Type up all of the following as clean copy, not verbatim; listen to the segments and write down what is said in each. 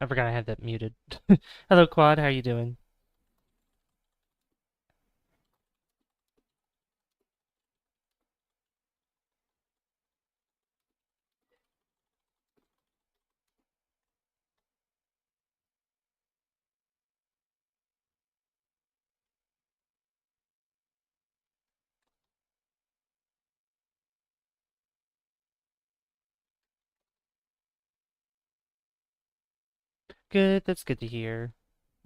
I forgot I had that muted. Hello, Quad. How you doing? Good. That's good to hear.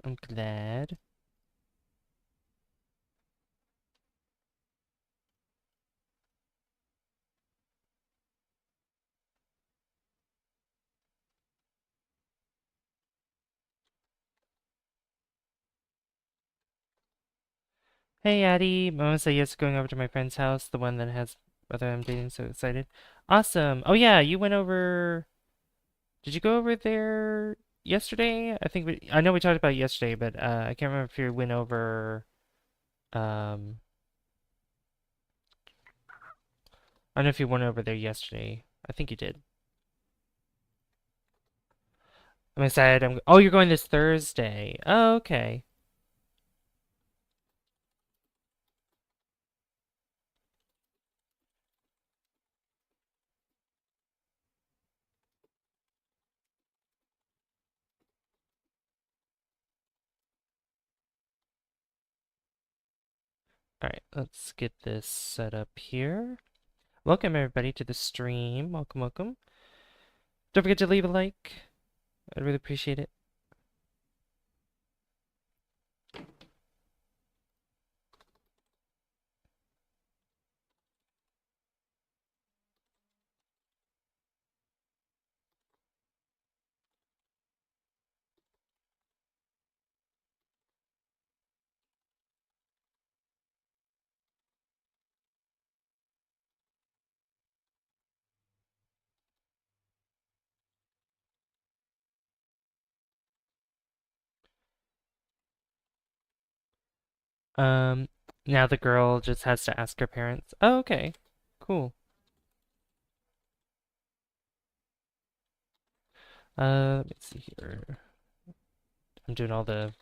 I'm glad. Hey, Addie. Mama said yes, going over to my friend's house, the one that has brother I'm dating. So excited. Awesome. Oh yeah, you went over. Did you go over there yesterday? I know we talked about it yesterday, but I can't remember if you went over. Um, I don't know if you went over there yesterday. I think you did. I'm excited. Oh, you're going this Thursday. Oh, okay. All right, let's get this set up here. Welcome everybody to the stream. Welcome, welcome. Don't forget to leave a like. I'd really appreciate it. Um, Now the girl just has to ask her parents. Oh, okay. Cool. Let me see here. I'm doing all the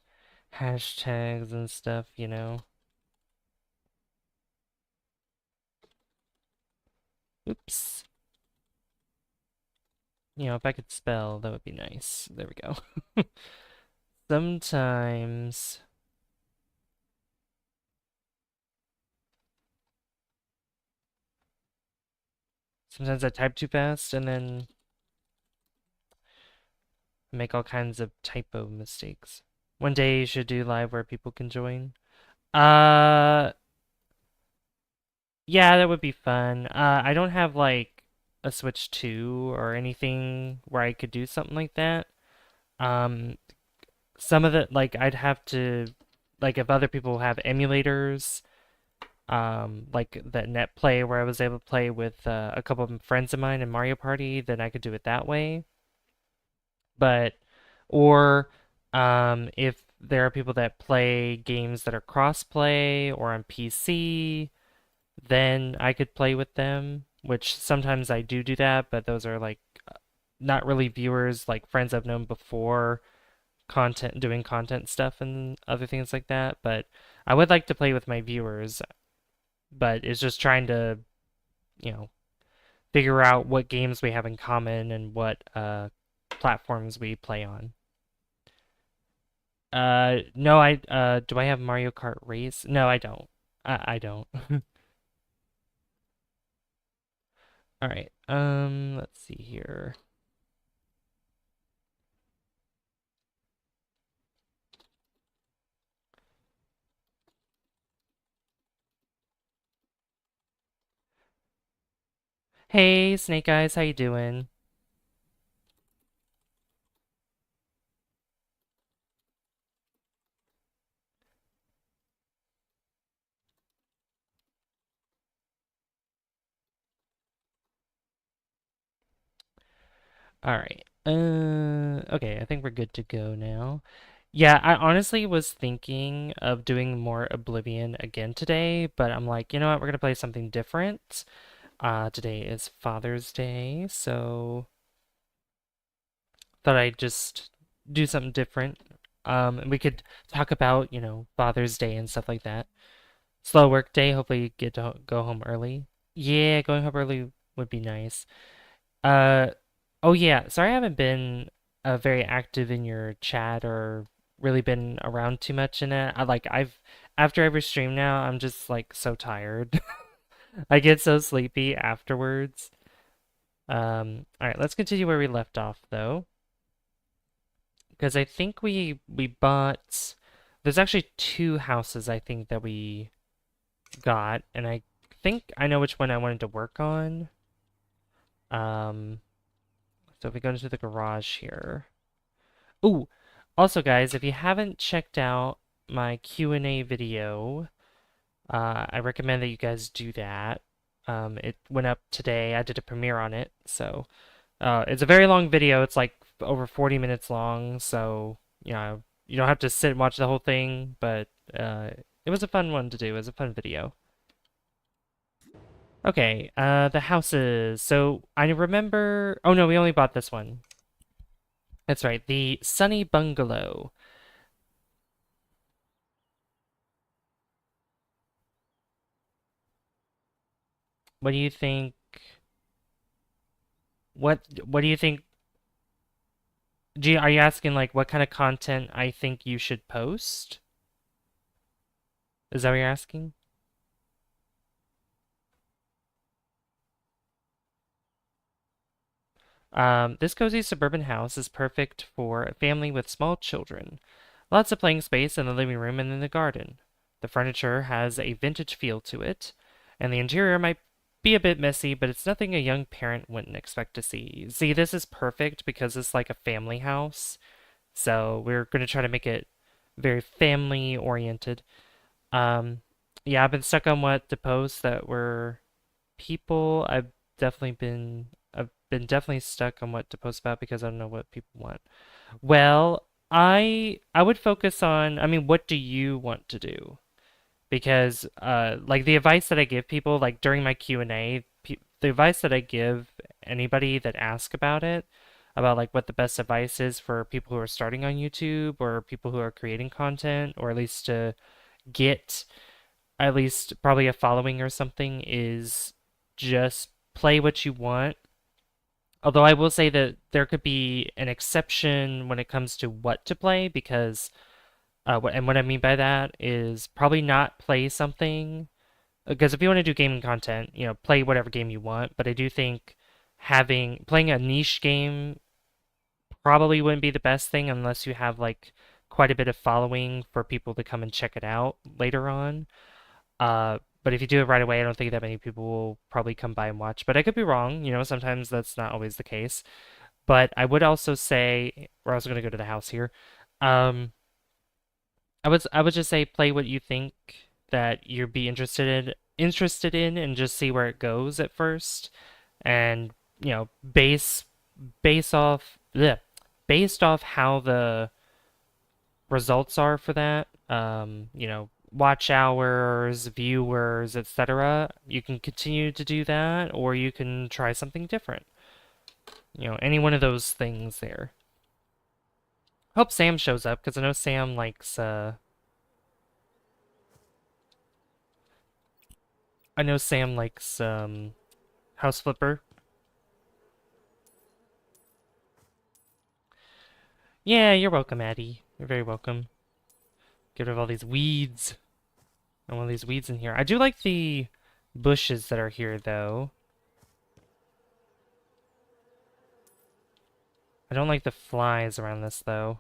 hashtags and stuff, you know. Oops. You know, if I could spell, that would be nice. There we go. Sometimes, sometimes I type too fast and then make all kinds of typo mistakes. One day you should do live where people can join. Uh, yeah, that would be fun. I don't have like a Switch 2 or anything where I could do something like that. Um, some of it, like I'd have to, like if other people have emulators, like that NetPlay where I was able to play with a couple of friends of mine in Mario Party, then I could do it that way. But, or if there are people that play games that are cross-play or on PC, then I could play with them, which sometimes I do that, but those are like not really viewers, like friends I've known before, content doing content stuff and other things like that. But I would like to play with my viewers, but it's just trying to, you know, figure out what games we have in common and what platforms we play on. No, I do I have Mario Kart Race? No, I don't. I don't. All right. Let's see here. Hey, Snake Eyes, how you doing? All right. Okay, I think we're good to go now. Yeah, I honestly was thinking of doing more Oblivion again today, but I'm like, you know what? We're gonna play something different. Today is Father's Day, so thought I'd just do something different. And we could talk about, Father's Day and stuff like that. Slow work day. Hopefully you get to go home early. Yeah, going home early would be nice. Uh, oh yeah. Sorry, I haven't been very active in your chat or really been around too much in it. I've after every stream now, I'm just like so tired. I get so sleepy afterwards. All right, let's continue where we left off though, because I think we bought. There's actually two houses I think that we got, and I think I know which one I wanted to work on. Um, so if we go into the garage here. Ooh, also guys, if you haven't checked out my Q&A video, I recommend that you guys do that. It went up today. I did a premiere on it, so it's a very long video. It's like over 40 minutes long, so you don't have to sit and watch the whole thing, but it was a fun one to do. It was a fun video. Okay, the houses. So I remember. Oh no, we only bought this one. That's right, the Sunny Bungalow. What do you think? What do you think? Are you asking like what kind of content I think you should post? Is that what you're asking? This cozy suburban house is perfect for a family with small children. Lots of playing space in the living room and in the garden. The furniture has a vintage feel to it, and the interior might be a bit messy, but it's nothing a young parent wouldn't expect to see. See, this is perfect because it's like a family house, so we're going to try to make it very family oriented. Um, yeah, I've been stuck on what to post that were people. I've been definitely stuck on what to post about because I don't know what people want. Well, I would focus on, I mean, what do you want to do? Because like the advice that I give people like during my Q&A, the advice that I give anybody that asks about it, about like what the best advice is for people who are starting on YouTube or people who are creating content or at least to get at least probably a following or something is just play what you want. Although I will say that there could be an exception when it comes to what to play because what I mean by that is probably not play something because if you want to do gaming content, play whatever game you want. But I do think playing a niche game probably wouldn't be the best thing unless you have like quite a bit of following for people to come and check it out later on. But if you do it right away, I don't think that many people will probably come by and watch. But I could be wrong. Sometimes that's not always the case. But I would also say, we're also going to go to the house here. Um, I would just say play what you think that you'd be interested in and just see where it goes at first. And, base off bleh, based off how the results are for that, watch hours, viewers, etc. You can continue to do that or you can try something different. Any one of those things there. Hope Sam shows up because I know Sam likes House Flipper. Yeah, you're welcome, Addie. You're very welcome. Get rid of all these weeds. And one of these weeds in here. I do like the bushes that are here, though. I don't like the flies around this, though.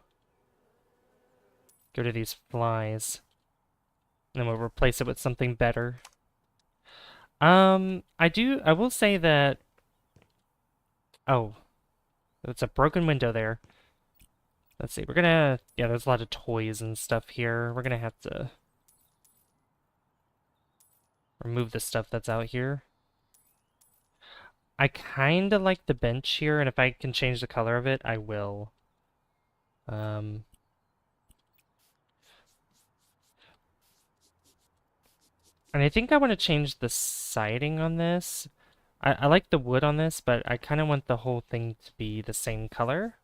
Get rid of these flies. And then we'll replace it with something better. I will say that... Oh. It's a broken window there. Let's see, yeah, there's a lot of toys and stuff here. We're gonna have to remove the stuff that's out here. I kinda like the bench here, and if I can change the color of it, I will. And I think I want to change the siding on this. I like the wood on this, but I kind of want the whole thing to be the same color.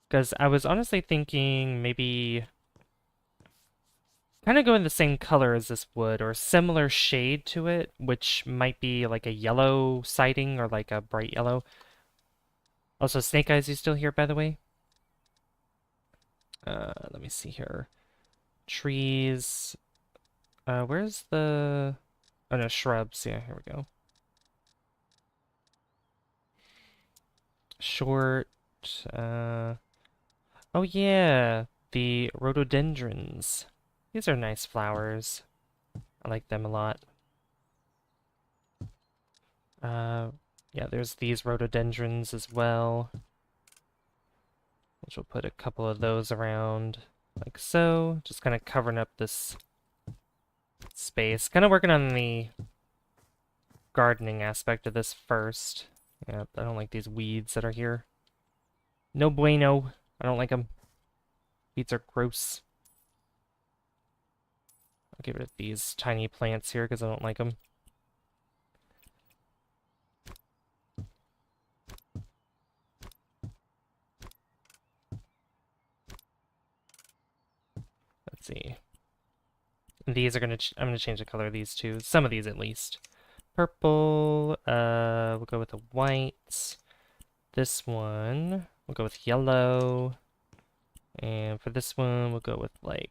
Because I was honestly thinking maybe kind of go in the same color as this wood or similar shade to it, which might be like a yellow siding or like a bright yellow. Also, Snake Eyes, you still here, by the way? Let me see here. Trees. Where's the... Oh no, shrubs. Yeah, here we go. Short. Uh... Oh yeah, the rhododendrons. These are nice flowers. I like them a lot. Yeah, there's these rhododendrons as well, which we'll put a couple of those around, like so. Just kind of covering up this space. Kind of working on the gardening aspect of this first. Yeah, I don't like these weeds that are here. No bueno. I don't like them. Weeds are gross. I'll get rid of these tiny plants here because I don't like them. Let's see. These are I'm gonna change the color of these too. Some of these at least. Purple, we'll go with the white. This one, we'll go with yellow. And for this one, we'll go with like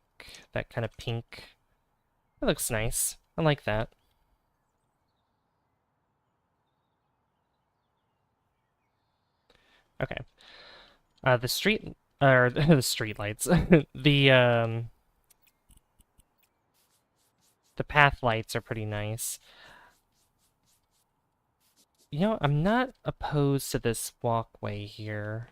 that kind of pink. It looks nice. I like that. Okay. The street, or the street lights. The path lights are pretty nice. You know, I'm not opposed to this walkway here,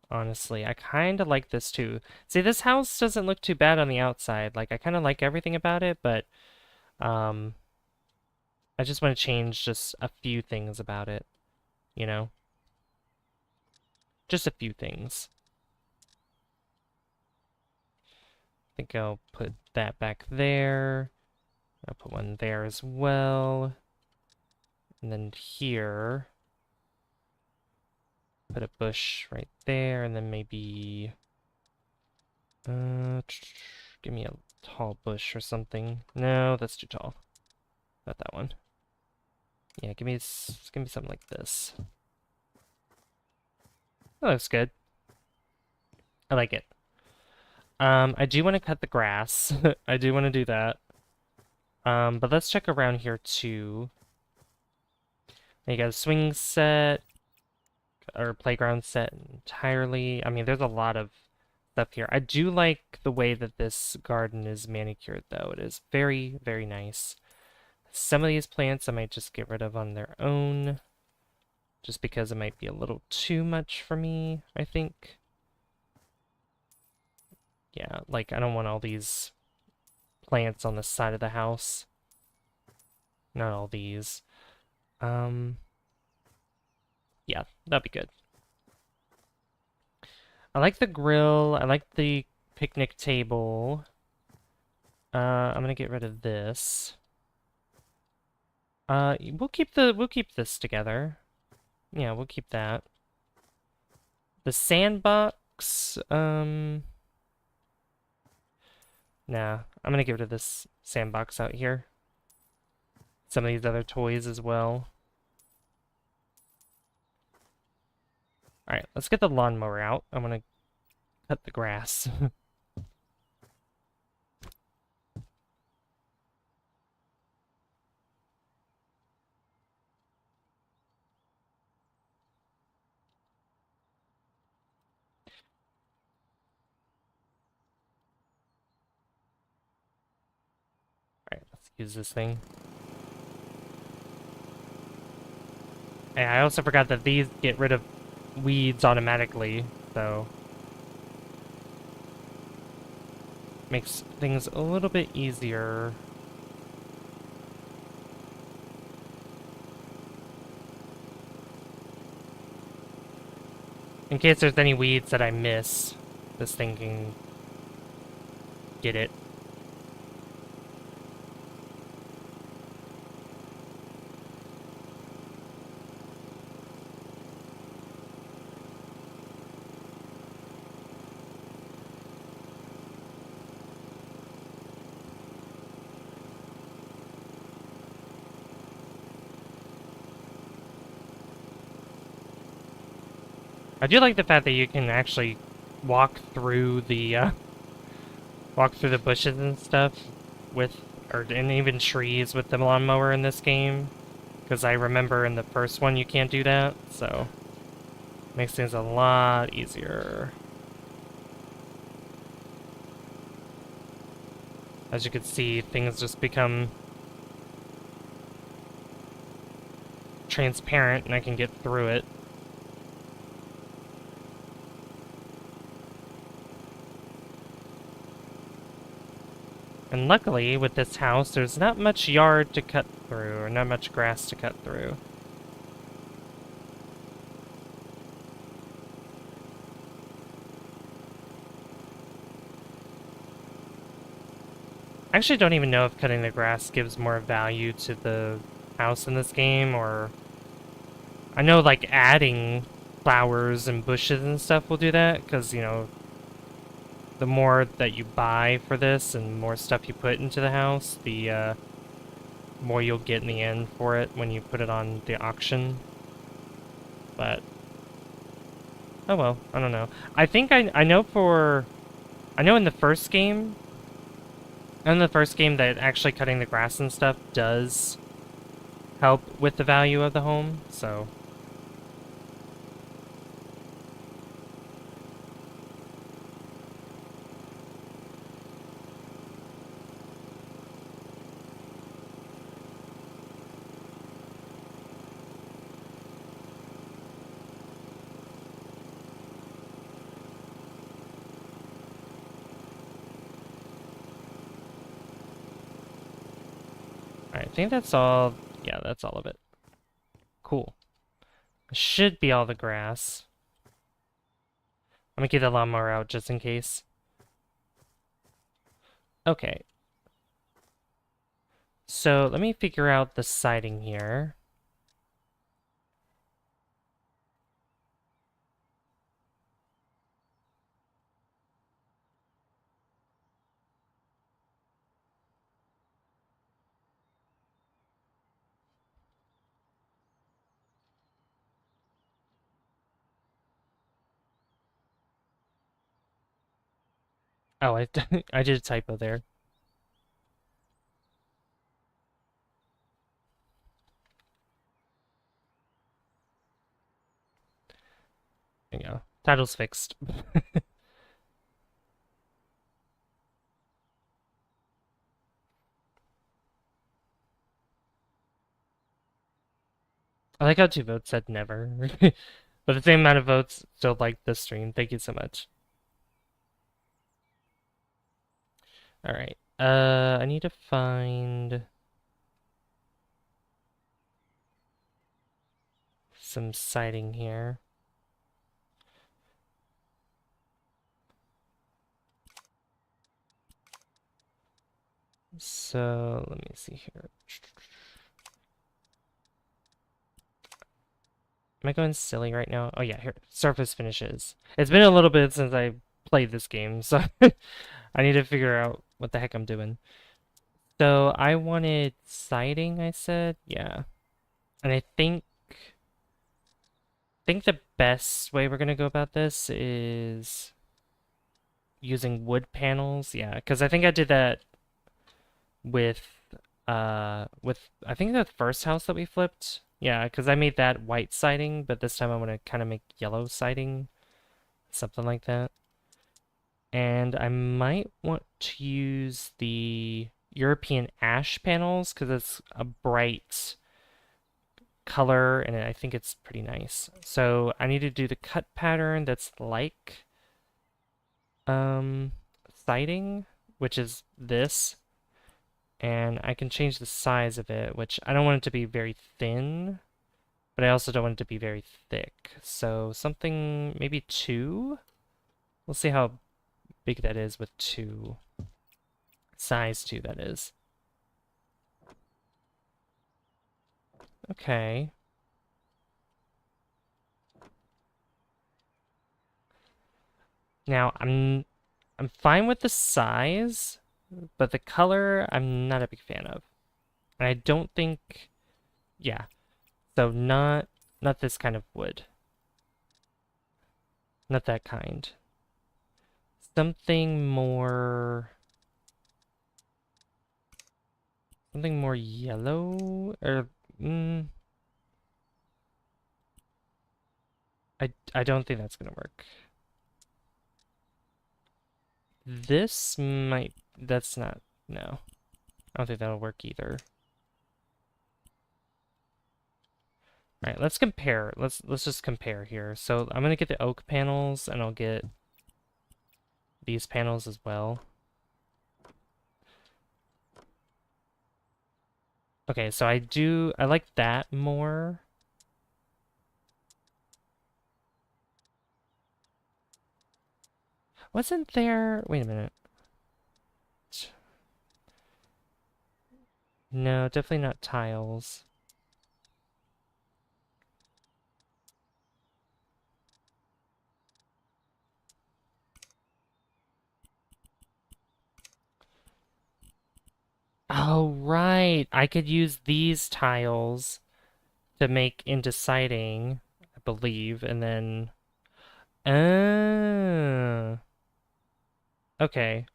honestly. I kind of like this too. See, this house doesn't look too bad on the outside. Like, I kind of like everything about it, but um, I just want to change just a few things about it, you know? Just a few things. I think I'll put that back there. I'll put one there as well. And then here, put a bush right there, and then maybe... give me a tall bush or something. No, that's too tall. Not that one. Yeah, give me something like this. That looks good. I like it. I do want to cut the grass. I do want to do that. But let's check around here too. You got a swing set or playground set entirely. I mean, there's a lot of stuff here. I do like the way that this garden is manicured, though. It is very, very nice. Some of these plants I might just get rid of on their own, just because it might be a little too much for me, I think. Yeah, like, I don't want all these plants on the side of the house. Not all these. Yeah, that'd be good. I like the grill. I like the picnic table. I'm gonna get rid of this. We'll keep this together. Yeah, we'll keep that. The sandbox, nah, I'm gonna get rid of this sandbox out here. Some of these other toys as well. Alright, let's get the lawnmower out. I'm gonna cut the grass. Alright, let's use this thing. And I also forgot that these get rid of weeds automatically, so makes things a little bit easier. In case there's any weeds that I miss, this thing can get it. I do like the fact that you can actually walk through the bushes and stuff with, and even trees with the lawnmower in this game. Because I remember in the first one you can't do that, so makes things a lot easier. As you can see, things just become transparent and I can get through it. And luckily, with this house, there's not much yard to cut through, or not much grass to cut through. I actually don't even know if cutting the grass gives more value to the house in this game, or... I know, like, adding flowers and bushes and stuff will do that, because, you know, the more that you buy for this and more stuff you put into the house, the more you'll get in the end for it when you put it on the auction. But, oh well, I don't know. I think I know for... I know in the first game... In the first game that actually cutting the grass and stuff does help with the value of the home, so... Alright, I think that's all... Yeah, that's all of it. Cool. Should be all the grass. I'm gonna get the lawnmower out just in case. Okay. So, let me figure out the siding here. Oh, I did a typo there. There you go. Title's fixed. I like how 2 votes said never. But the same amount of votes still liked the stream. Thank you so much. Alright. I need to find some siding here. So, let me see here. Am I going silly right now? Oh yeah, here. Surface finishes. It's been a little bit since I played this game, so I need to figure out what the heck I'm doing. So I wanted siding, I said? Yeah. And I think the best way we're gonna go about this is using wood panels. Yeah, because I think I did that with I think the first house that we flipped. Yeah, because I made that white siding, but this time I want to kind of make yellow siding, something like that. And I might want to use the European ash panels because it's a bright color and I think it's pretty nice. So I need to do the cut pattern that's like siding, which is this. And I can change the size of it, which I don't want it to be very thin, but I also don't want it to be very thick. So something, maybe 2? We'll see how big that is with 2. Size 2, that is. Okay. Now, I'm fine with the size, but the color I'm not a big fan of. And I don't think, yeah. So not this kind of wood. Not that kind. Something more... Something more yellow? Or... I don't think that's gonna work. This might... That's not... No. I don't think that'll work either. All right, let's compare. Let's just compare here. So I'm gonna get the oak panels, and I'll get these panels as well. Okay, so I like that more. Wasn't there... Wait a minute. No, definitely not tiles. Oh, right. I could use these tiles to make into siding, I believe, and then... Oh. Okay.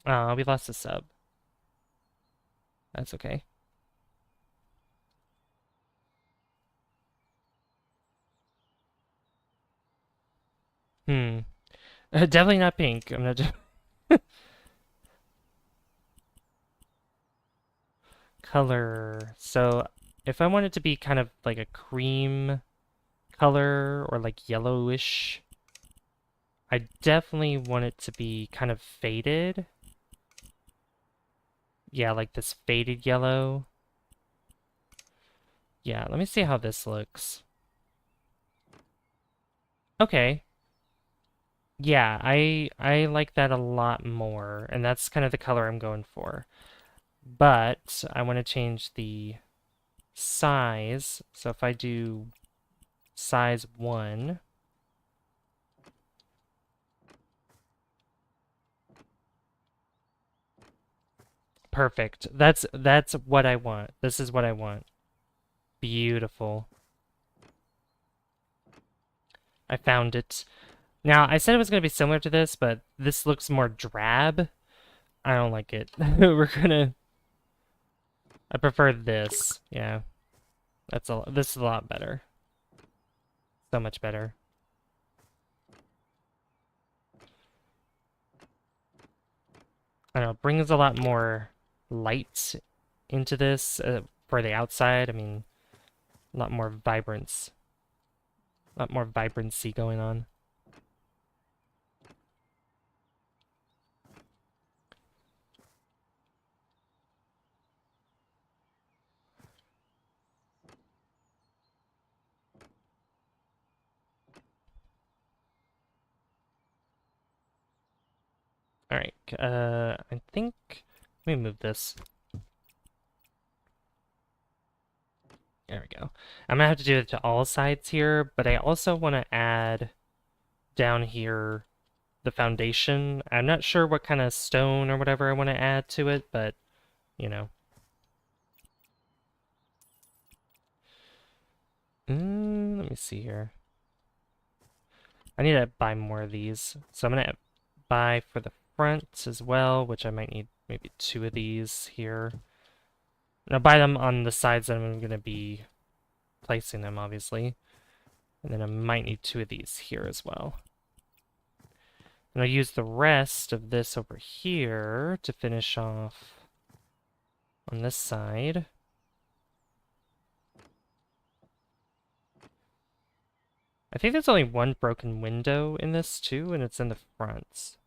Oh, we lost a sub. That's okay. Hmm. Definitely not pink. I'm not... Color. So if I want it to be kind of like a cream color or like yellowish, I definitely want it to be kind of faded. Yeah, like this faded yellow. Yeah, let me see how this looks. Okay. Yeah, I like that a lot more, and that's kind of the color I'm going for. But I want to change the size. So if I do size 1, perfect. That's what I want. This is what I want. Beautiful. I found it. Now, I said it was going to be similar to this, but this looks more drab. I don't like it. I prefer this. Yeah. This is a lot better. So much better. I don't know, it brings a lot more light into this for the outside. I mean, a lot more vibrance. A lot more vibrancy going on. All right, I think, let me move this. There we go. I'm gonna have to do it to all sides here, but I also want to add down here the foundation. I'm not sure what kind of stone or whatever I want to add to it, but, you know. Let me see here. I need to buy more of these. So I'm gonna buy for the front as well, which I might need maybe 2 of these here. And I'll buy them on the sides that I'm gonna be placing them, obviously. And then I might need 2 of these here as well. And I'll use the rest of this over here to finish off on this side. I think there's only one broken window in this too, and it's in the front.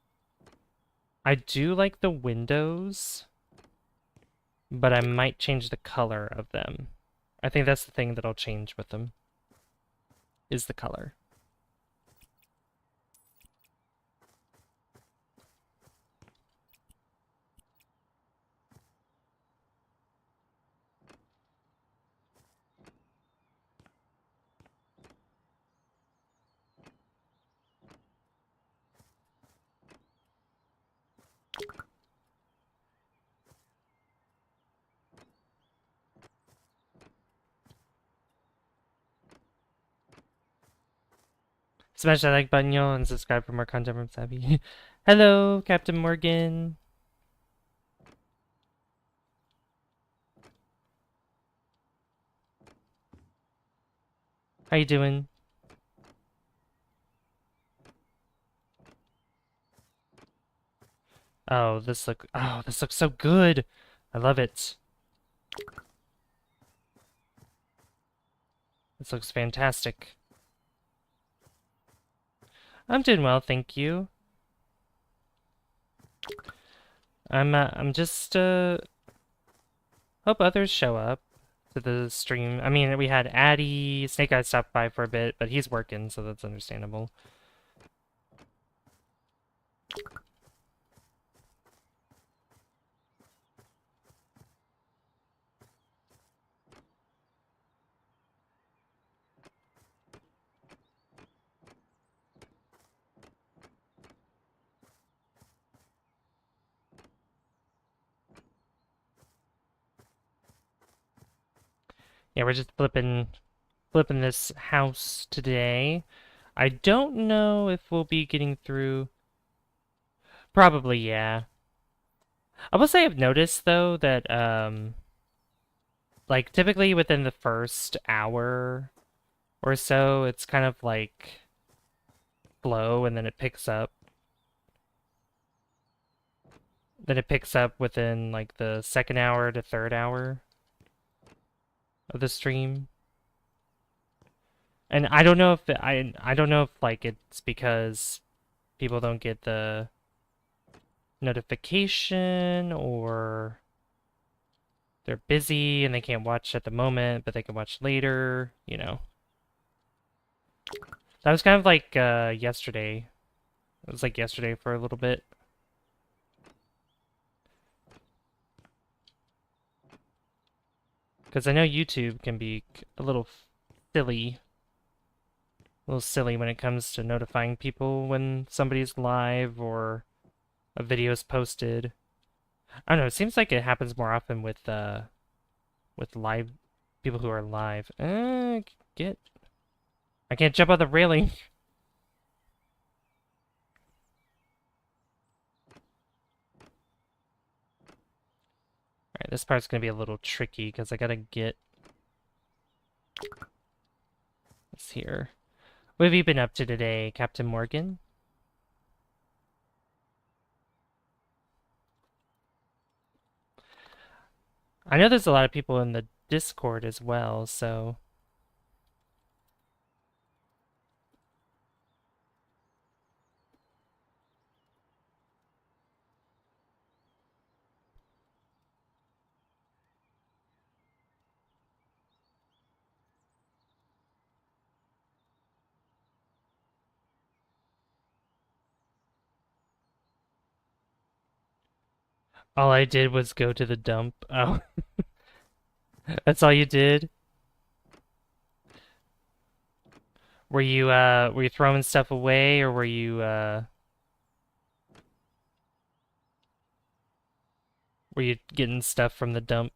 I do like the windows, but I might change the color of them. I think that's the thing that I'll change with them, is the color. Smash that like button, y'all, and subscribe for more content from Savvy. Hello, Captain Morgan. How you doing? Oh, this looks so good. I love it. This looks fantastic. I'm doing well, thank you. I'm just hope others show up to the stream. I mean, we had Addy, Snake Eyes stopped by for a bit, but he's working, so that's understandable. Yeah, we're just flipping this house today. I don't know if we'll be getting through. Probably, yeah. I will say I've noticed though that like typically within the first hour or so, it's kind of like slow and then it picks up. Then it picks up within like the second hour to third hour of the stream. And I don't know if I don't know if like it's because people don't get the notification or they're busy and they can't watch at the moment, but they can watch later, you know. That was kind of like yesterday. It was like yesterday for a little bit. Because I know YouTube can be a little silly. A little silly when it comes to notifying people when somebody's live or a video is posted. I don't know, it seems like it happens more often with live people who are live. Get I can't jump on the railing. Alright, this part's gonna be a little tricky because I gotta get this here. What have you been up to today, Captain Morgan? I know there's a lot of people in the Discord as well, so all I did was go to the dump. Oh, that's all you did? Were you throwing stuff away or were you getting stuff from the dump?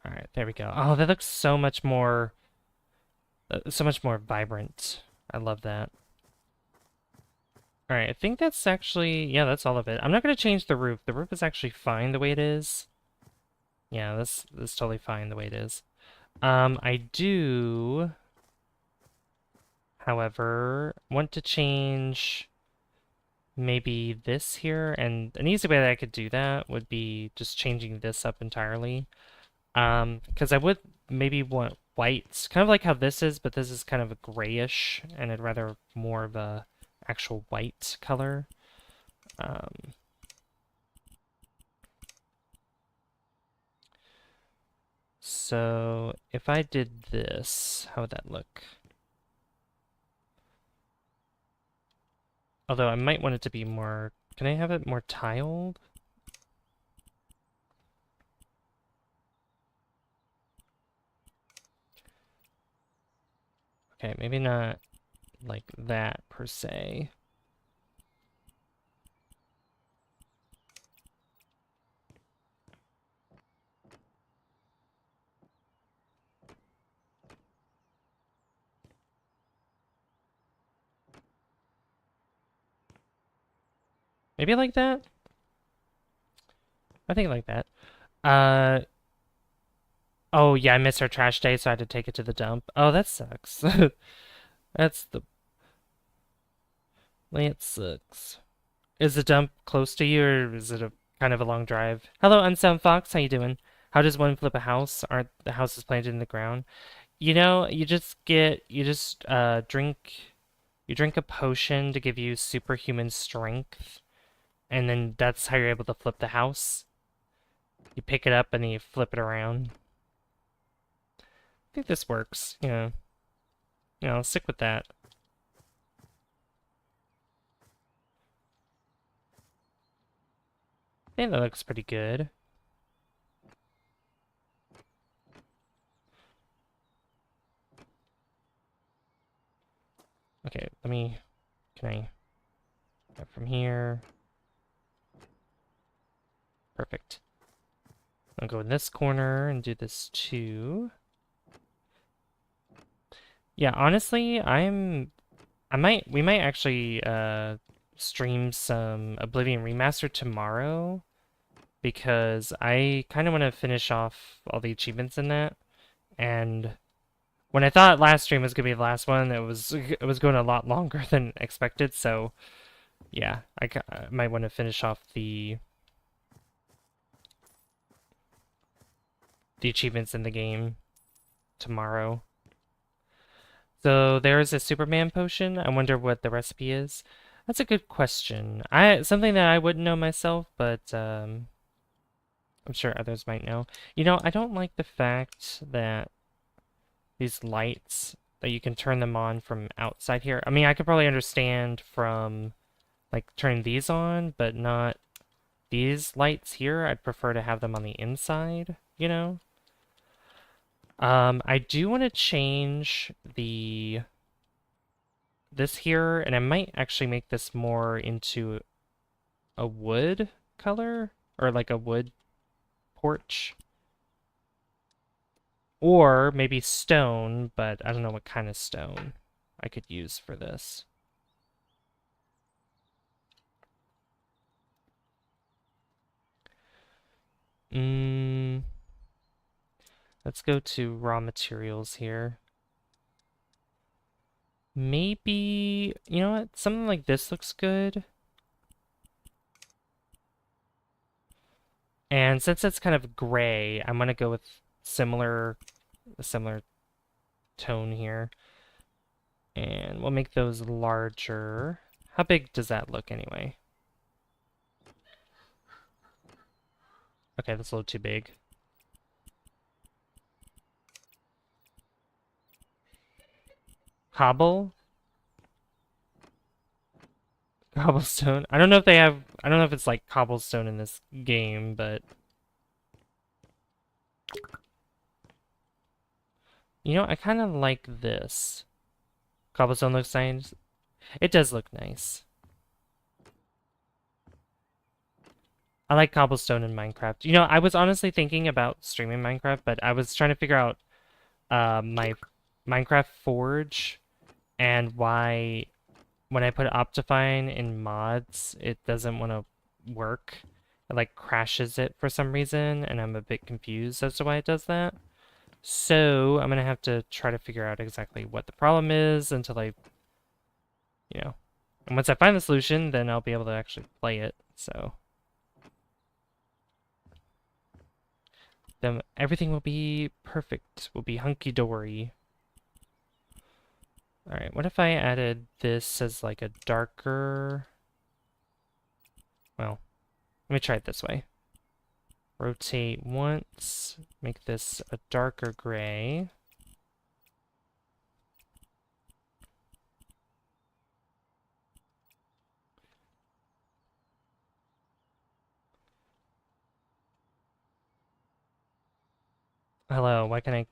Alright, there we go. Oh, that looks so much more vibrant. I love that. Alright, I think that's actually, yeah, that's all of it. I'm not going to change the roof. The roof is actually fine the way it is. Yeah, this is totally fine the way it is. I do, however, want to change maybe this here, and an easy way that I could do that would be just changing this up entirely. Because I would maybe want white, kind of like how this is, but this is kind of a grayish, and I'd rather more of a actual white color. So if I did this, how would that look? Although I might want it to be more, can I have it more tiled? Okay, maybe not like that per se. Maybe like that? I think like that. Uh, oh yeah, I missed our trash day, so I had to take it to the dump. Oh, that sucks. That's the... It sucks. Is the dump close to you, or is it a kind of a long drive? Hello, Unsound Fox. How you doing? How does one flip a house? Aren't the houses planted in the ground? You know, you just you drink a potion to give you superhuman strength, and then that's how you're able to flip the house. You pick it up and then you flip it around. I think this works. I'll stick with that. I think that looks pretty good. Okay, can I get from here? Perfect. I'll go in this corner and do this too. Yeah, honestly, we might actually stream some Oblivion Remastered tomorrow because I kind of want to finish off all the achievements in that. And when I thought last stream was gonna be the last one, it was going a lot longer than expected. So yeah, I might want to finish off the achievements in the game tomorrow. So there's a Superman potion. I wonder what the recipe is. That's a good question. Something that I wouldn't know myself, but I'm sure others might know. You know, I don't like the fact that these lights, that you can turn them on from outside here. I mean, I could probably understand from like turning these on, but not these lights here. I'd prefer to have them on the inside, you know? I do want to change this here, and I might actually make this more into a wood color, or like a wood porch. Or maybe stone, but I don't know what kind of stone I could use for this. Let's go to raw materials here. Maybe, you know what? Something like this looks good. And since it's kind of gray, I'm gonna go with a similar tone here. And we'll make those larger. How big does that look anyway? Okay, that's a little too big. Cobble? Cobblestone? I don't know if it's like cobblestone in this game, but you know, I kind of like this. Cobblestone looks nice. It does look nice. I like cobblestone in Minecraft. You know, I was honestly thinking about streaming Minecraft, but I was trying to figure out my Minecraft Forge and why when I put Optifine in mods, it doesn't want to work. It like crashes it for some reason, and I'm a bit confused as to why it does that. So I'm gonna have to try to figure out exactly what the problem is until and once I find the solution, then I'll be able to actually play it. So then everything will be perfect. Will be hunky-dory. All right, what if I added this as like a darker... Well, let me try it this way. Rotate once, make this a darker gray. Hello, why can I...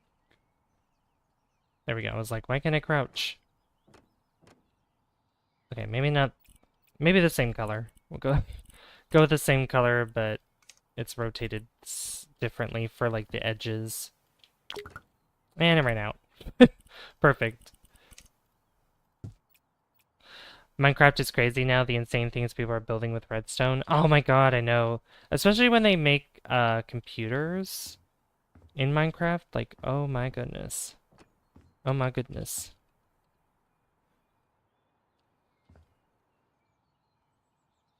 There we go. I was like, why can't I crouch? Okay, maybe not... Maybe the same color. We'll go go with the same color, but it's rotated differently for like the edges. And it ran out. Perfect. Minecraft is crazy now, the insane things people are building with redstone. Oh my god, I know. Especially when they make computers in Minecraft, like, oh my goodness. Oh my goodness.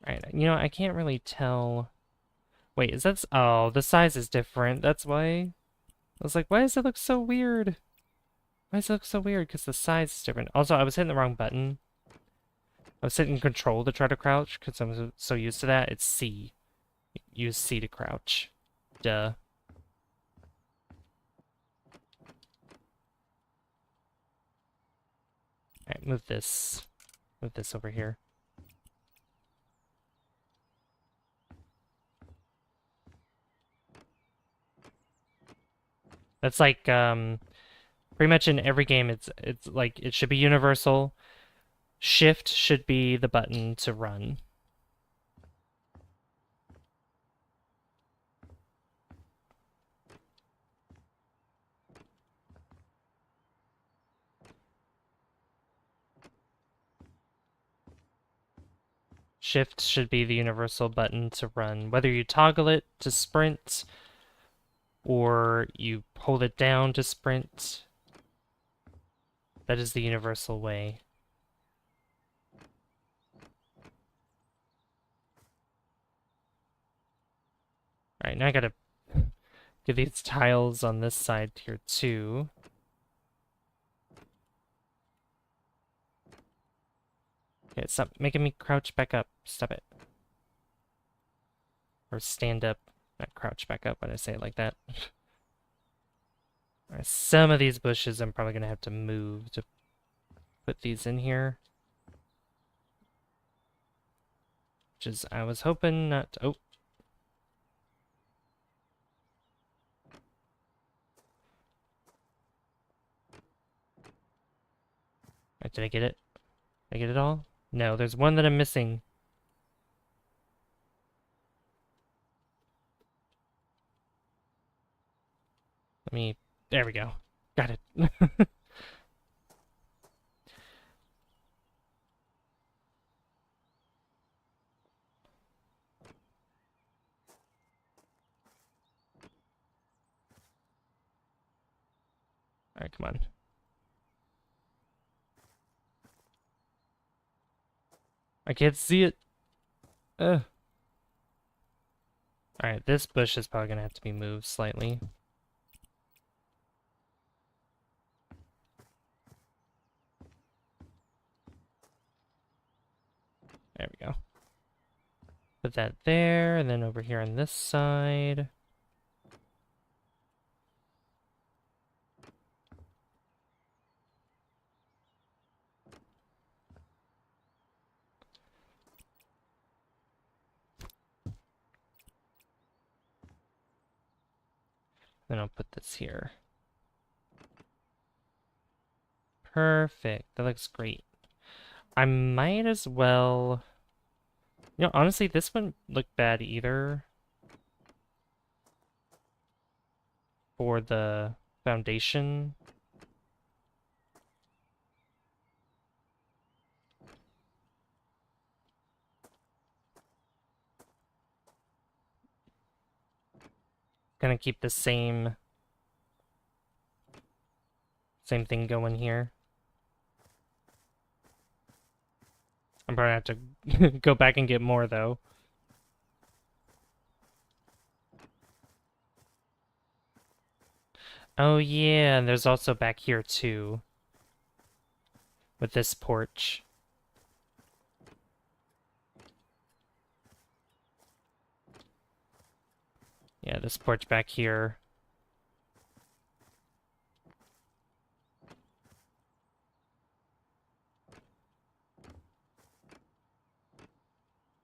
Alright, you know, I can't really tell. Wait, is that... Oh, the size is different, that's why. I was like, why does it look so weird? Why does it look so weird? Because the size is different. Also, I was hitting the wrong button. I was hitting control to try to crouch, because I'm so used to that. It's C. Use C to crouch. Duh. Alright, move this. Move this over here. That's like, pretty much in every game, it's like, it should be universal. Shift should be the button to run. Shift should be the universal button to run. Whether you toggle it to sprint, or you hold it down to sprint, that is the universal way. Alright, now I gotta get these tiles on this side here too. Okay, stop making me crouch back up. Stop it. Or stand up. Not crouch back up when I say it like that. Alright, some of these bushes I'm probably gonna have to move to put these in here. Which is, I was hoping not to... Oh. Right, did I get it? Did I get it all? No, there's one that I'm missing. Let me... There we go. Got it. Alright, come on. I can't see it. Ugh. Alright, this bush is probably gonna have to be moved slightly. There we go. Put that there, and then over here on this side. Then I'll put this here. Perfect. That looks great. I might as well... You know, honestly, this wouldn't look bad either. For the foundation. Gonna keep the same thing going here. I'm probably gonna have to go back and get more though. Oh yeah, and there's also back here too. With this porch. Yeah, this porch back here.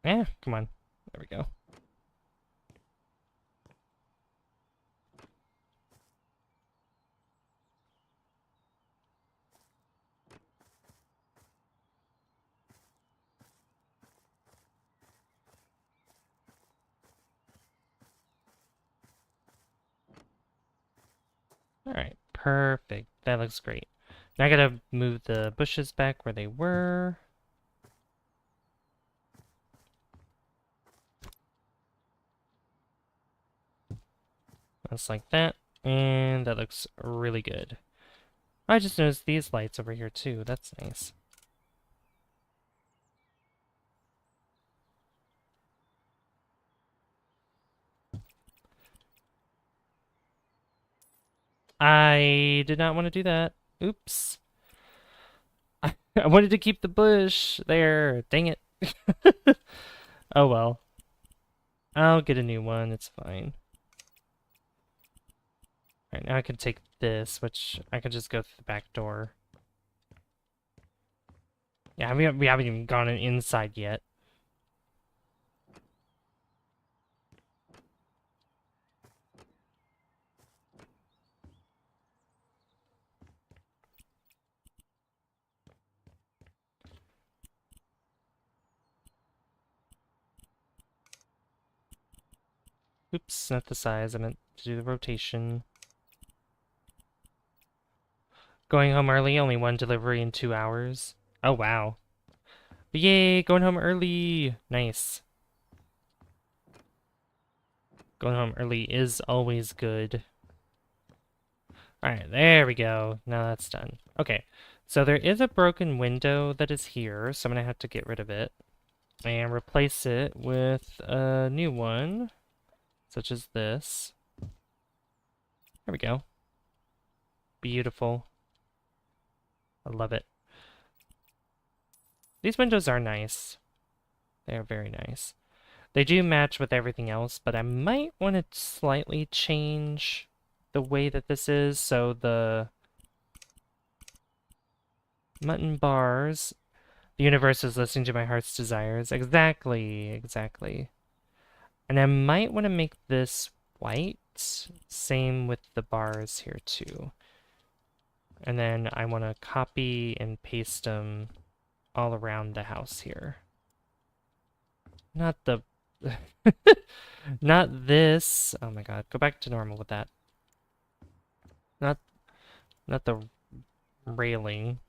Yeah, come on. There we go. Alright, perfect. That looks great. Now I gotta move the bushes back where they were. Just like that. And that looks really good. I just noticed these lights over here too. That's nice. I did not want to do that. Oops. I wanted to keep the bush there. Dang it. Oh well. I'll get a new one. It's fine. Alright, now I can take this, which I can just go through the back door. Yeah, we haven't even gone inside yet. Oops, not the size. I meant to do the rotation. Going home early, only one delivery in 2 hours. Oh, wow. But yay, going home early. Nice. Going home early is always good. Alright, there we go. Now that's done. Okay, so there is a broken window that is here, so I'm going to have to get rid of it and replace it with a new one, such as this. There we go. Beautiful. I love it. These windows are nice. They are very nice. They do match with everything else, but I might want to slightly change the way that this is. So the mutton bars, the universe is listening to my heart's desires. Exactly, exactly. And I might want to make this white. Same with the bars here too. And then I want to copy and paste them all around the house here. Not the... Not this. Oh my god, go back to normal with that. Not the railing.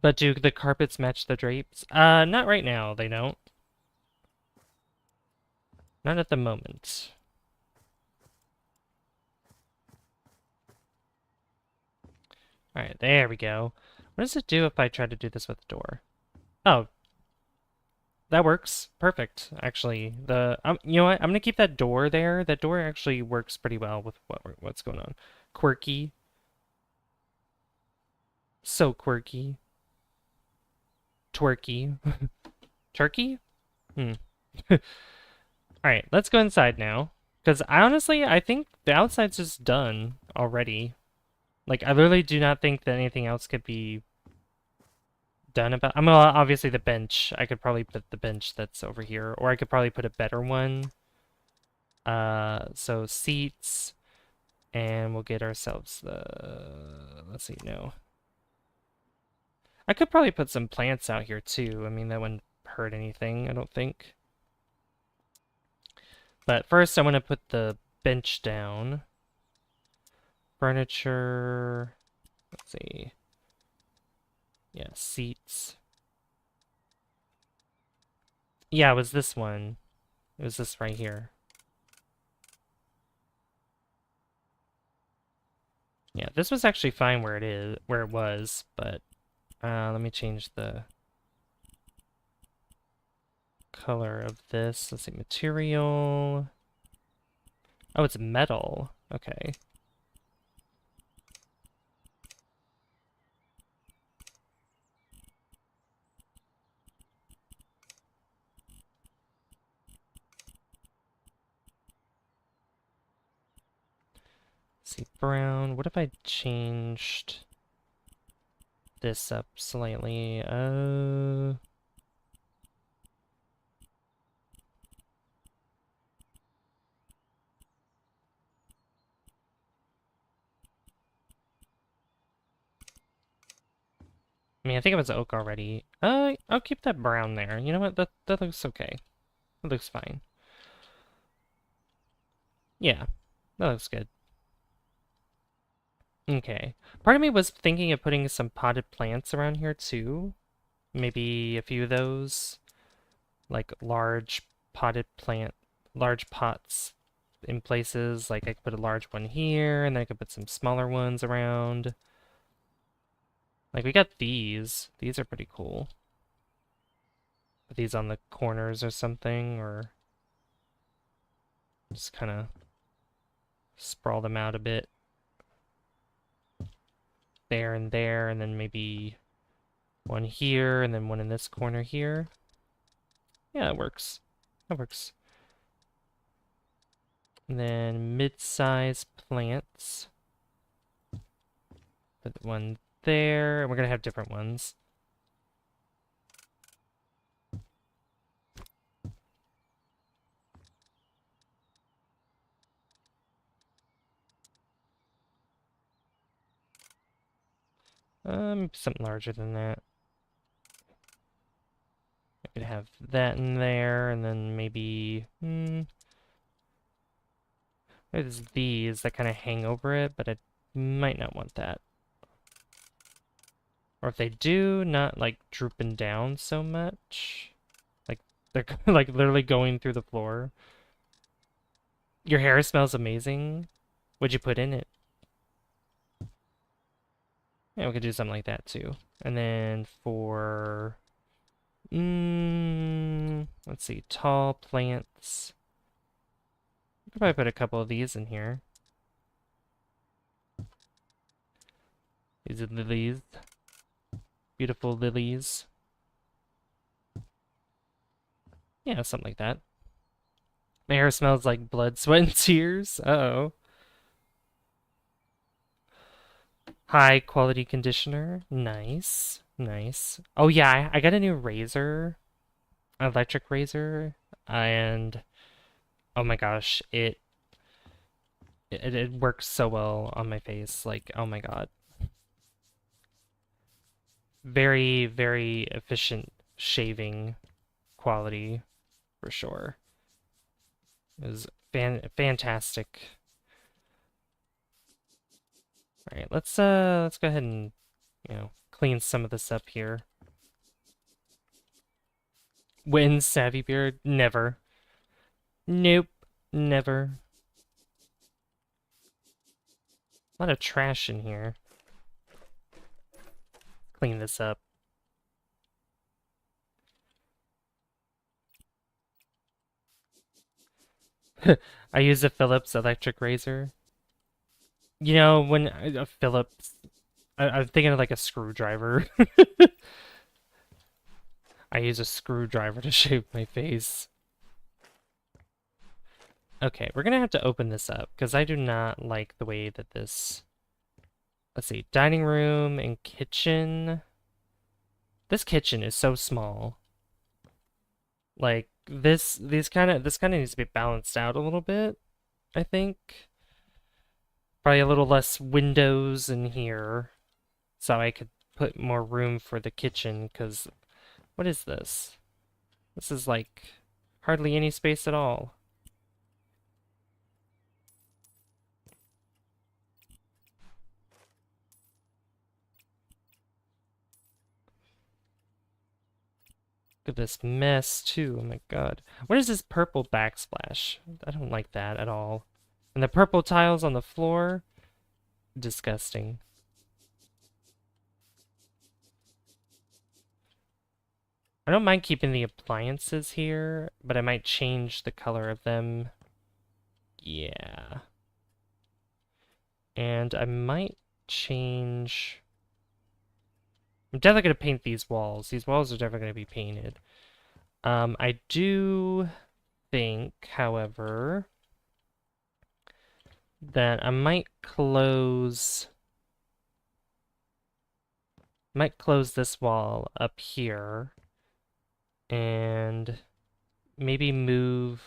But do the carpets match the drapes? Not right now, they don't. Not at the moment. Alright, there we go. What does it do if I try to do this with the door? Oh. That works. Perfect, actually. You know what? I'm gonna keep that door there. That door actually works pretty well with what's going on. Quirky. So quirky. Twerky. Turkey? Hmm. Alright, let's go inside now. Because I think the outside's just done already. Like, I literally do not think that anything else could be done about... I mean, obviously the bench. I could probably put the bench that's over here. Or I could probably put a better one. So seats. And we'll get ourselves the... Let's see, no. I could probably put some plants out here too. I mean, that wouldn't hurt anything, I don't think. But first I want to put the bench down. Furniture. Let's see. Yeah, seats. Yeah, it was this one. It was this right here. Yeah, this was actually fine where it was, but let me change the color of this. Let's see, material. Oh, it's metal. Okay. Let's see, brown. What if I changed this up slightly? I mean, I think it was oak already. I'll keep that brown there. You know what? That looks okay. That looks fine. Yeah, that looks good. Okay. Part of me was thinking of putting some potted plants around here too. Maybe a few of those. Like large potted plant. large pots in places. Like I could put a large one here, and then I could put some smaller ones around. Like we got these. These are pretty cool. Put these on the corners or something, or just kind of sprawl them out a bit. There, and then maybe one here, and then one in this corner here. Yeah, that works. That works. And then mid-size plants. Put one there, and we're gonna have different ones. Something larger than that. I could have that in there, and then maybe, there's these that kind of hang over it, but I might not want that. Or if they do, not like drooping down so much. Like they're like literally going through the floor. Your hair smells amazing. What'd you put in it? Yeah, we could do something like that too. And then for, let's see, tall plants. I could probably put a couple of these in here. These are lilies. Beautiful lilies. Yeah, something like that. My hair smells like blood, sweat, and tears. Uh-oh. High quality conditioner. Nice. Nice. Oh yeah, I got a new razor. Electric razor. And oh my gosh, it works so well on my face. Like, oh my God. Very, very efficient shaving quality for sure. It was fantastic. All right, let's go ahead and, clean some of this up here. Win Savvy Beard? Never. Nope, never. A lot of trash in here. Clean this up. I use a Philips electric razor. You know, when a Philips, I'm thinking of like a screwdriver. I use a screwdriver to shave my face. Okay, we're gonna have to open this up because I do not like the way that this. Let's see, dining room and kitchen. This kitchen is so small. Like this kind of needs to be balanced out a little bit, I think. Probably a little less windows in here, so I could put more room for the kitchen, because what is this? This is like hardly any space at all. Look at this mess too, oh my God. What is this purple backsplash? I don't like that at all. And the purple tiles on the floor? Disgusting. I don't mind keeping the appliances here, but I might change the color of them. Yeah. And I might change... I'm definitely going to paint these walls. These walls are definitely going to be painted. I do think, however, that I might close this wall up here and maybe move.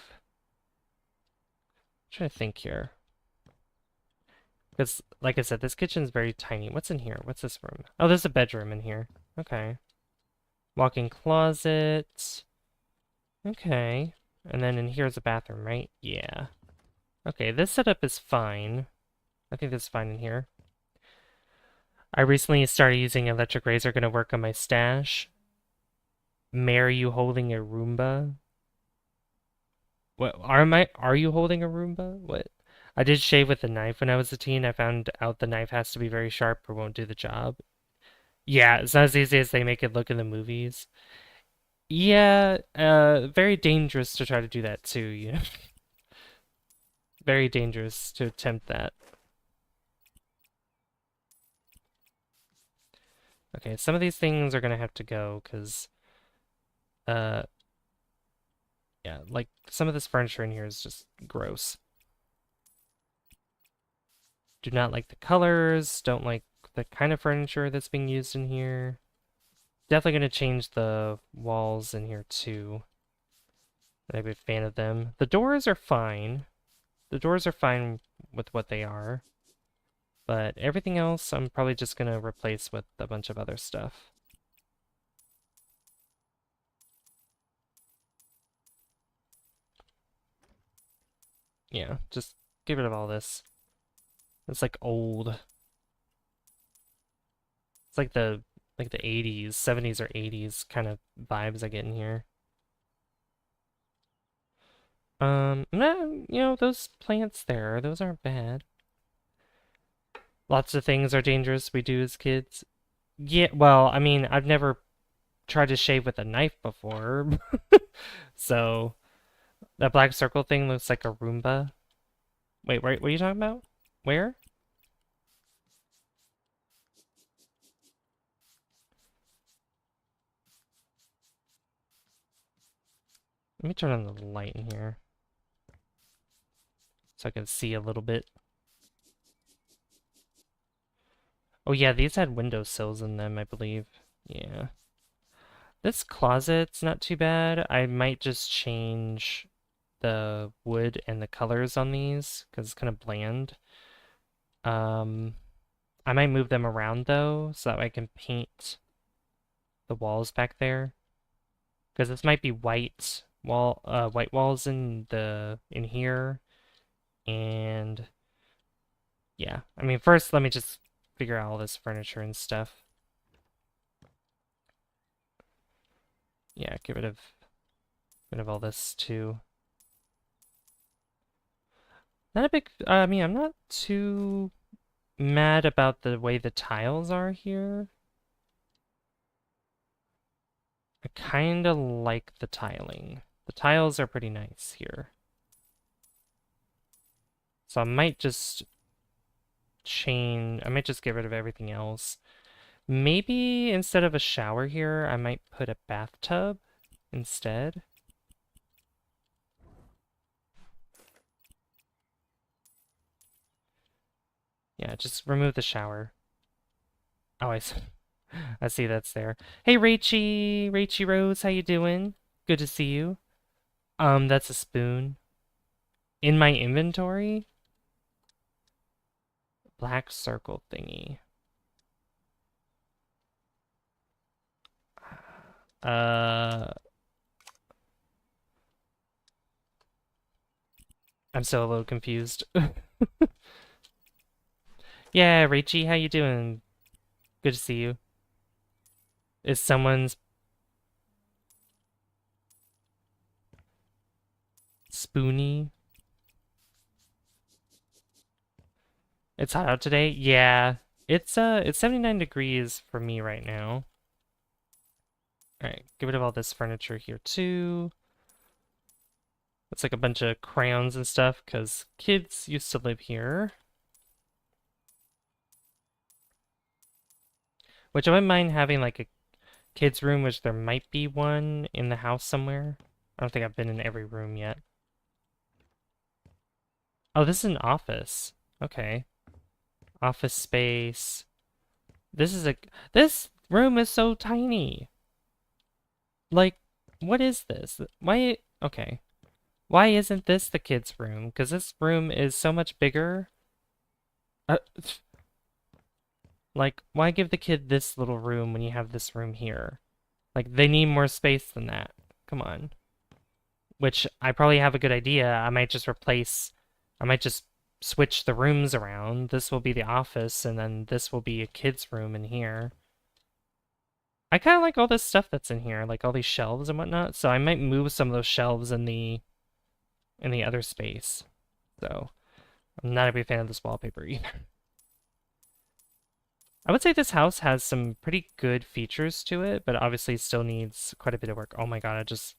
I'm trying to think here. Because, like I said, this kitchen's very tiny. What's in here? What's this room? Oh, there's a bedroom in here. Okay. Walk-in closet. Okay. And then in here's a bathroom, right? Yeah. Okay, this setup is fine. I think this is fine in here. I recently started using electric razor, gonna work on my stash. Marry you holding a Roomba. What are you holding a Roomba? What? I did shave with a knife when I was a teen. I found out the knife has to be very sharp or won't do the job. Yeah, it's not as easy as they make it look in the movies. Yeah, very dangerous to try to do that too, you know. Very dangerous to attempt that. Okay, some of these things are gonna have to go because uh yeah, like some of this furniture in here is just gross. Do not like the colors, don't like the kind of furniture that's being used in here. Definitely gonna change the walls in here too. I'm a big fan of them. The doors are fine. The doors are fine with what they are. But everything else I'm probably just gonna replace with a bunch of other stuff. Yeah, just get rid of all this. It's like old. It's like the 80s, 70s or 80s kind of vibes I get in here. Nah, you know, those plants there, those aren't bad. Lots of things are dangerous we do as kids. Yeah, well, I mean, I've never tried to shave with a knife before. So, that black circle thing looks like a Roomba. Wait, what are you talking about? Where? Let me turn on the light in here so I can see a little bit. Oh yeah, these had windowsills in them, I believe. Yeah. This closet's not too bad. I might just change the wood and the colors on these because it's kind of bland. Um, I might move them around though so that I can paint the walls back there because this might be white walls in here and yeah. I mean, first let me just figure out all this furniture and stuff. Yeah, get rid of all this too. Not a big, I mean, I'm not too mad about the way the tiles are here. I kind of like the tiling. The tiles are pretty nice here. So I might just I might just get rid of everything else. Maybe instead of a shower here, I might put a bathtub instead. Yeah, just remove the shower. Oh, I see that's there. Hey, Rachie Rose, how you doing? Good to see you. That's a spoon. In my inventory? Black circle thingy. Uh, I'm still a little confused. Yeah, Rachie, how you doing? Good to see you. Is someone's spoony? It's hot out today? Yeah. It's 79 degrees for me right now. Alright, get rid of all this furniture here too. It's like a bunch of crayons and stuff, because kids used to live here. Which I wouldn't mind having like a kid's room, which there might be one in the house somewhere. I don't think I've been in every room yet. Oh, this is an office. Okay. Office space. This room is so tiny. Like, what is this? Okay. Why isn't this the kids' room? Because this room is so much bigger. Uh, like, why give the kid this little room when you have this room here? Like, they need more space than that. Come on. Which I probably have a good idea. I might just switch the rooms around. This will be the office, and then this will be a kid's room in here. I kind of like all this stuff that's in here, like all these shelves and whatnot, so I might move some of those shelves in the in the other space. So I'm not a big fan of this wallpaper either. I would say this house has some pretty good features to it, but obviously still needs quite a bit of work. Oh my god, I just...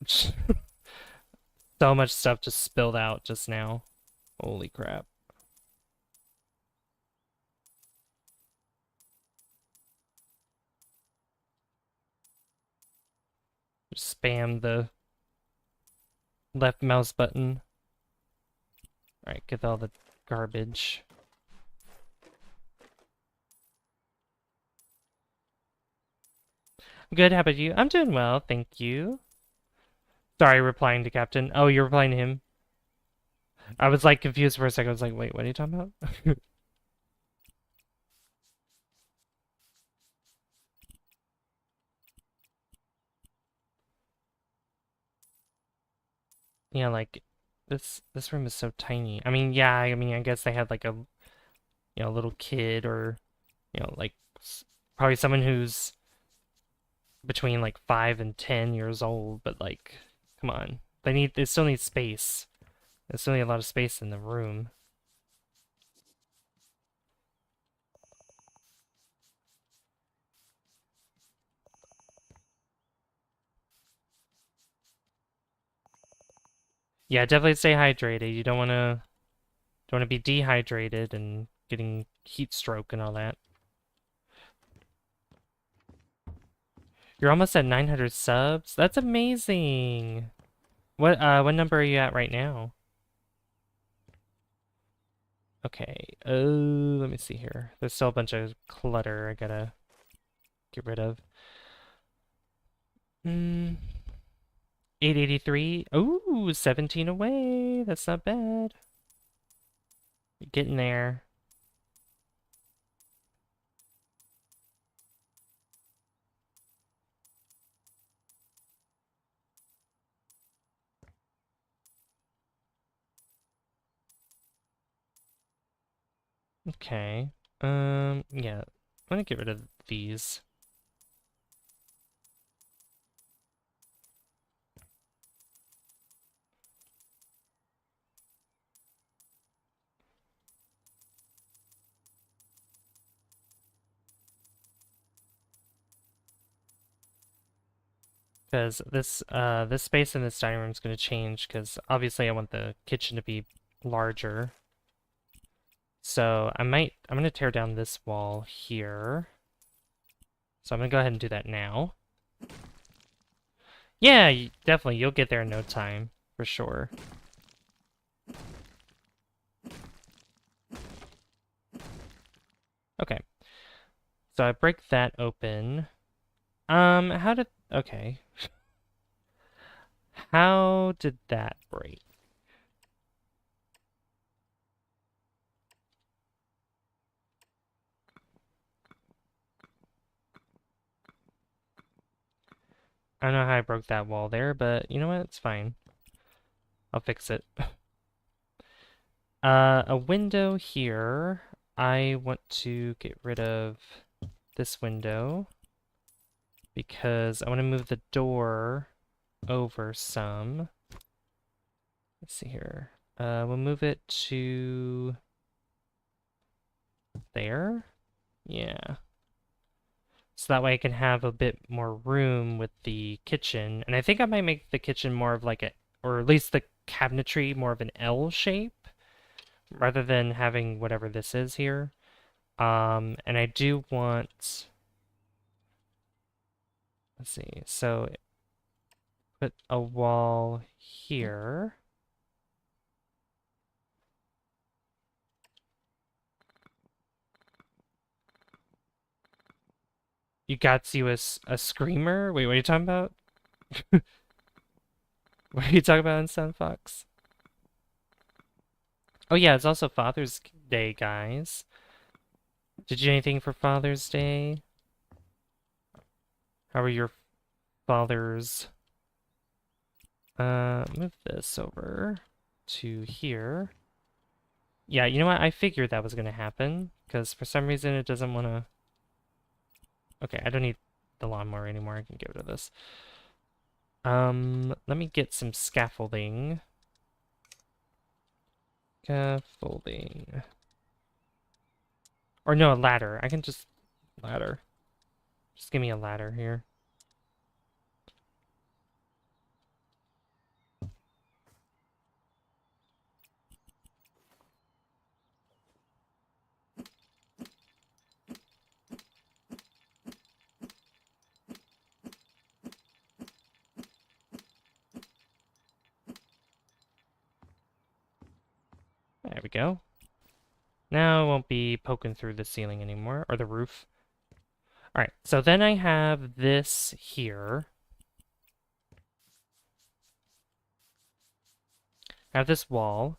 So much stuff just spilled out just now. Holy crap. Just spam the left mouse button. Alright, get all the garbage. Good, how about you? I'm doing well, thank you. Sorry, replying to Captain. Oh, you're replying to him? I was like confused for a second. I was like, wait, what are you talking about? Yeah, like this room is so tiny. I mean, yeah, I mean, I guess they had like a little kid or like probably someone who's between like 5 and 10 years old, but like come on. They still need space. There's still need a lot of space in the room. Yeah, definitely stay hydrated. You don't want to be dehydrated and getting heat stroke and all that. You're almost at 900 subs? That's amazing. What number are you at right now? Okay. Oh, let me see here. There's still a bunch of clutter I gotta get rid of. 883. Ooh, 17 away. That's not bad. You're getting there. Okay. Yeah. I'm gonna get rid of these. Because this space in this dining room is going to change because obviously I want the kitchen to be larger. So I'm going to tear down this wall here. So I'm going to go ahead and do that now. Yeah, definitely you'll get there in no time for sure. Okay. So I break that open. Okay. How did that break? I don't know how I broke that wall there, but you know what? It's fine. I'll fix it. A window here. I want to get rid of this window because I want to move the door over some. Let's see here. We'll move it to there. Yeah. So that way I can have a bit more room with the kitchen. And I think I might make the kitchen more of like or at least the cabinetry more of an L shape rather than having whatever this is here. And I do want, let's see, so put a wall here. You got you a screamer? Wait, what are you talking about? What are you talking about in Sun Fox? Oh yeah, it's also Father's Day, guys. Did you do anything for Father's Day? How are your fathers? Move this over to here. Yeah, you know what? I figured that was gonna happen, because for some reason it doesn't want to... Okay, I don't need the lawnmower anymore. I can get rid of this. Let me get some scaffolding. Scaffolding. Or no, a ladder. I can just... Ladder. Just give me a ladder here. There we go. Now I won't be poking through the ceiling anymore, or the roof. Alright, so then I have this here. I have this wall.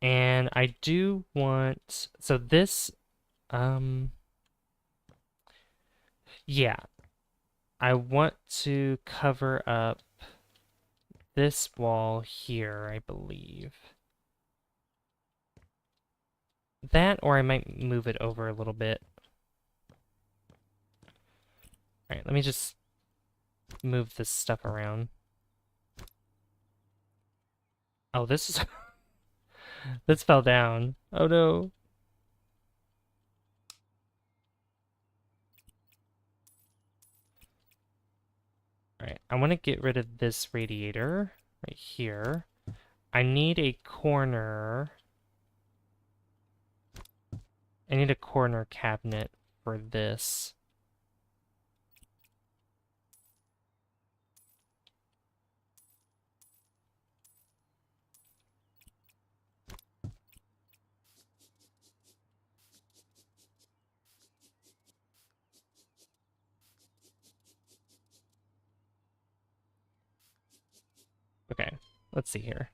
And I do want... So this... Yeah. I want to cover up this wall here, I believe. That, or I might move it over a little bit. Alright, let me just move this stuff around. Oh, this is... This fell down. Oh no. Alright, I want to get rid of this radiator right here. I need a corner. I need a corner cabinet for this. Okay, let's see here.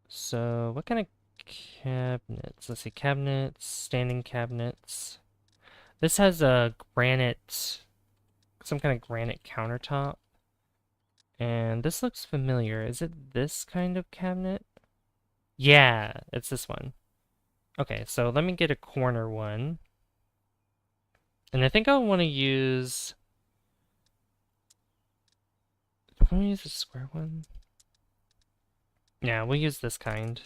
So, what kind of cabinets? Let's see, cabinets, standing cabinets. This has a granite, some kind of granite countertop. And this looks familiar. Is it this kind of cabinet? Yeah, it's this one. Okay, so let me get a corner one. And I think I'll want to use... Do I want to use a square one? Yeah, we'll use this kind.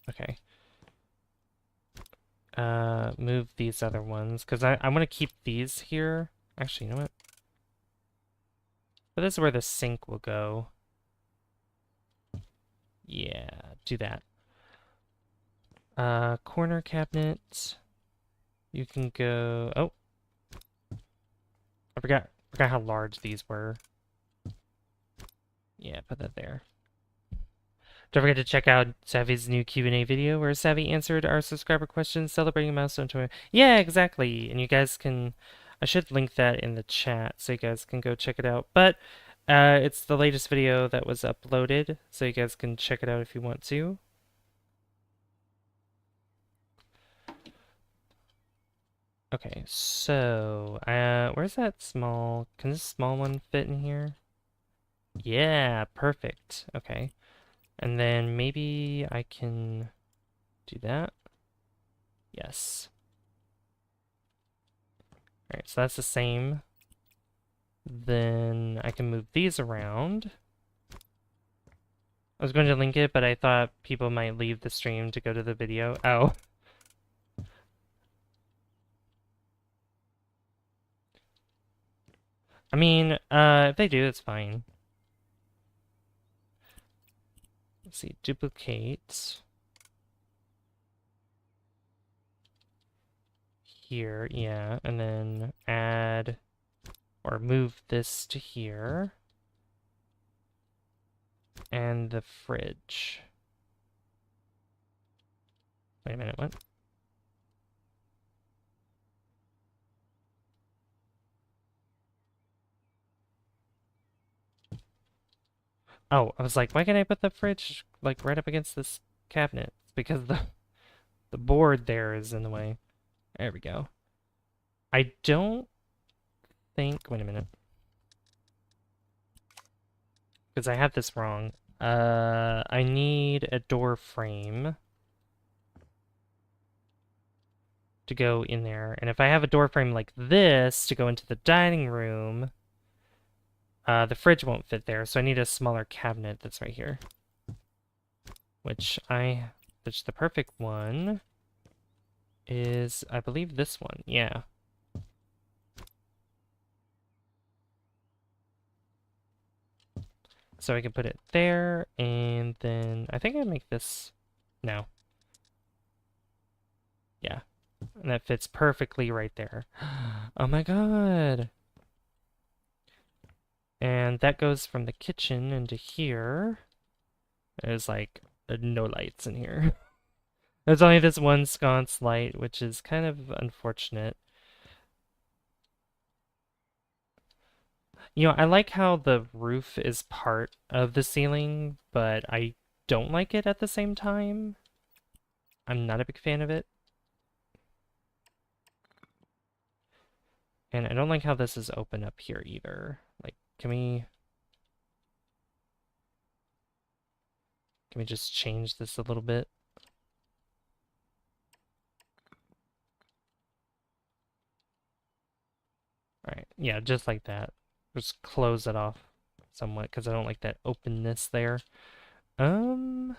Okay. Move these other ones, because I want to keep these here. Actually, you know what? But this is where the sink will go. Yeah, do that. Corner cabinet. You can go... Oh! I forgot how large these were. Yeah, put that there. Don't forget to check out Savvy's new Q&A video where Savvy answered our subscriber questions celebrating Milestone 20. Yeah, exactly. And you guys can... I should link that in the chat so you guys can go check it out. But it's the latest video that was uploaded, so you guys can check it out if you want to. Okay, so where's that small... Can this small one fit in here? Yeah, perfect. Okay. And then maybe I can do that. Yes. Alright, so that's the same. Then I can move these around. I was going to link it, but I thought people might leave the stream to go to the video. Oh. I mean, if they do, it's fine. Let's see, duplicate. Here, yeah, and then add or move this to here. And the fridge. Wait a minute, what? Oh, I was like, why can't I put the fridge like right up against this cabinet? It's because the board there is in the way. There we go. I don't think... Wait a minute. Because I have this wrong. I need a door frame. to go in there. And if I have a door frame like this to go into the dining room, the fridge won't fit there, so I need a smaller cabinet that's right here. Which the perfect one is, I believe, this one. Yeah. So I can put it there, and then I think I make this, no. Yeah. And that fits perfectly right there. Oh my god. And that goes from the kitchen into here. There's like no lights in here. There's only this one sconce light, which is kind of unfortunate. You know, I like how the roof is part of the ceiling, but I don't like it at the same time. I'm not a big fan of it. And I don't like how this is open up here either. Like, can we just change this a little bit? All right, yeah, just like that. Just close it off somewhat because I don't like that openness there. Right,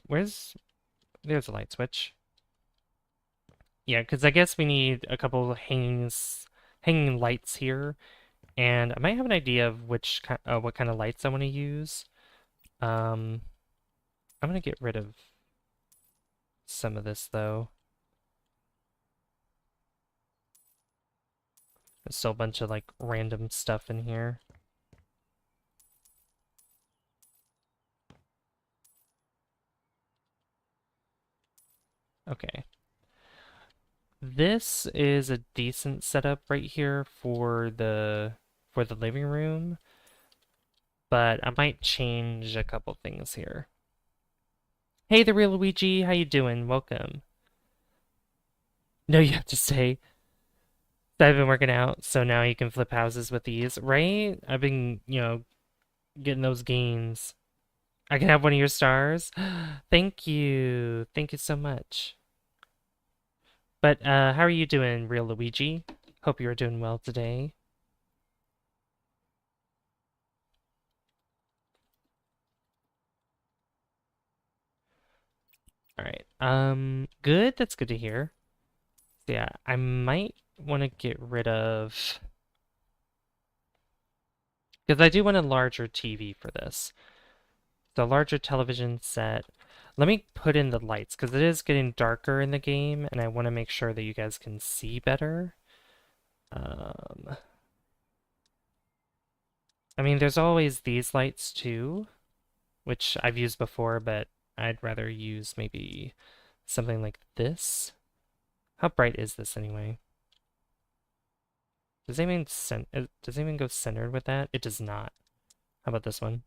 there's a light switch. Yeah, because I guess we need a couple of hanging lights here, and I might have an idea of what kind of lights I want to use. I'm gonna get rid of some of this though. There's still a bunch of like random stuff in here. Okay. This is a decent setup right here for the living room, but I might change a couple things here. Hey, the real Luigi, how you doing? Welcome. No, you have to say I've been working out, so now you can flip houses with these, right? I've been, getting those gains. I can have one of your stars. Thank you. Thank you so much. But how are you doing, real Luigi? Hope you are doing well today. All right. Good. That's good to hear. Yeah, I might want to get rid of because I do want a larger TV for this. The larger television set. Let me put in the lights because it is getting darker in the game, and I want to make sure that you guys can see better. I mean, there's always these lights too, which I've used before, but I'd rather use maybe something like this. How bright is this anyway? Does it even go centered with that? It does not. How about this one?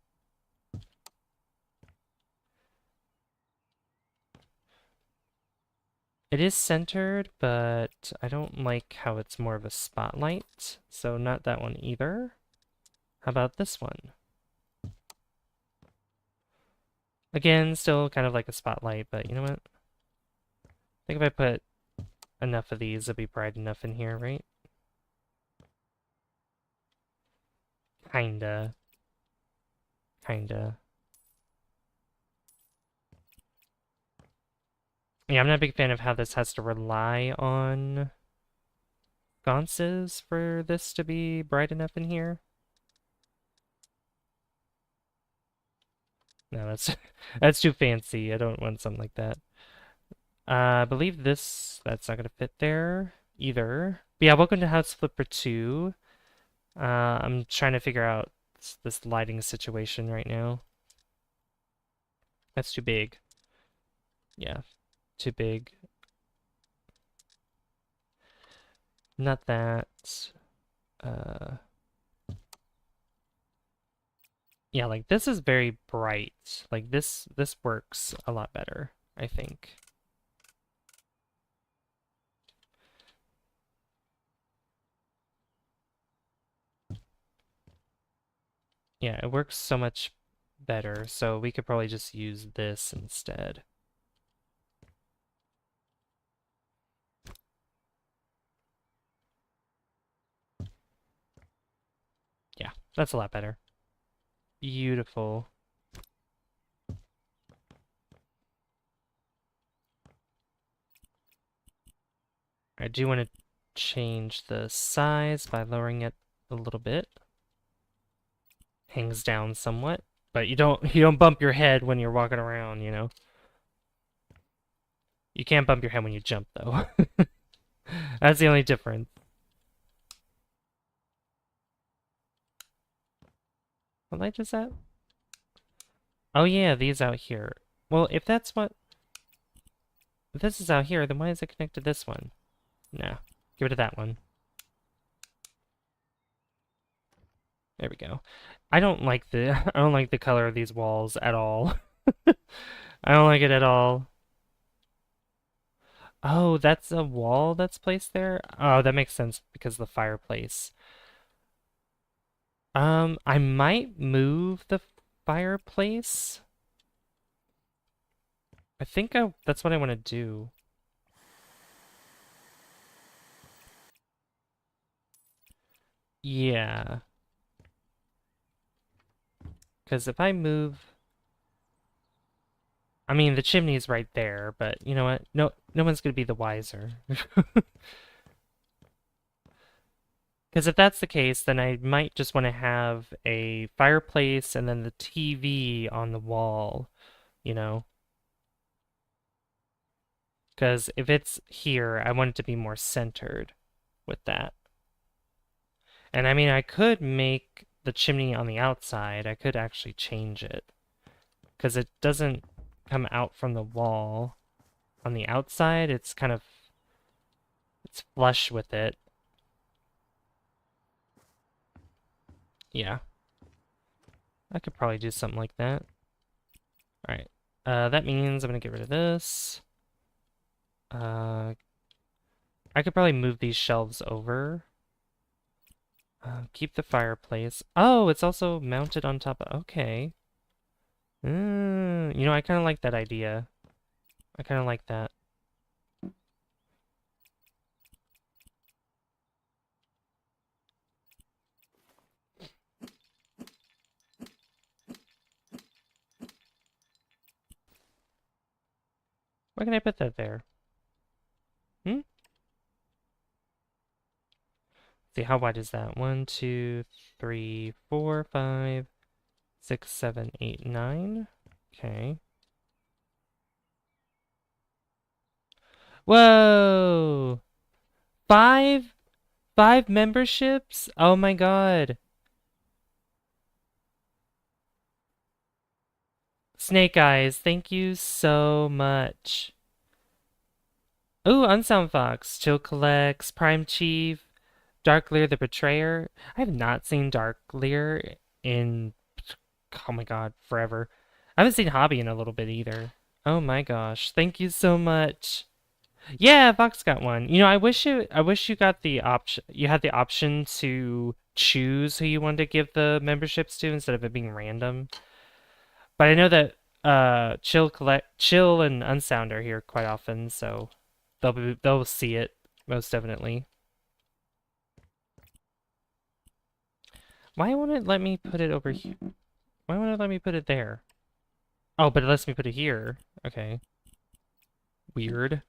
It is centered, but I don't like how it's more of a spotlight, so not that one either. How about this one? Again, still kind of like a spotlight, but you know what? I think if I put enough of these, it'll be bright enough in here, right? Kinda. Kinda. Yeah, I'm not a big fan of how this has to rely on sconces for this to be bright enough in here. No, that's that's too fancy. I don't want something like that. I believe that's not gonna fit there either. But yeah, welcome to House Flipper 2. I'm trying to figure out this lighting situation right now. That's too big. Yeah, too big. Not that. Uh, yeah, like this is very bright. Like this works a lot better, I think. Yeah, it works so much better. So we could probably just use this instead. That's a lot better. Beautiful. I do want to change the size by lowering it a little bit. Hangs down somewhat, but you don't bump your head when you're walking around, you know. You can't bump your head when you jump though. That's the only difference. What light is that? Oh yeah, these out here. Well, if this is out here, then why is it connected to this one? No. Give it to that one. There we go. I don't like the I don't like the color of these walls at all. I don't like it at all. Oh, that's a wall that's placed there? Oh, that makes sense because of the fireplace. I might move the fireplace. I think that's what I want to do. Yeah. Because if I move... I mean, the chimney's right there, but you know what? No one's going to be the wiser. Because if that's the case, then I might just want to have a fireplace and then the TV on the wall, you know? Because if it's here, I want it to be more centered with that. And I mean, I could make the chimney on the outside. I could actually change it. Because it doesn't come out from the wall. On the outside, it's flush with it. Yeah. I could probably do something like that. Alright. That means I'm gonna get rid of this. I could probably move these shelves over. Keep the fireplace. Oh, it's also mounted on top of... Okay. You know, I kind of like that idea. I kind of like that. Why can I put that there? Hmm? See, how wide is that? 1, 2, 3, 4, 5, 6, 7, 8, 9. Okay. Whoa! Five memberships? Oh my god. Snake Eyes, thank you so much. Ooh, Unsound Fox, Chill Collects, Prime Chief, Darklear the Betrayer. I have not seen Darklear in, oh my god, forever. I haven't seen Hobby in a little bit either. Oh my gosh, thank you so much. Yeah, Fox got one. You know, I wish you got the option, you had the option to choose who you wanted to give the memberships to instead of it being random. But I know that Chill and Unsound are here quite often, so they'll see it most definitely. Why won't it let me put it over here? Why won't it let me put it there? Oh, but it lets me put it here. Okay. Weird.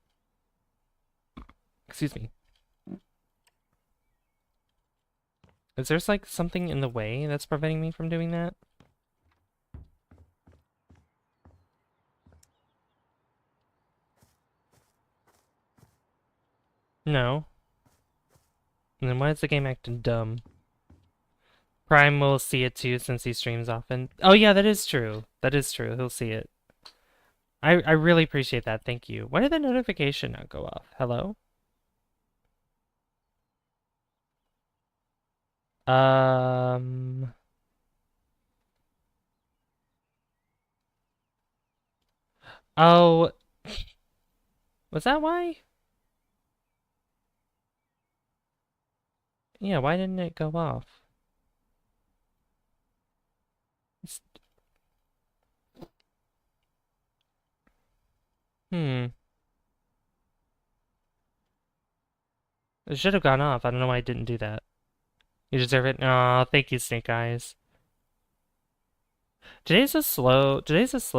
Excuse me. Is there like something in the way that's preventing me from doing that? No. And then why is the game acting dumb? Prime will see it too since he streams often. Oh yeah, that is true. That is true. He'll see it. I really appreciate that. Thank you. Why did the notification not go off? Hello? Um. Oh, was that why? Yeah, why didn't it go off? It's- Hmm. It should have gone off. I don't know why I didn't do that. You deserve it. Aw, thank you, Snake Eyes. Today's a slow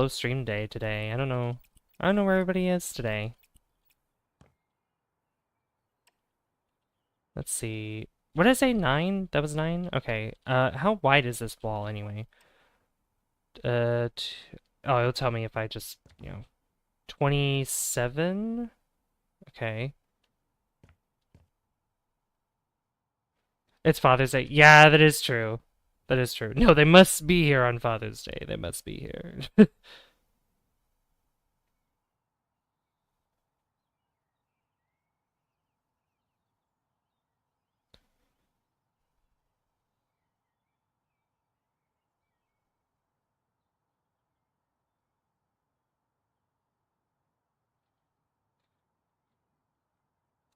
stream day today. I don't know. I don't know where everybody is today. Let's see. What did I say? 9? That was 9? Okay. How wide is this wall anyway? Oh, it'll tell me if I just, 27? Okay. It's Father's Day. Yeah, that is true. That is true. No, they must be here on Father's Day. They must be here.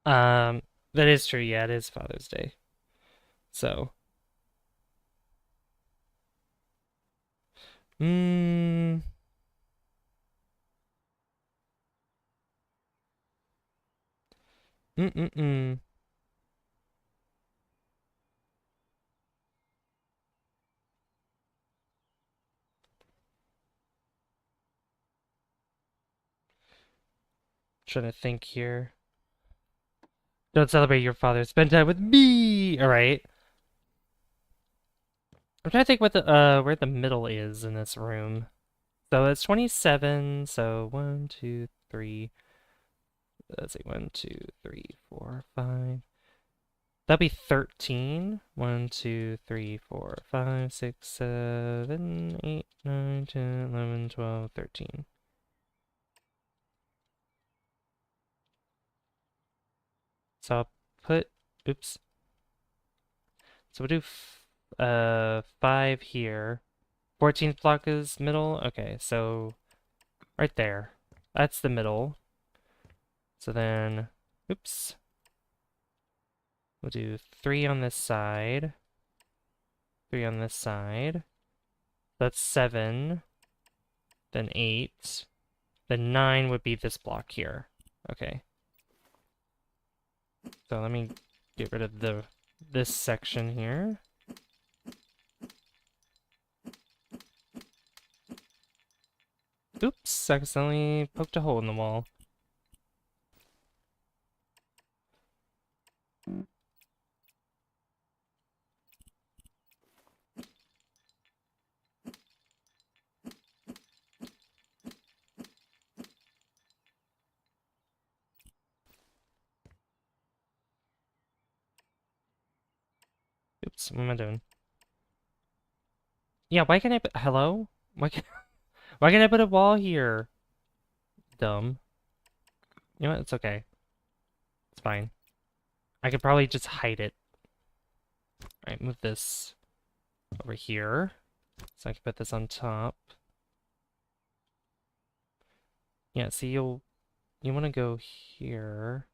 Um, that is true. Yeah, it is Father's Day. So, mm, mm, mm, mm. Trying to think here. Don't celebrate your father. Spend time with me. All right. I'm trying to think what the where the middle is in this room. So it's 27. So 1, 2, 3. Let's see. 1, 2, 3, 4, 5. That'd be 13. 1, 2, 3, 4, 5, 6, 7, 8, 9, 10, 11, 12, 13. So I'll put, oops. So we'll do 5 here. 14th block is middle. Okay, so right there. That's the middle. So then, oops. We'll do 3 on this side. 3 on this side. That's 7. Then 8. Then 9 would be this block here. Okay. So let me get rid of this section here. Oops, accidentally poked a hole in the wall. Oops, what am I doing? Yeah, why can't I put... Hello? Why can't I put a wall here? Dumb. You know what? It's okay. It's fine. I could probably just hide it. Alright, move this over here. So I can put this on top. Yeah, see, you want to go here.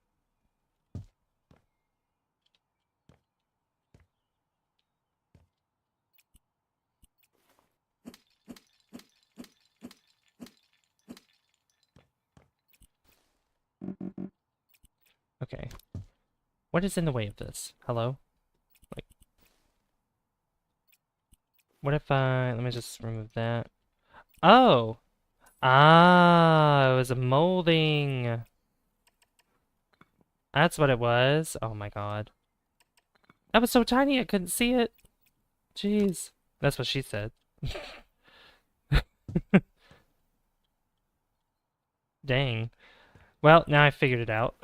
Okay. What is in the way of this? Hello? Like, what if let me just remove that. Oh! Ah, it was a molding. That's what it was. Oh my god. That was so tiny I couldn't see it. Jeez. That's what she said. Dang. Well, now I figured it out.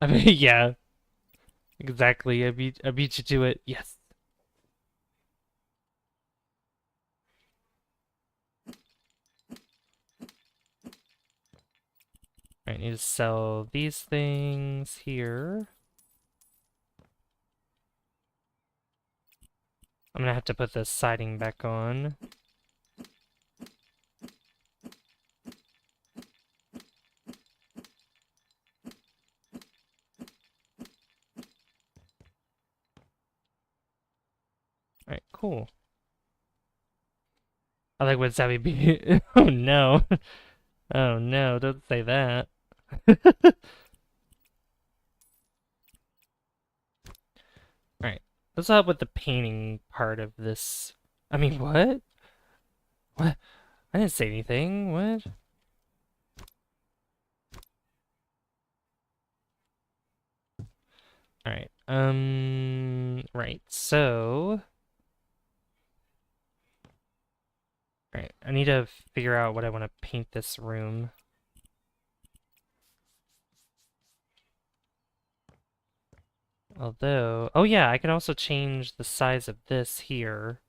I mean, yeah. Exactly. I beat you to it. Yes. I need to sell these things here. I'm gonna have to put the siding back on. Alright. cool. I like what Savvy be. Oh no. Oh no, don't say that. Alright. Let's start with the painting part of this. I mean, what? What? I didn't say anything. What? Alright. Right. So. Alright. I need to figure out what I want to paint this room. Although, oh yeah, I can also change the size of this here.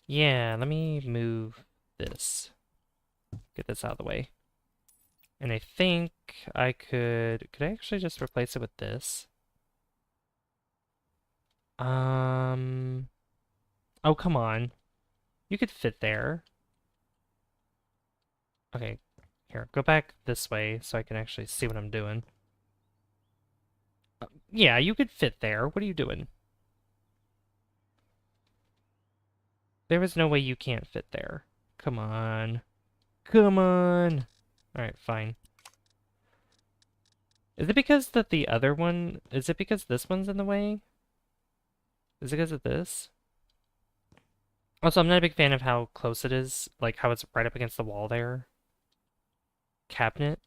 Yeah, let me move this. Get this out of the way. And I think could I actually just replace it with this? Oh, come on. You could fit there. Okay, here, go back this way so I can actually see what I'm doing. Yeah, you could fit there. What are you doing? There is no way you can't fit there. Come on. Come on. Alright, fine. Is it because that the other one... Is it because this one's in the way? Is it because of this? Also, I'm not a big fan of how close it is. Like, how it's right up against the wall there. Cabinet.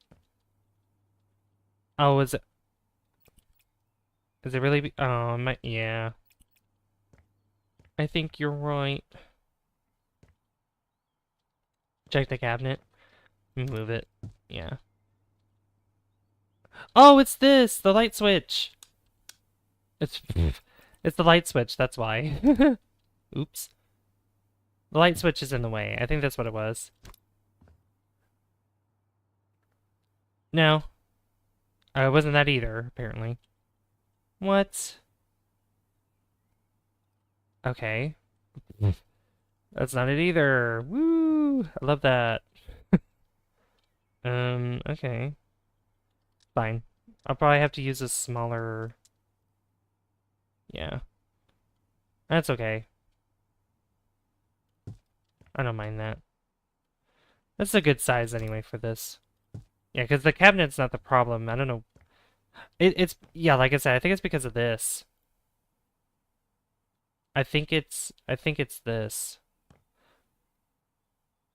Oh, is it... Is it really... Oh, yeah. I think you're right. Check the cabinet. Move it. Yeah. Oh, it's this! The light switch! It's... It's the light switch, that's why. Oops. The light switch is in the way. I think that's what it was. No. It wasn't that either, apparently. What? Okay. That's not it either. Woo! I love that. Okay. Fine. I'll probably have to use a smaller... Yeah. That's okay. I don't mind that. That's a good size anyway for this. Yeah, because the cabinet's not the problem. I don't know. It's... Yeah, like I said, I think it's because of this. I think it's this.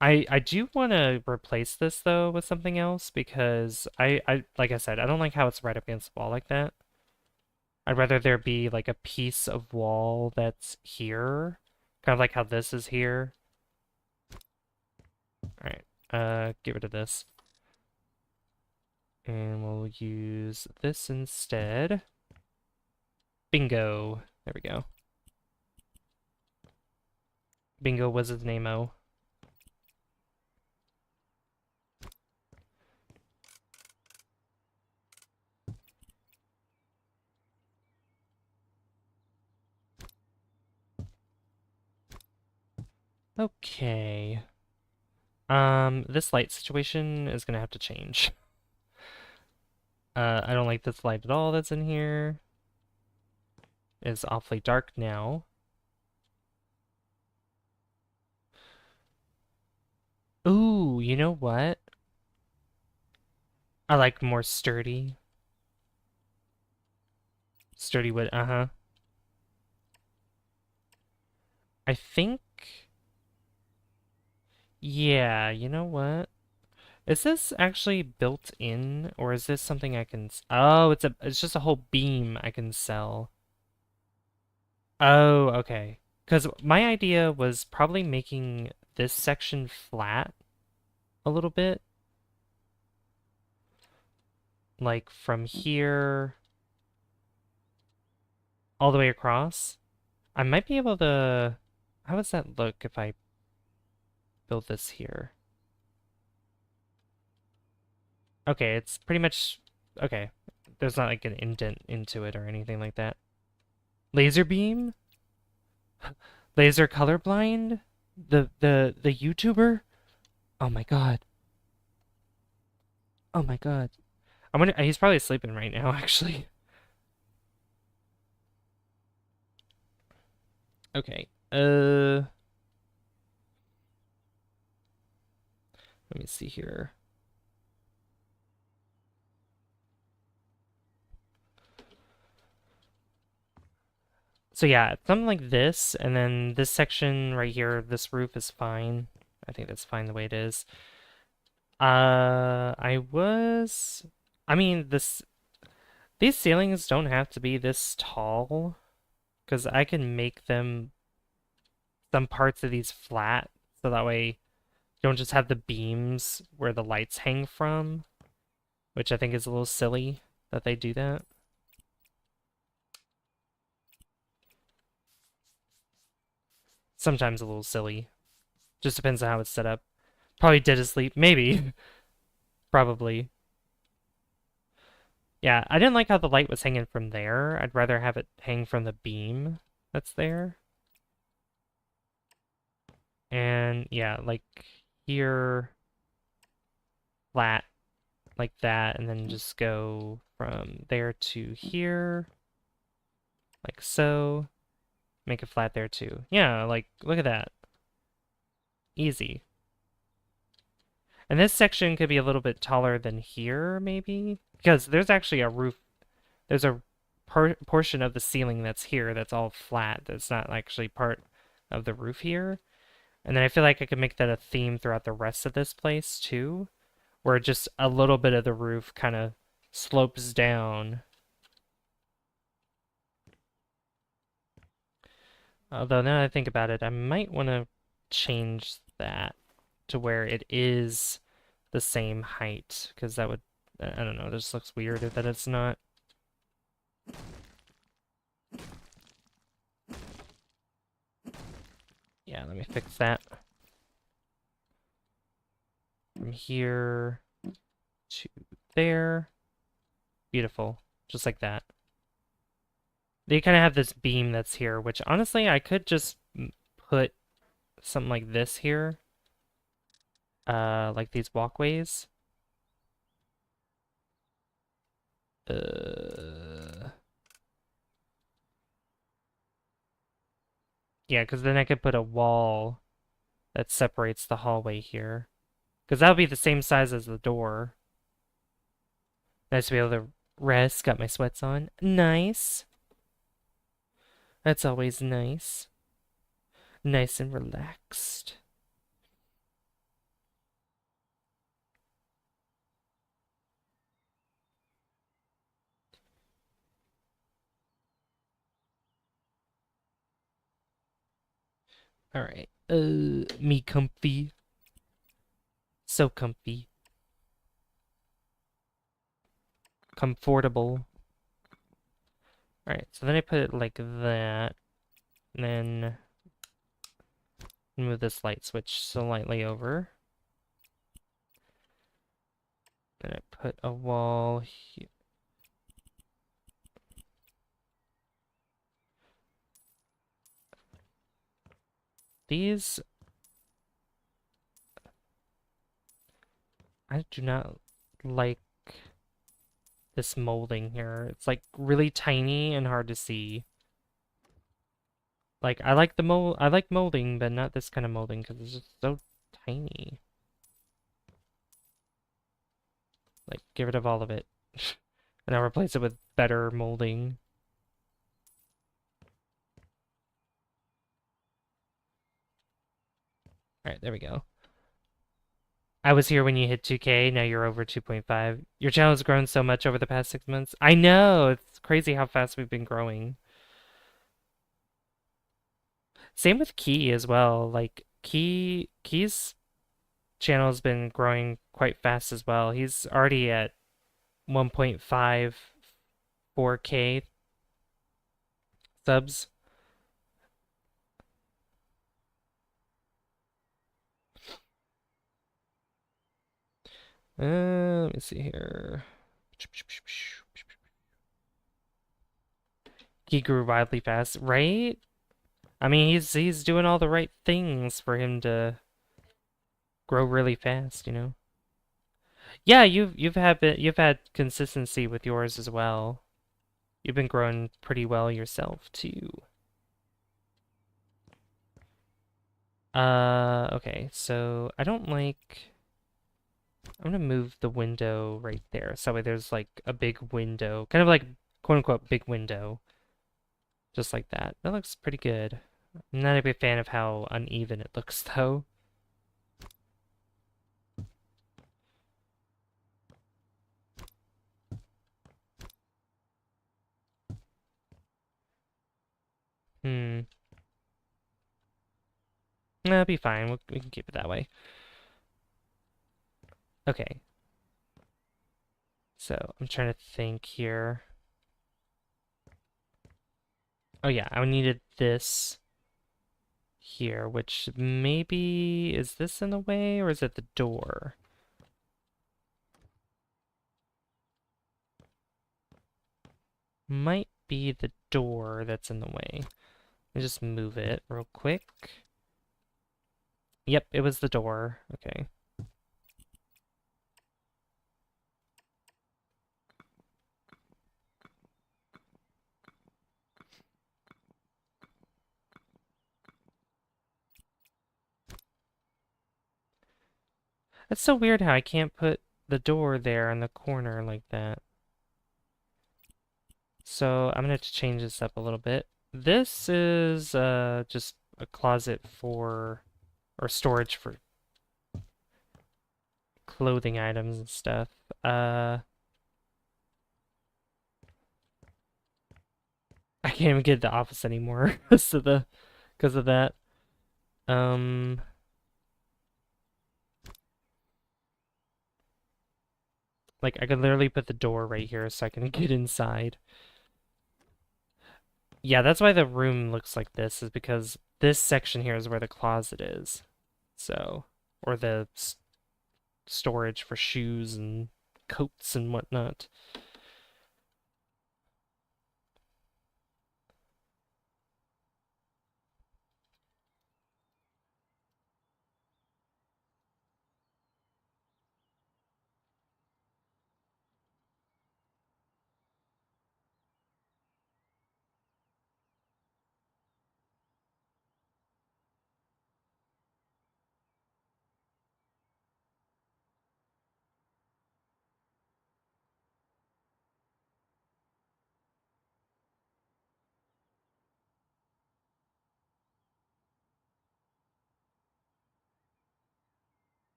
I do want to replace this though with something else because I like I said, I don't like how it's right up against the wall like that. I'd rather there be like a piece of wall that's here, kind of like how this is here. All right, get rid of this. And we'll use this instead. Bingo. There we go. Bingo was his name-o. Okay. This light situation is gonna have to change. I don't like this light at all that's in here. It's awfully dark now. Ooh, you know what? I like more sturdy. Sturdy wood, uh-huh. I think... Yeah, you know what? Is this actually built in, or is this something I can... Oh, it's just a whole beam I can sell. Oh, okay. Because my idea was probably making this section flat a little bit. Like from here all the way across. I might be able to... How does that look if I build this here? Okay, it's pretty much... Okay. There's not like an indent into it or anything like that. Laser beam? Laser colorblind? The YouTuber? Oh my god. Oh my god. I wonder, he's probably sleeping right now, actually. Okay. Let me see here. So yeah, something like this, and then this section right here, this roof is fine. I think that's fine the way it is. I mean, these ceilings don't have to be this tall, because I can make them, some parts of these flat, so that way you don't just have the beams where the lights hang from, which I think is a little silly that they do that. Sometimes a little silly. Just depends on how it's set up. Probably dead asleep. Maybe. Probably. Yeah, I didn't like how the light was hanging from there. I'd rather have it hang from the beam that's there. And yeah, like here, flat, like that, and then just go from there to here, like so. Make it flat there too. Yeah, like, look at that. Easy. And this section could be a little bit taller than here, maybe? Because there's actually a roof, there's a portion of the ceiling that's here that's all flat, that's not actually part of the roof here. And then I feel like I could make that a theme throughout the rest of this place too, where just a little bit of the roof kind of slopes down. Although now that I think about it, I might want to change that to where it is the same height, because that would, I don't know, it just looks weird that it's not. Yeah, let me fix that. From here to there. Beautiful. Just like that. They kind of have this beam that's here, which honestly I could just put something like this here. Like these walkways. Yeah, because then I could put a wall that separates the hallway here. Because that would be the same size as the door. Nice to be able to rest. Got my sweats on. Nice. That's always nice. Nice and relaxed. Alright. Me comfy. So comfy. Comfortable. Alright, so then I put it like that. And then move this light switch slightly over. Then I put a wall here. These... I do not like this molding here. It's like really tiny and hard to see. Like I like molding, but not this kind of molding because it's just so tiny. Like get rid of all of it. And I'll replace it with better molding. Alright, there we go. I was here when you hit 2K, now you're over 2.5. Your channel has grown so much over the past 6 months. I know, it's crazy how fast we've been growing. Same with Key as well. Like Key's channel has been growing quite fast as well. He's already at 1.54K subs. Let me see here. He grew wildly fast, right? I mean, he's doing all the right things for him to grow really fast, you know. Yeah, you've had consistency with yours as well. You've been growing pretty well yourself too. Okay, so I don't like... I'm gonna move the window right there. So that way there's like a big window, kind of like quote unquote big window, just like that. That looks pretty good. I'm not a big fan of how uneven it looks though. Hmm. That'll be fine. We can keep it that way. Okay. So I'm trying to think here. Oh yeah, I needed this here, which maybe is this in the way or is it the door? Might be the door that's in the way. Let me just move it real quick. Yep, it was the door. Okay. That's so weird how I can't put the door there in the corner like that. So I'm gonna have to change this up a little bit. This is just a closet for, or storage for clothing items and stuff. I can't even get the office anymore because of that. Um, like I could literally put the door right here so I can get inside. Yeah, that's why the room looks like this, is because this section here is where the closet is. So, or the storage for shoes and coats and whatnot.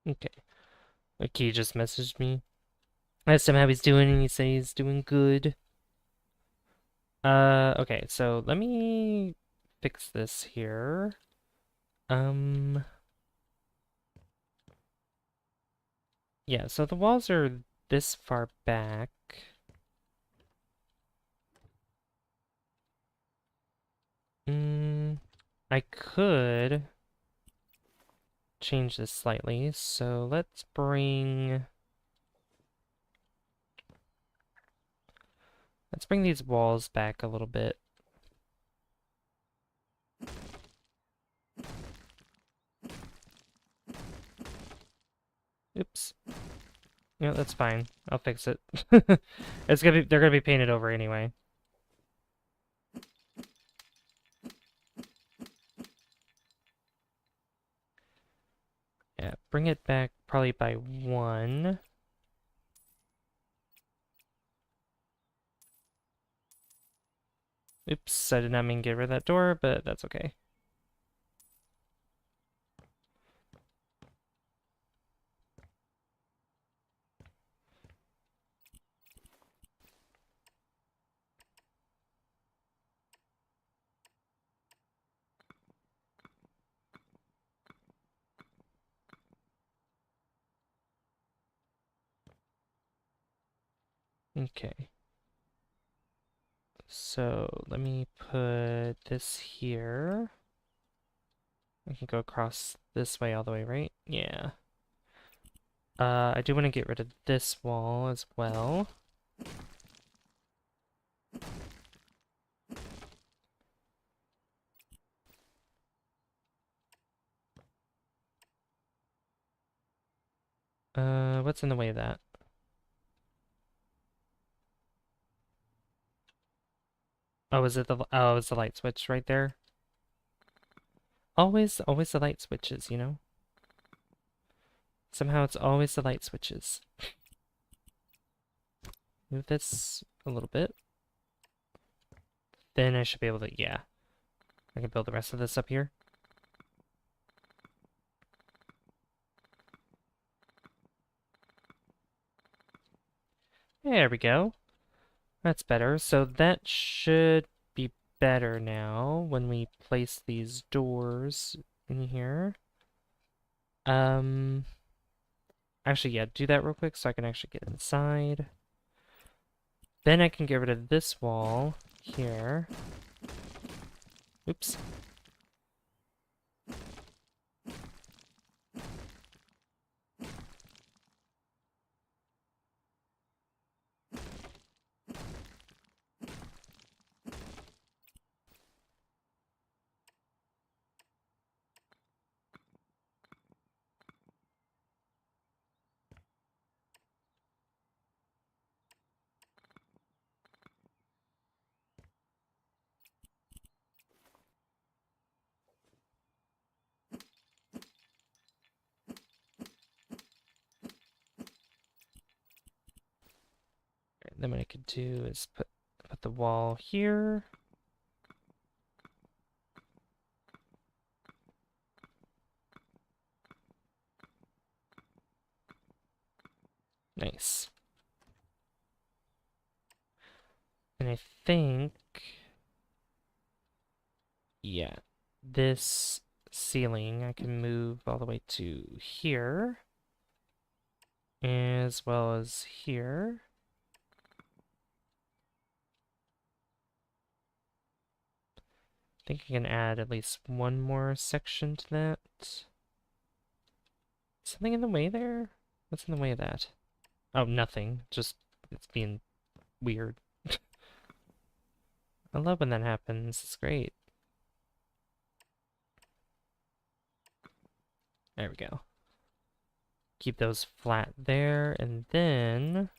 Okay. Like he just messaged me. I asked him how he's doing and he said he's doing good. Okay, so let me fix this here. Um, yeah, so the walls are this far back. I could change this slightly. So let's bring these walls back a little bit. Oops. No, that's fine. I'll fix it. They're gonna be painted over anyway. Yeah, bring it back probably by one. Oops, I did not mean to get rid of that door, but that's okay. Okay. So let me put this here. I can go across this way all the way, right? Yeah. I do want to get rid of this wall as well. What's in the way of that? Oh, is it the, oh, it's the light switch right there? Always the light switches, you know? Somehow it's always the light switches. Move this a little bit. Then I should be able to, yeah. I can build the rest of this up here. There we go. That's better. So that should be better now when we place these doors in here. Actually, yeah, do that real quick so I can actually get inside. Then I can get rid of this wall here. Oops. Then what I could do is put the wall here. Nice. And I think, yeah, this ceiling I can move all the way to here, as well as here. I think I can add at least one more section to that. Something in the way there? What's in the way of that? Oh, nothing. Just, it's being weird. I love when that happens. It's great. There we go. Keep those flat there, and then...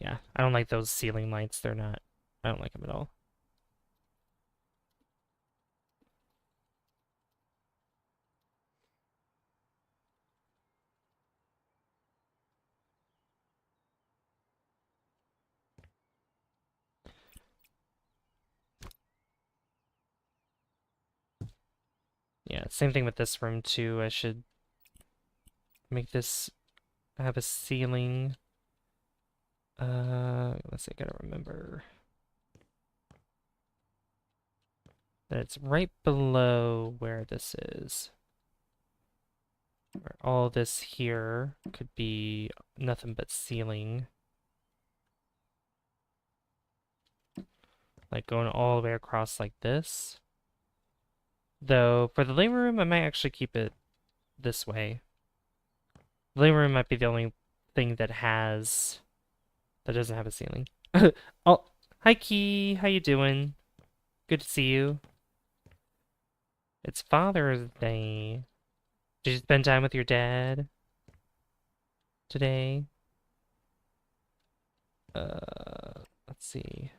Yeah, I don't like those ceiling lights. They're not... I don't like them at all. Yeah, same thing with this room too. I should make this have a ceiling. Let's see, I gotta remember that it's right below where this is. Where all this here could be nothing but ceiling. Like going all the way across like this. Though, for the living room, I might actually keep it this way. The living room might be the only thing that doesn't have a ceiling. Oh, hi Key, how you doing? Good to see you. It's Father's Day. Did you spend time with your dad today? Let's see.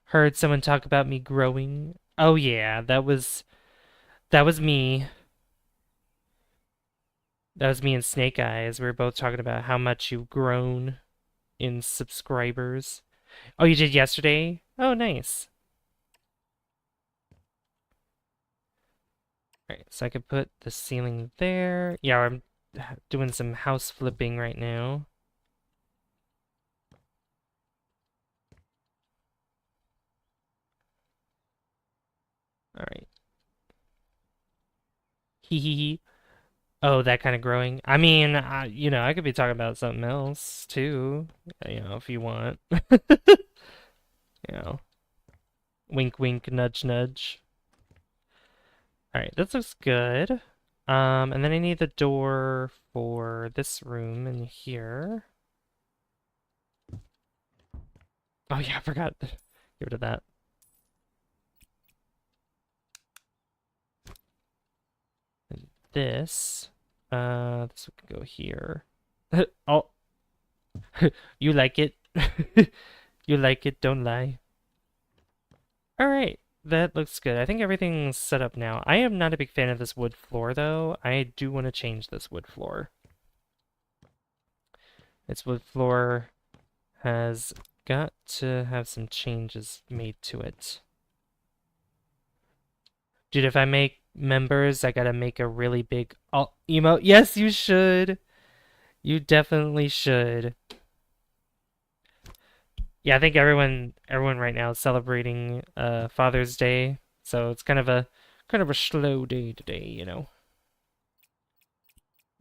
Heard someone talk about me growing. Oh yeah, that was me. That was me and Snake Eyes. We were both talking about how much you've grown in subscribers. Oh, you did yesterday? Oh, nice. Alright, so I could put the ceiling there. Yeah, I'm doing some house flipping right now. Alright. Hee hee hee. Oh, that kind of growing. I mean, you know, I could be talking about something else too. You know, if you want. You know, wink, wink, nudge, nudge. All right, this looks good. And then I need the door for this room in here. Oh yeah, I forgot. Get rid of that. And this. This would go here. Oh, you like it? You like it, don't lie. All right, that looks good. I think everything's set up now. I am not a big fan of this wood floor, though. I do want to change this wood floor. This wood floor has got to have some changes made to it. Dude, if I make members, I gotta make a really big emote. Yes, you should. You definitely should. Yeah, I think everyone right now is celebrating Father's Day, so it's kind of a slow day today, you know.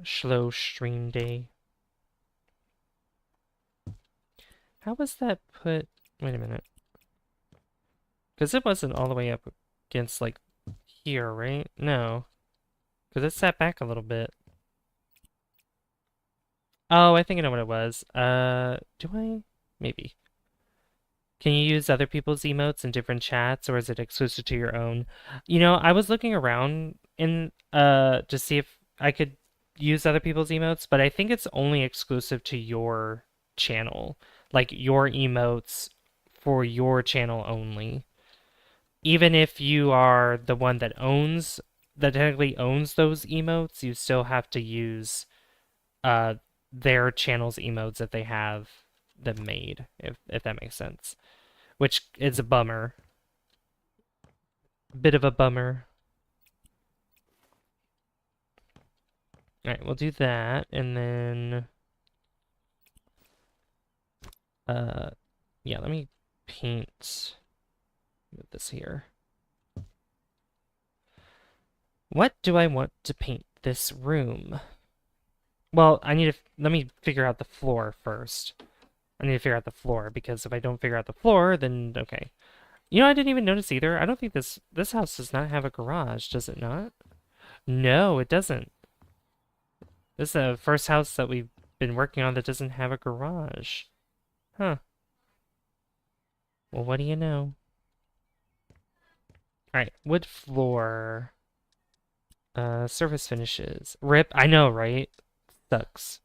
A slow stream day. How was that put? Wait a minute. Because it wasn't all the way up against like here, right? No. Because it sat back a little bit. Oh, I think I know what it was. Do I? Maybe. Can you use other people's emotes in different chats, or is it exclusive to your own? You know, I was looking around in to see if I could use other people's emotes, but I think it's only exclusive to your channel. Like your emotes for your channel only. Even if you are the one that technically owns those emotes, you still have to use uh their channel's emotes that they have them made, if that makes sense. Which is a bummer. Bit of a bummer. Alright, we'll do that, and then yeah, let me paint this here. What do I want to paint this room? Well, let me figure out the floor first. I need to figure out the floor, because if I don't figure out the floor, then okay. You know, I didn't even notice either. I don't think this house does not have a garage, does it not? No, it doesn't. This is the first house that we've been working on that doesn't have a garage. Huh. Well, what do you know? Alright, wood floor. Surface finishes. Rip, I know, right? Sucks.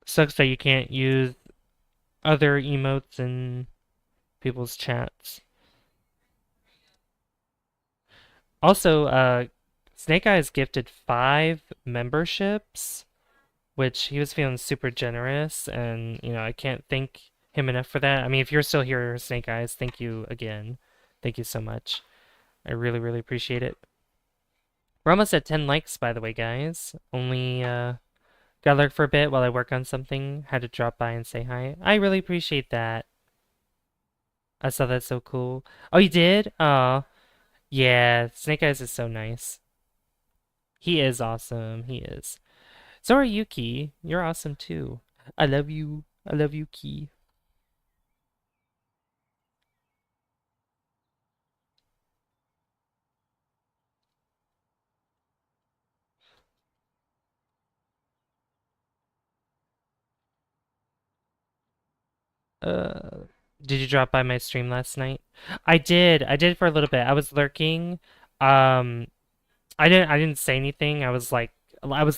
Sucks that you can't use other emotes in people's chats. Also, Snake Eyes gifted 5 memberships, which he was feeling super generous, and, you know, I can't thank him enough for that. I mean, if you're still here, Snake Eyes, thank you again. Thank you so much. I really, really appreciate it. We're almost at 10 likes, by the way, guys. Only, gotta lurk for a bit while I work on something. Had to drop by and say hi. I really appreciate that. I saw that so cool. Oh, you did? Oh, yeah. Snake Eyes is so nice. He is awesome. He is. So are you, Key. You're awesome too. I love you. I love you, Key. Uh, did you drop by my stream last night? I did. I did for a little bit. I was lurking. Um, I didn't say anything. I was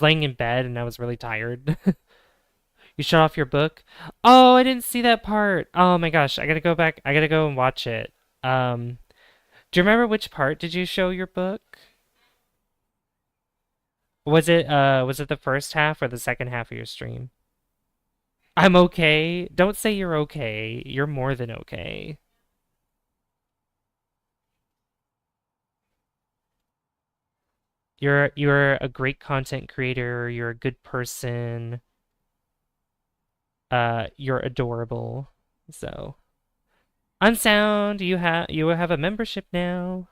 laying in bed and I was really tired. You shut off your book? Oh, I didn't see that part. Oh my gosh, I gotta go back. I gotta go and watch it. Do you remember which part did you show your book? Was it the first half or the second half of your stream? I'm okay. Don't say you're okay. You're more than okay. You're a great content creator. You're a good person. You're adorable. So, Unsound, you have a membership now.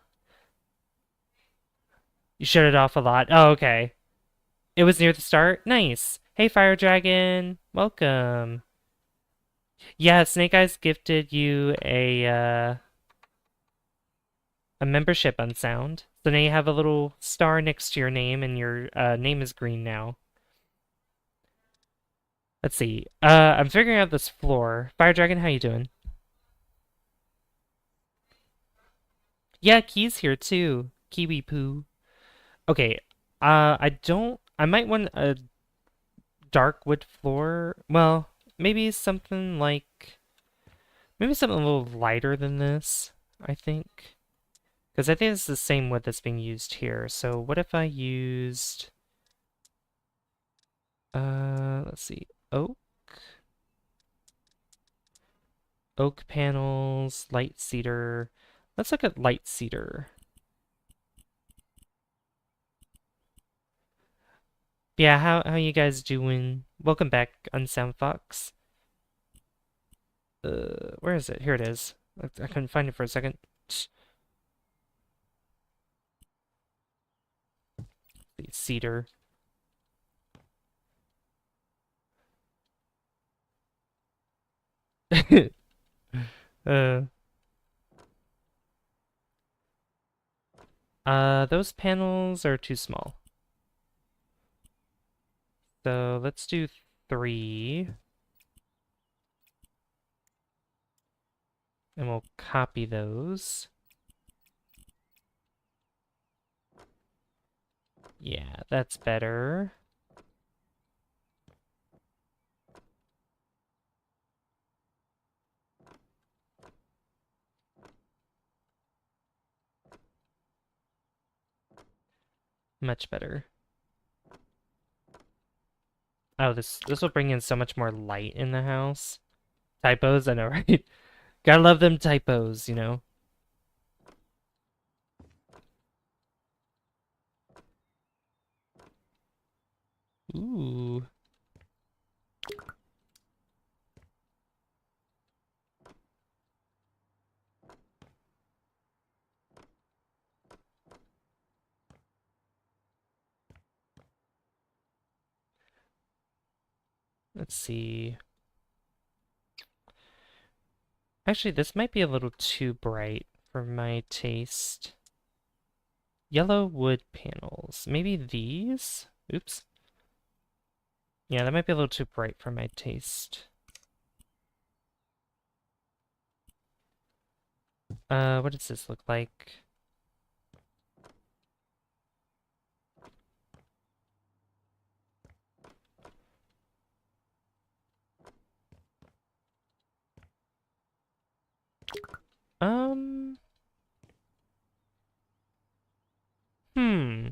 You shut it off a lot. Oh, okay. It was near the start. Nice. Hey, Fire Dragon. Welcome. Yeah, Snake Eyes gifted you a membership Unsound. So now you have a little star next to your name, and your name is green now. Let's see. I'm figuring out this floor. Fire Dragon, how you doing? Yeah, Key's here too. Kiwi poo. Okay. I might want a dark wood floor. Well, maybe something like maybe something a little lighter than this, I think. Because I think it's the same wood that's being used here. So what if I used let's see, oak panels, light cedar. Let's look at light cedar. Yeah, how you guys doing? Welcome back, Unsound Fox. Where is it? Here it is. I couldn't find it for a second. Cedar. uh, those panels are too small. So let's do 3. And we'll copy those. Yeah, that's better. Much better. Oh, this will bring in so much more light in the house. Typos, I know, right? Gotta love them typos, you know? Ooh. Let's see. Actually, this might be a little too bright for my taste. Yellow wood panels. Maybe these? Oops. Yeah, that might be a little too bright for my taste. What does this look like? Um, hmm.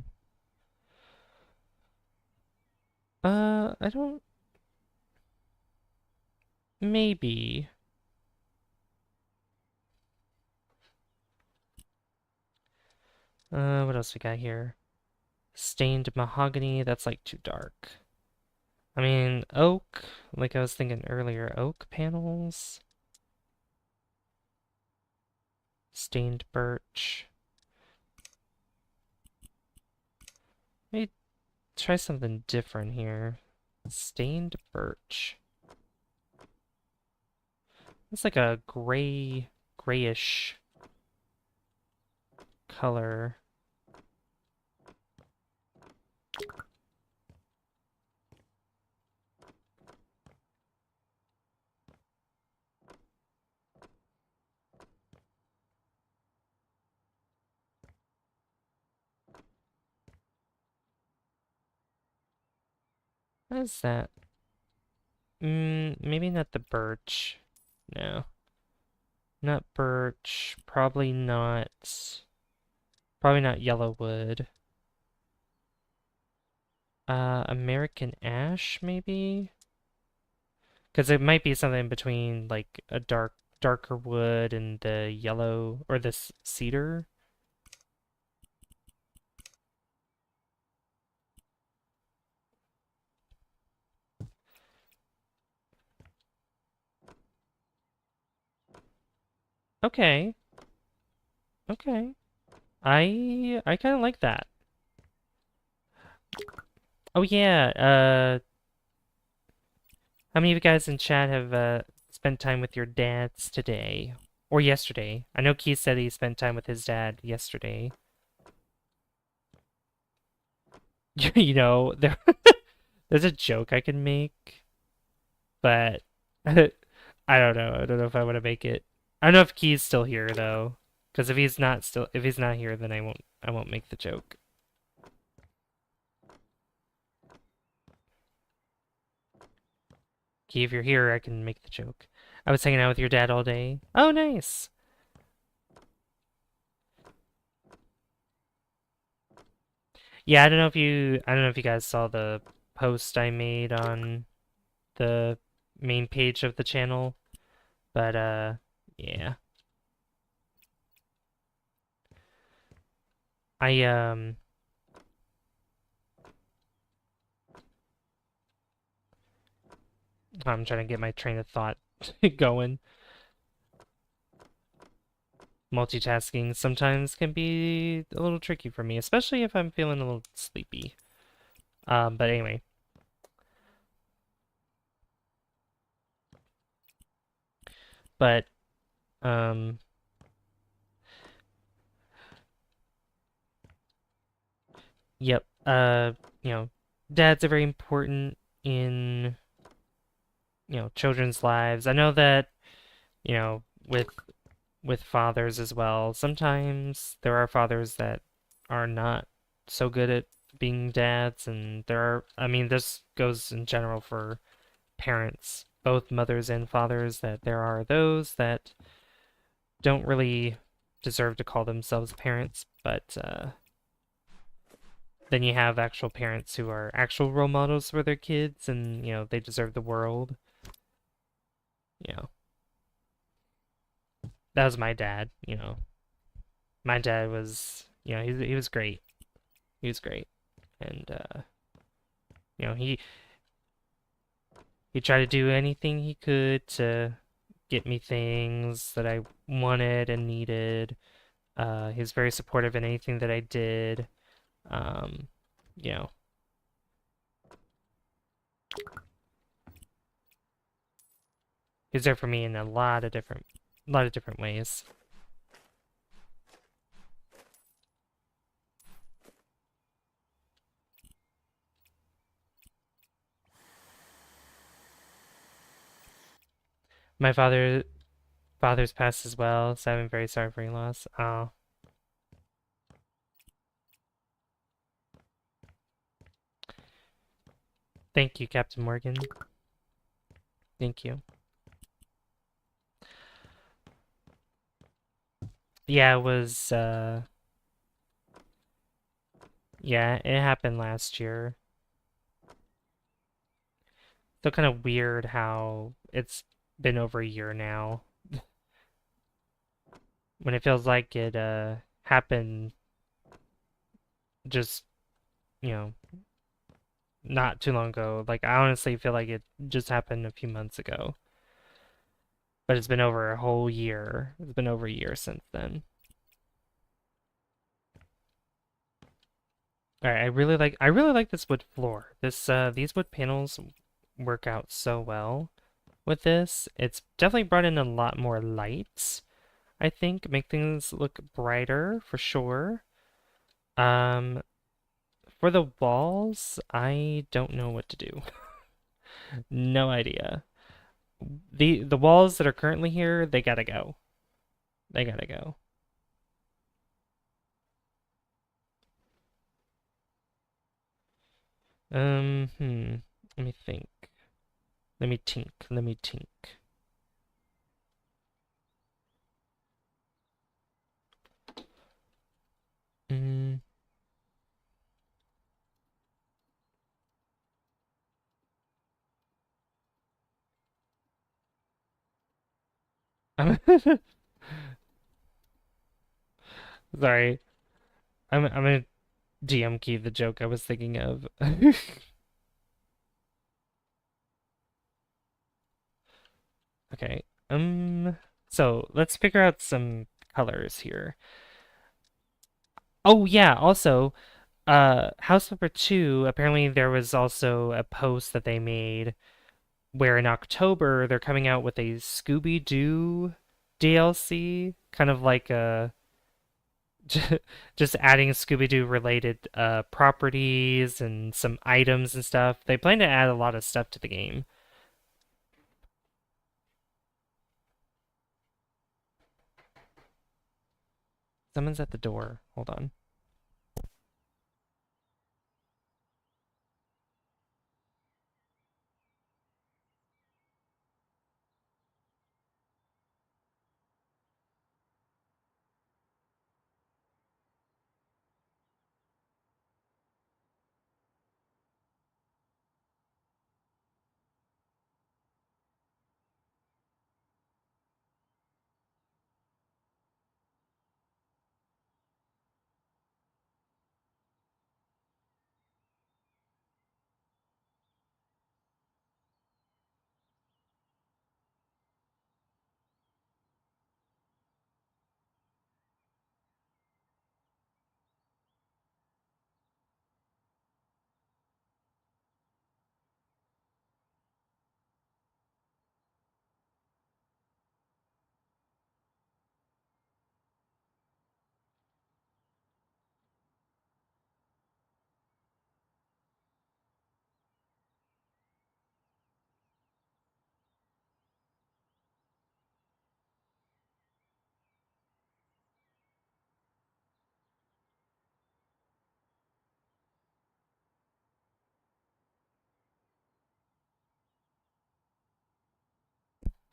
I don't... Maybe. What else we got here? Stained mahogany, that's like too dark. I mean, oak, like I was thinking earlier, oak panels. Stained birch. Maybe try something different here. Stained birch. It's like a grayish color. What is that? Maybe not the birch. No. Not birch. Probably not yellow wood. American ash, maybe? Because it might be something between like a darker wood and the yellow or the cedar. Okay. Okay. I kind of like that. Oh yeah, how many of you guys in chat have spent time with your dads today or yesterday? I know Keith said he spent time with his dad yesterday. You know, there's a joke I can make, but I don't know. I don't know if I want to make it. I don't know if Key's still here though. Because if he's not here, then I won't make the joke. Key, if you're here, I can make the joke. I was hanging out with your dad all day. Oh, nice. Yeah, I don't know if you guys saw the post I made on the main page of the channel, but yeah. I I'm trying to get my train of thought going. Multitasking sometimes can be a little tricky for me, especially if I'm feeling a little sleepy. But anyway. But um yep. You know, dads are very important in, you know, children's lives. I know that, you know, with fathers as well. Sometimes there are fathers that are not so good at being dads, and there are, I mean, this goes in general for parents, both mothers and fathers, that there are those that don't really deserve to call themselves parents, but then you have actual parents who are actual role models for their kids, and you know they deserve the world. You know, that was my dad. You know, my dad was, you know, he was great. He was great, and you know, he tried to do anything he could to get me things that I wanted and needed. He was very supportive in anything that I did. Um, you know, he was there for me in a lot of different ways. My father's passed as well, so I'm very sorry for your loss. Oh, thank you, Captain Morgan. Thank you. Yeah, it was yeah, it happened last year. Still kind of weird how it's been over a year now when it feels like it happened just, you know, not too long ago. Like I honestly feel like it just happened a few months ago. But it's been over a whole year. It's been over a year since then. All right, I really like this wood floor. These wood panels work out so well with this. It's definitely brought in a lot more lights, I think, make things look brighter for sure. Um, for the walls, I don't know what to do. No idea. The walls that are currently here, they gotta go. They gotta go. Hmm. Let me think. Let me tink. Let me tink. Mm. Sorry. I'm gonna DM key the joke I was thinking of. Okay. So let's figure out some colors here. Oh yeah, also, House Flipper 2, apparently there was also a post that they made where in October they're coming out with a Scooby-Doo DLC, kind of like a just adding Scooby-Doo related properties and some items and stuff. They plan to add a lot of stuff to the game. Someone's at the door. Hold on.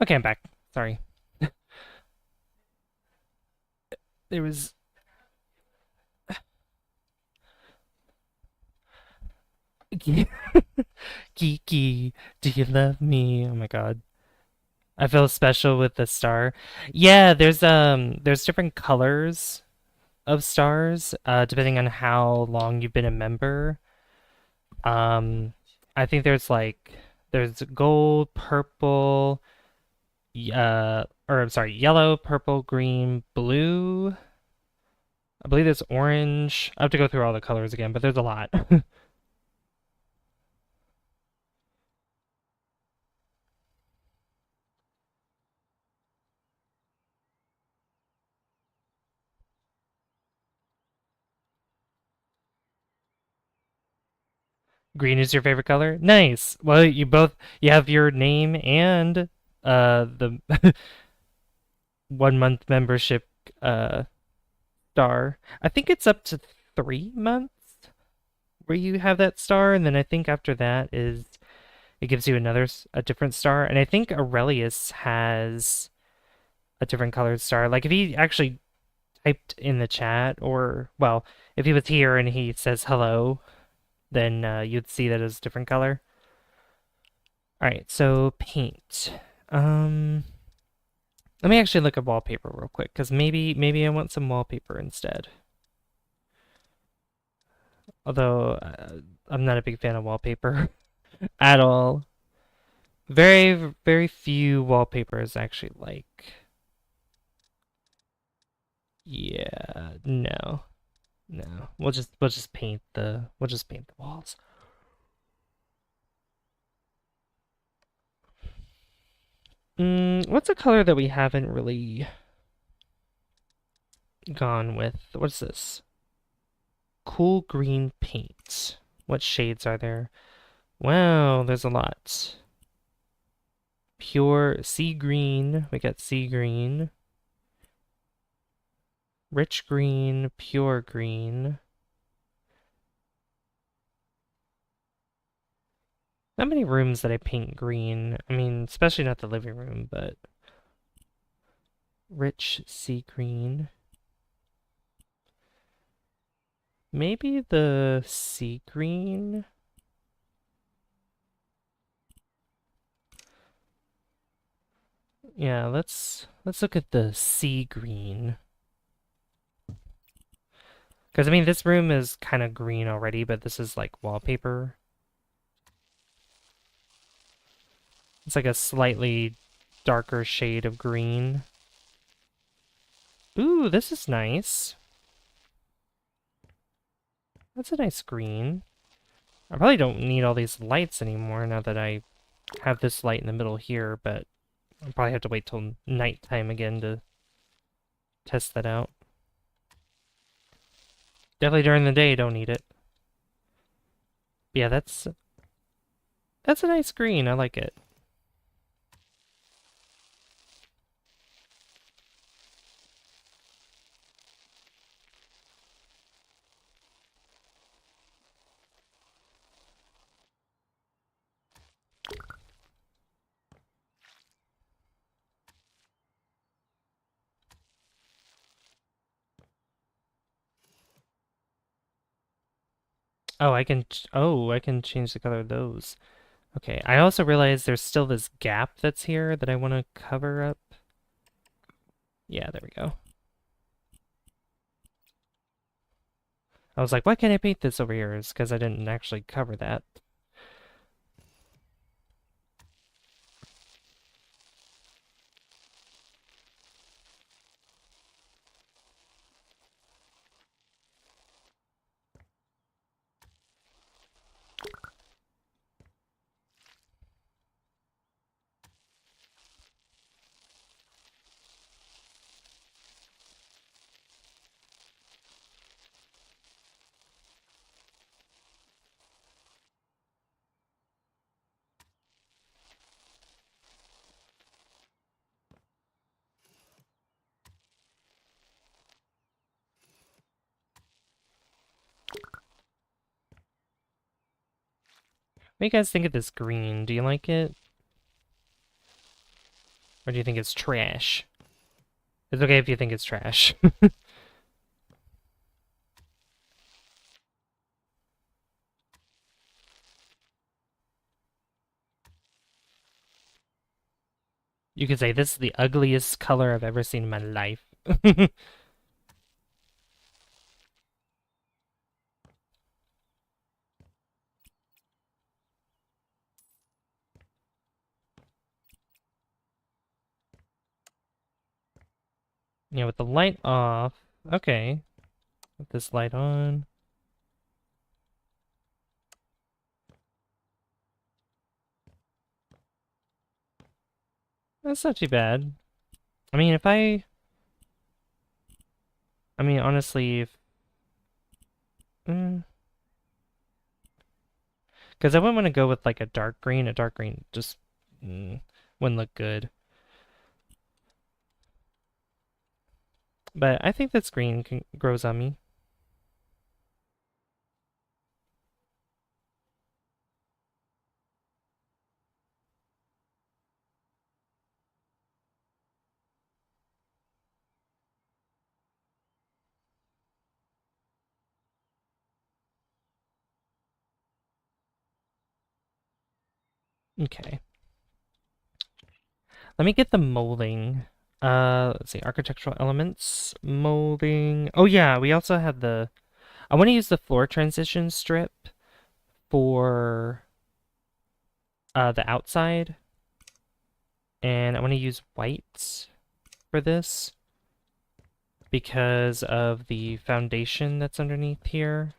Okay, I'm back. Sorry. There was Kiki, do you love me? Oh my god. I feel special with the star. Yeah, there's different colors of stars, depending on how long you've been a member. Um, I think there's gold, purple, or I'm sorry, yellow, purple, green, blue. I believe there's orange. I have to go through all the colors again, but there's a lot. Green is your favorite color? Nice. Well, you have your name and the 1 month membership uh star. I think it's up to 3 months where you have that star, and then I think after that is it gives you a different star. And I think Aurelius has a different colored star. Like if he actually typed in the chat, or well, if he was here and he says hello, then you'd see that as a different color. All right, so paint. Um, Let me actually look at wallpaper real quick, because maybe I want some wallpaper instead. Although I'm not a big fan of wallpaper at all. Very few wallpapers actually like. Yeah, no, no. We'll just paint the walls. What's a color that we haven't really gone with? What's this? Cool green paint. What shades are there? Wow, there's a lot. Pure sea green. We got sea green. Rich green, pure green. Not many rooms that I paint green. I mean, especially not the living room, but rich sea green. Maybe the sea green? Yeah, let's look at the sea green. Because I mean, this room is kind of green already, but this is like wallpaper. It's like a slightly darker shade of green. Ooh, this is nice. That's a nice green. I probably don't need all these lights anymore now that I have this light in the middle here, but I'll probably have to wait till nighttime again to test that out. Definitely during the day, don't need it. But yeah, that's a nice green. I like it. Oh, I can change the color of those. Okay, I also realized there's still this gap that's here that I want to cover up. Yeah, there we go. I was like, why can't I paint this over here? It's because I didn't actually cover that. What do you guys think of this green? Do you like it? Or do you think it's trash? It's okay if you think it's trash. You could say this is the ugliest color I've ever seen in my life. Yeah, with the light off. Okay. Put this light on. That's not too bad. I mean, honestly, if... Because I wouldn't want to go with, like, a dark green. A dark green just wouldn't look good. But I think this green grows on me. Okay. Let me get the molding. Let's see, architectural elements, molding. Oh yeah, we also have the... I want to use the floor transition strip for the outside. And I want to use white for this because of the foundation that's underneath here.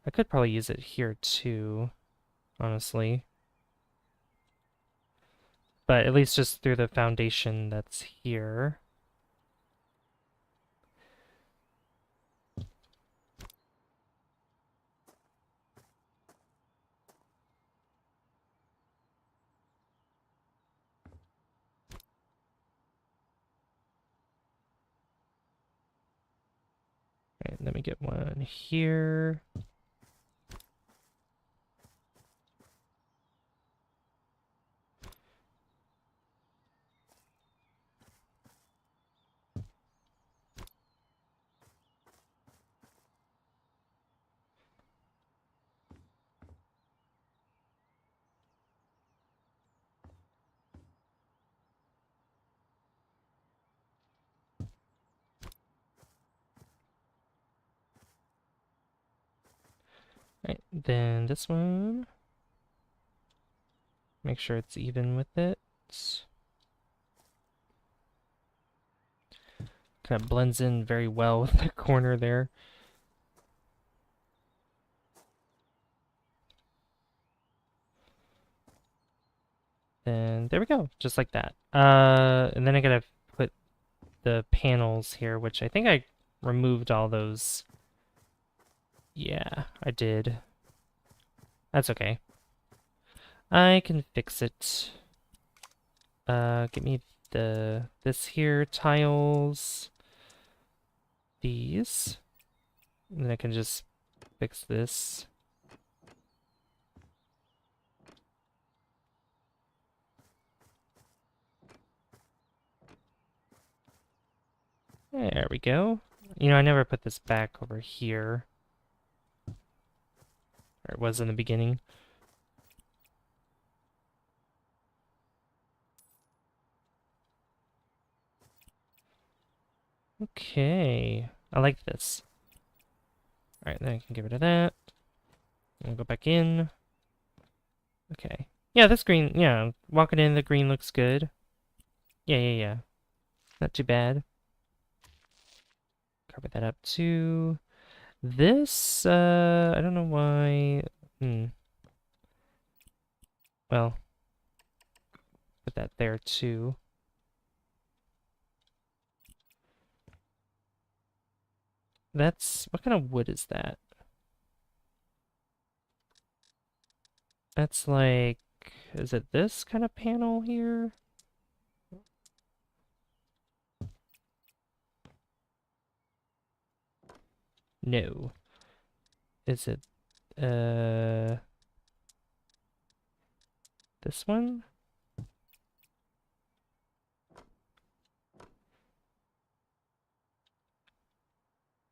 I could probably use it here too, honestly. But at least just through the foundation that's here. All right, let me get one here. Right, then this one. Make sure it's even with it. Kind of blends in very well with the corner there. Then there we go, just like that. And then I gotta put the panels here, which I think I removed all those. Yeah, I did. That's okay. I can fix it. Get me this here tiles. These. And then I can just fix this. There we go. You know, I never put this back over here. Or it was in the beginning. Okay. I like this. Alright, then I can get rid of that. We'll go back in. Okay. Yeah, this green, yeah, walking in, the green looks good. Yeah. Not too bad. Cover that up too. This, I don't know why. Well, put that there too. That's, what kind of wood is that? That's like, is it this kind of panel here? No. Is it, this one?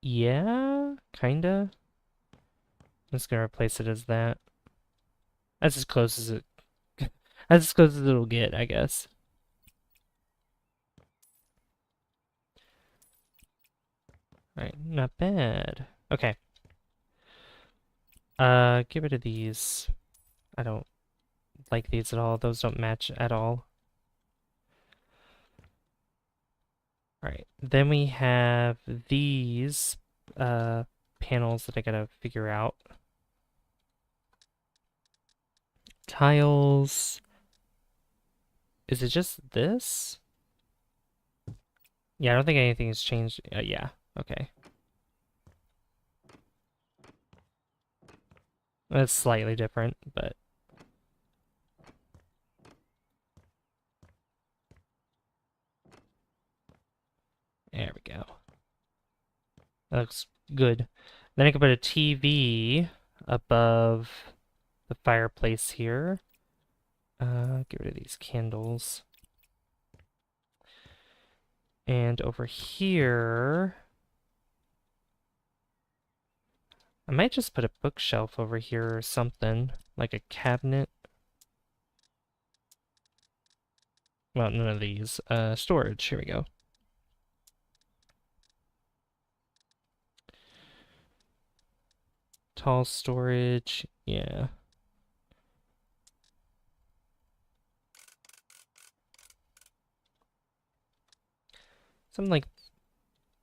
Yeah, kinda. I'm just gonna replace it as that. That's as close as it, that's as close as it'll get, I guess. Alright, not bad. Okay. Get rid of these. I don't like these at all. Those don't match at all. Alright, then we have these panels that I gotta figure out. Tiles. Is it just this? Yeah, I don't think anything's changed. Yeah, okay. That's slightly different, but there we go. That looks good. Then I can put a TV above the fireplace here. Get rid of these candles. And over here, I might just put a bookshelf over here or something, like a cabinet. Well, none of these. Storage, here we go. Tall storage, yeah. Something like,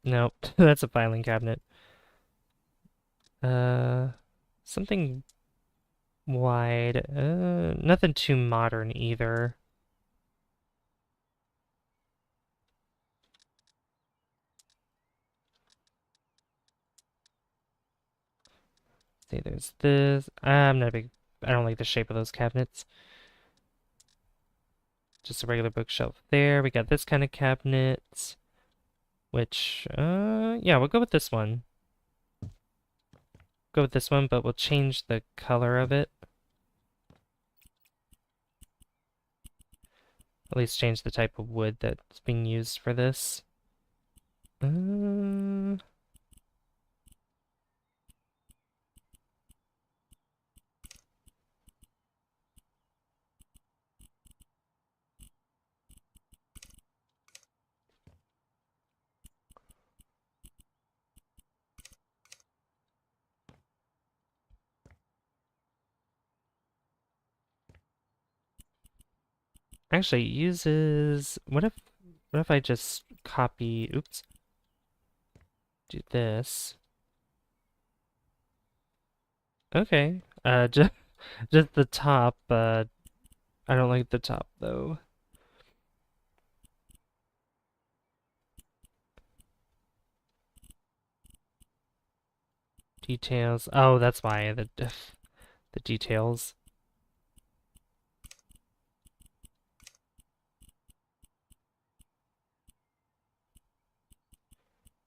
nope, that's a filing cabinet. Something wide, nothing too modern either. See, there's this. I'm not a big, I don't like the shape of those cabinets. Just a regular bookshelf there. We got this kind of cabinet, which, yeah, we'll go with this one. Go with this one, but we'll change the color of it. At least change the type of wood that's being used for this. Actually, it uses, what if I just copy, oops, do this. Okay, just the top, I don't like the top though. Details, oh, that's why, the details.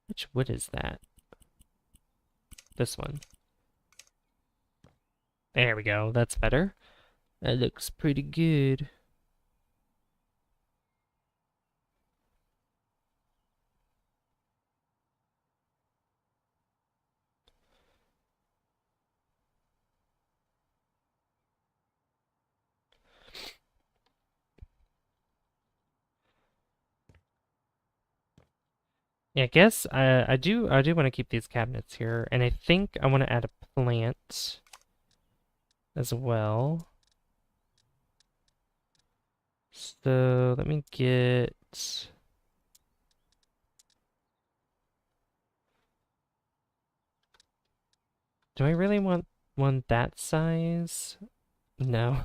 Which wood is that? This one. There we go, that's better. That looks pretty good. Yeah, I guess I do want to keep these cabinets here, and I think I want to add a plant as well. So let me get. Do I really want one that size? No,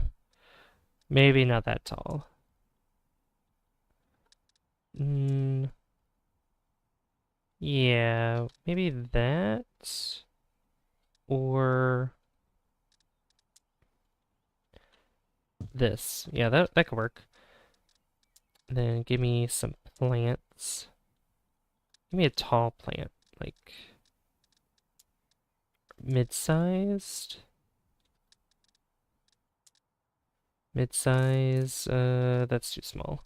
maybe not that tall. Mm, yeah, maybe that or this. Yeah, that could work. Then give me some plants. Give me a tall plant, like mid-sized. Mid-size, that's too small.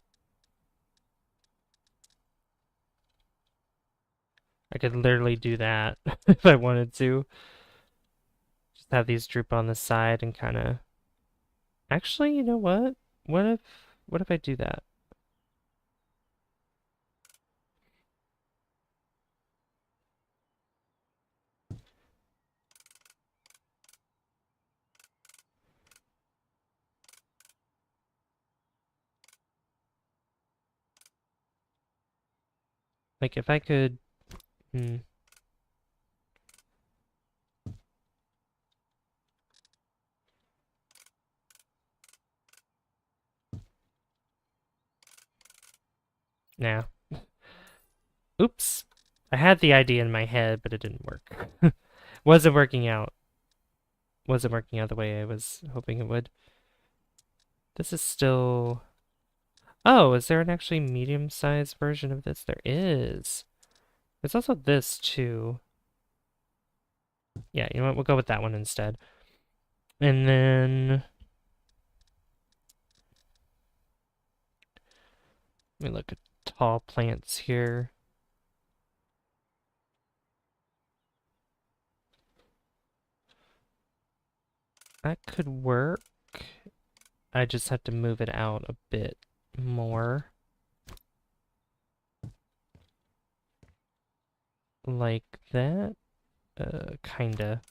I could literally do that if I wanted to. Just have these droop on the side and kind of... Actually, you know what? What if I do that? Like if I could... Hmm. Nah. Oops. I had the idea in my head, but it didn't work. Wasn't working out. Wasn't working out the way I was hoping it would. This is still... Oh, is there an actually medium-sized version of this? There is. There's also this, too. Yeah, you know what? We'll go with that one instead. And then... Let me look at tall plants here. That could work. I just have to move it out a bit more. Like that? Kinda.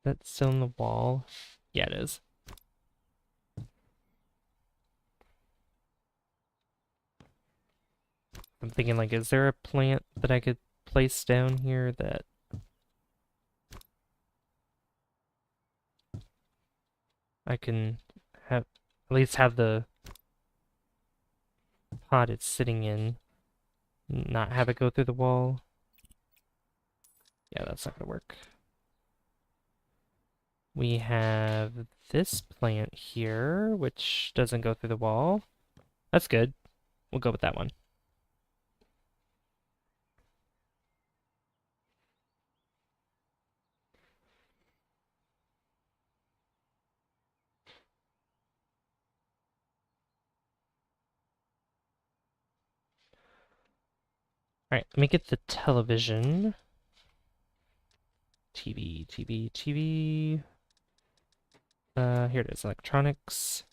That's still on the wall. Yeah, it is. I'm thinking like, is there a plant that I could place down here that... I can have, at least have the pot it's sitting in, not have it go through the wall? Yeah, that's not gonna work. We have this plant here, which doesn't go through the wall. That's good. We'll go with that one. Alright, let me get the television. TV, TV, TV. Here it is, electronics.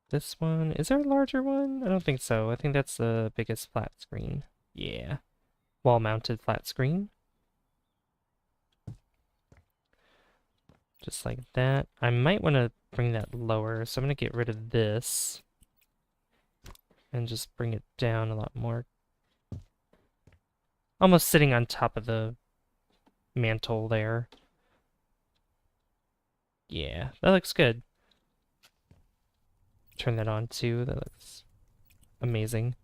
This one, is there a larger one? I don't think so. I think that's the biggest flat screen. Yeah. Wall-mounted flat screen. Just like that. I might want to bring that lower, so I'm going to get rid of this. And just bring it down a lot more. Almost sitting on top of the mantle there. Yeah, that looks good. Turn that on too. That looks amazing.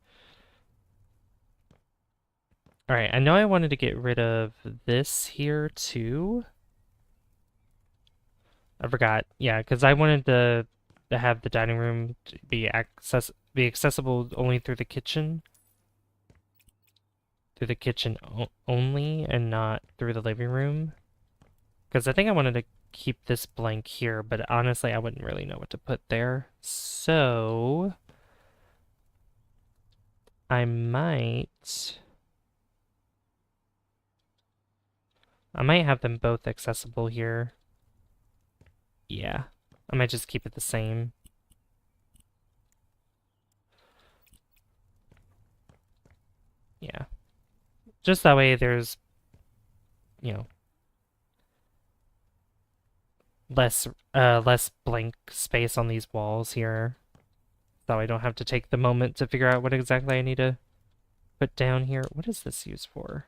Alright, I know I wanted to get rid of this here too. I forgot. Yeah, because I wanted to have the dining room to be accessible only through the kitchen. Through the kitchen only and not through the living room. Because I think I wanted to keep this blank here, but honestly, I wouldn't really know what to put there. So I might have them both accessible here. Yeah. I might just keep it the same. Yeah. Just that way there's, you know, less blank space on these walls here. So I don't have to take the moment to figure out what exactly I need to put down here. What is this used for?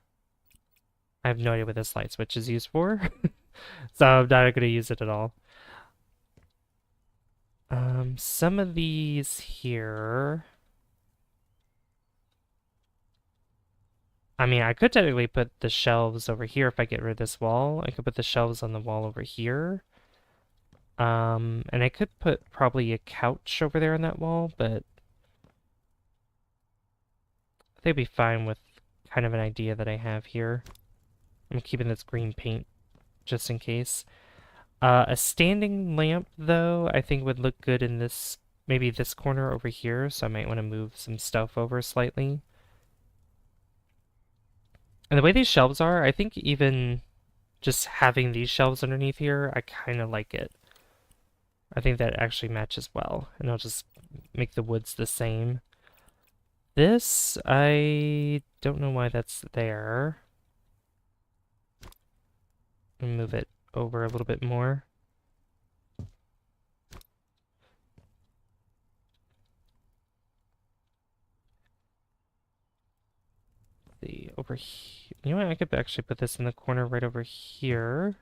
I have no idea what this light switch is used for. So I'm not going to use it at all. Some of these here... I mean, I could technically put the shelves over here if I get rid of this wall. I could put the shelves on the wall over here. And I could put probably a couch over there on that wall, but I think I'd be fine with kind of an idea that I have here. I'm keeping this green paint just in case. A standing lamp, though, I think would look good in this, maybe this corner over here, so I might want to move some stuff over slightly. And the way these shelves are, I think even just having these shelves underneath here, I kind of like it. I think that actually matches well, and I'll just make the woods the same. This, I don't know why that's there. Move it over a little bit more. See, over here. You know what? I could actually put this in the corner right over here.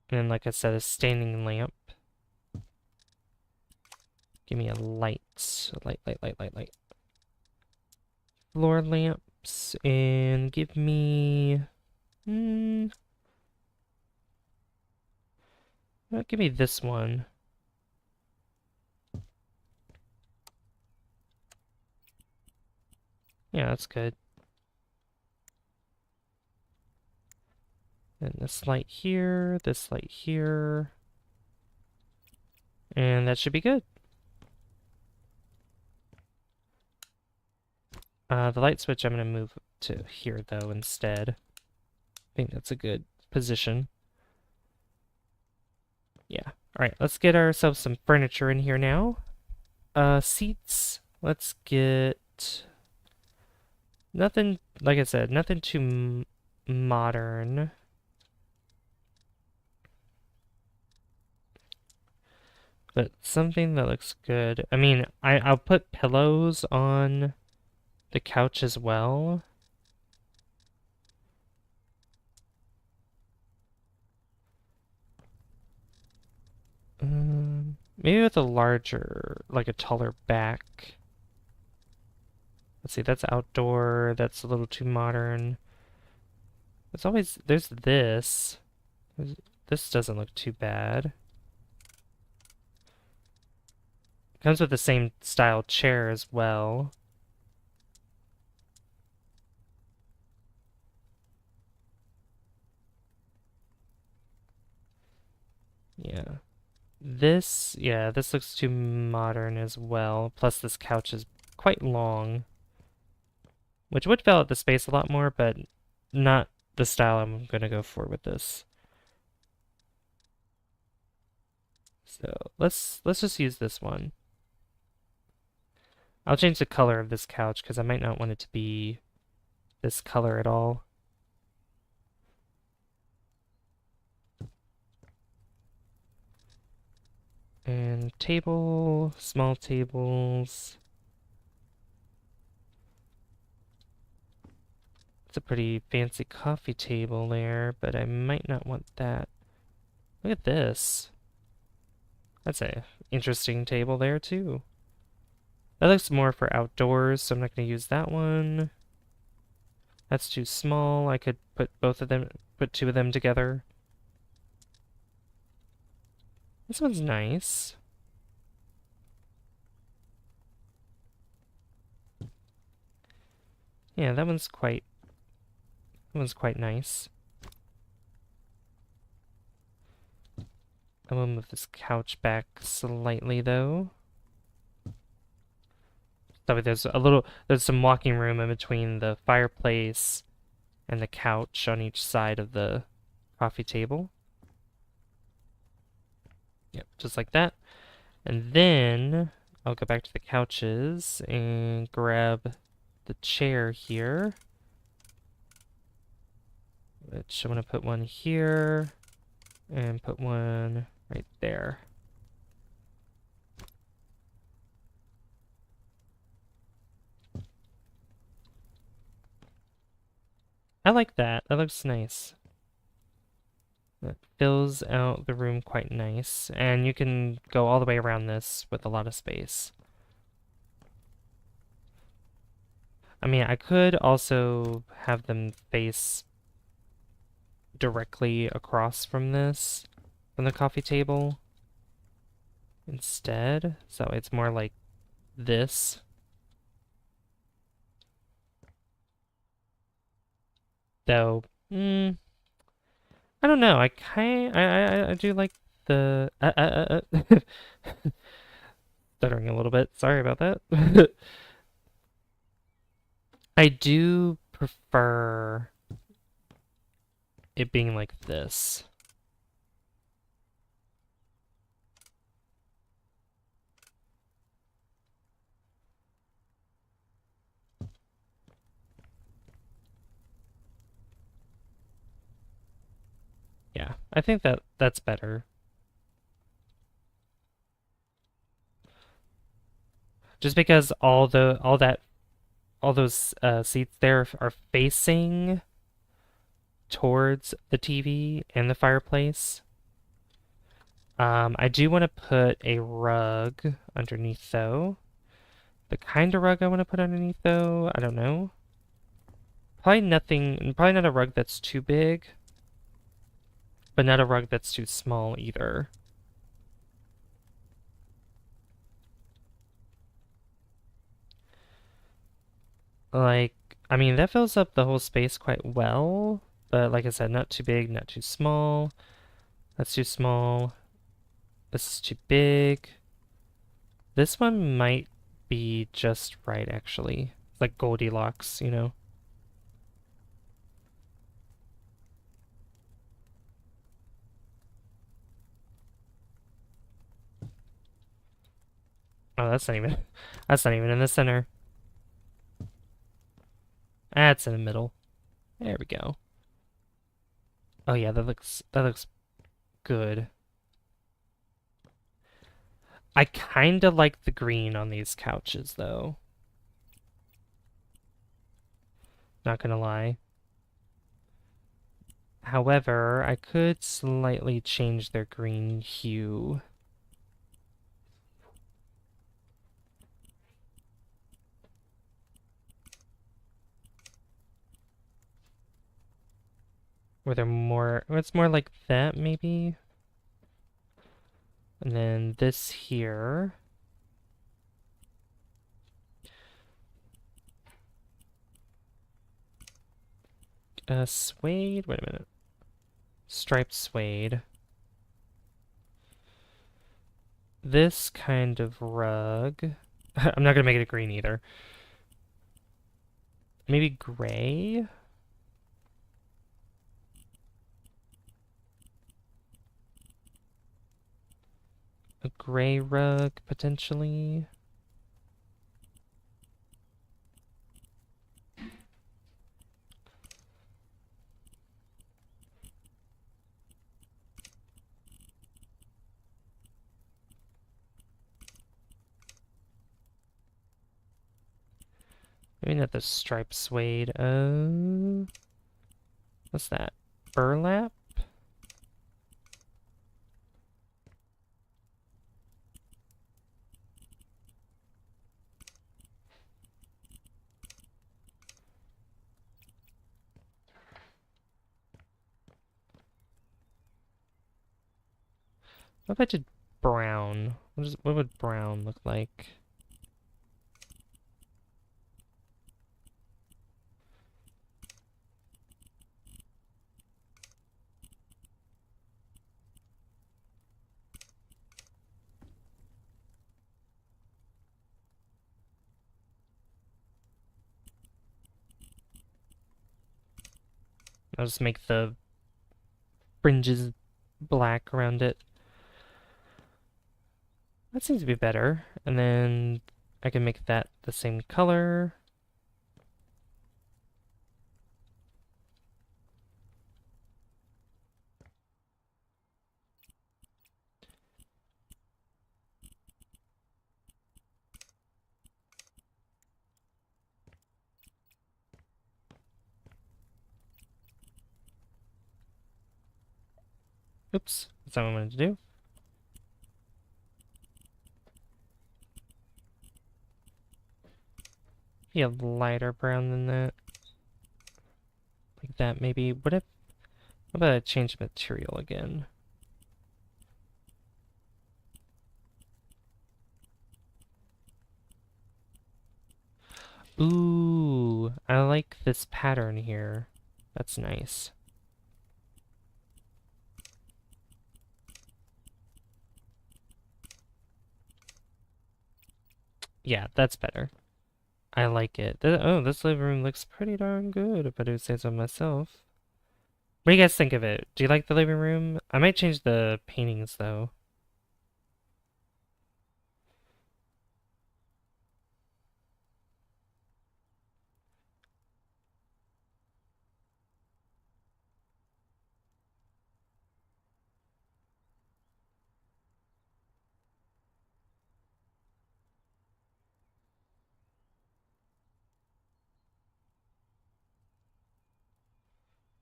And then, like I said, a standing lamp. Give me a light. Light. Floor lamps. And give me... give me this one. Yeah, that's good. And this light here, this light here. And that should be good. The light switch I'm going to move to here, though, instead. I think that's a good position. Yeah. Alright, let's get ourselves some furniture in here now. Seats. Let's get... Nothing, like I said, nothing too modern. But something that looks good. I mean, I'll put pillows on the couch as well. Maybe with a larger, like a taller back. Let's see, that's outdoor. That's a little too modern. There's always, there's this. This doesn't look too bad. Comes with the same style chair as well. Yeah. This looks too modern as well. Plus this couch is quite long. Which would fill out the space a lot more, but not the style I'm gonna go for with this. So let's just use this one. I'll change the color of this couch because I might not want it to be this color at all. And table, small tables. It's a pretty fancy coffee table there, but I might not want that. Look at this. That's a interesting table there too. That looks more for outdoors, so I'm not going to use that one. That's too small. I could put put two of them together. This one's nice. Yeah, that one's quite nice. I will move this couch back slightly though. So there's some walking room in between the fireplace and the couch on each side of the coffee table. Yep, just like that. And then I'll go back to the couches and grab the chair here, which I'm going to put one here and put one right there. I like that. That looks nice. That fills out the room quite nice, and you can go all the way around this with a lot of space. I mean, I could also have them face directly across from this, from the coffee table instead, so it's more like this. Though, I don't know. I do like the stuttering a little bit. Sorry about that. I do prefer it being like this. Yeah, I think that's better. Just because all those seats there are facing towards the TV and the fireplace. I do want to put a rug underneath though. The kind of rug I want to put underneath though, I don't know. Probably not a rug that's too big, but not a rug that's too small either. Like, I mean, that fills up the whole space quite well, but like I said, not too big, not too small. That's too small. This is too big. This one might be just right, actually. It's like Goldilocks, you know? Oh, that's not even in the center. That's in the middle. There we go. Oh yeah, that looks good. I kinda like the green on these couches though. Not gonna lie. However, I could slightly change their green hue. Where they're more, it's more like that maybe. And then this here. Suede? Wait a minute. Striped suede. This kind of rug. I'm not gonna make it a green either. Maybe gray? A gray rug, potentially. Maybe not the striped suede. What's that? Burlap? What if I did brown? What would brown look like? I'll just make the fringes black around it. That seems to be better. And then I can make that the same color. Oops, that's not what I wanted to do. Be a lighter brown than that. Like that, maybe. What if... How about I change material again? Ooh, I like this pattern here. That's nice. Yeah, that's better. I like it. Oh, this living room looks pretty darn good, if I do say so myself. What do you guys think of it? Do you like the living room? I might change the paintings, though.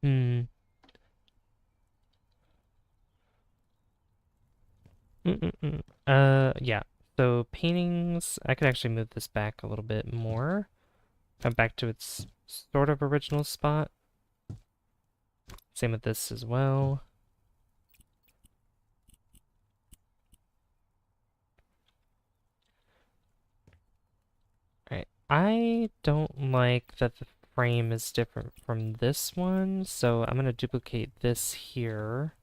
Hmm. Yeah. So paintings, I could actually move this back a little bit more. Come back to its sort of original spot. Same with this as well. Alright. I don't like that the frame is different from this one, so I'm gonna duplicate this here.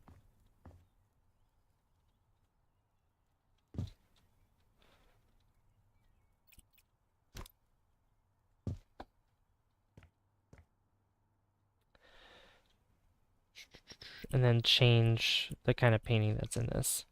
And then change the kind of painting that's in this.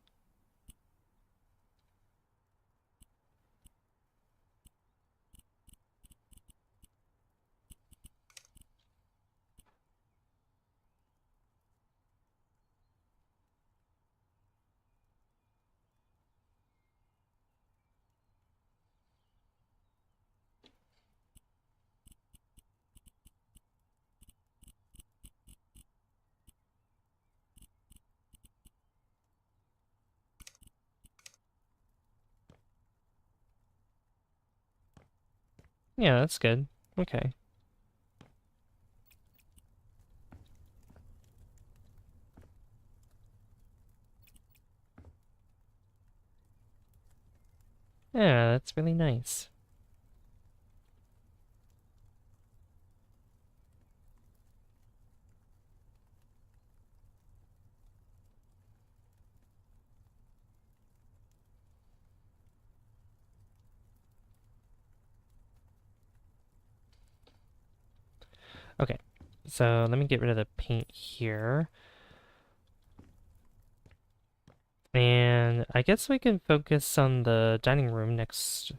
Yeah, that's good. Okay. Yeah, that's really nice. Okay, so let me get rid of the paint here. And I guess we can focus on the dining room next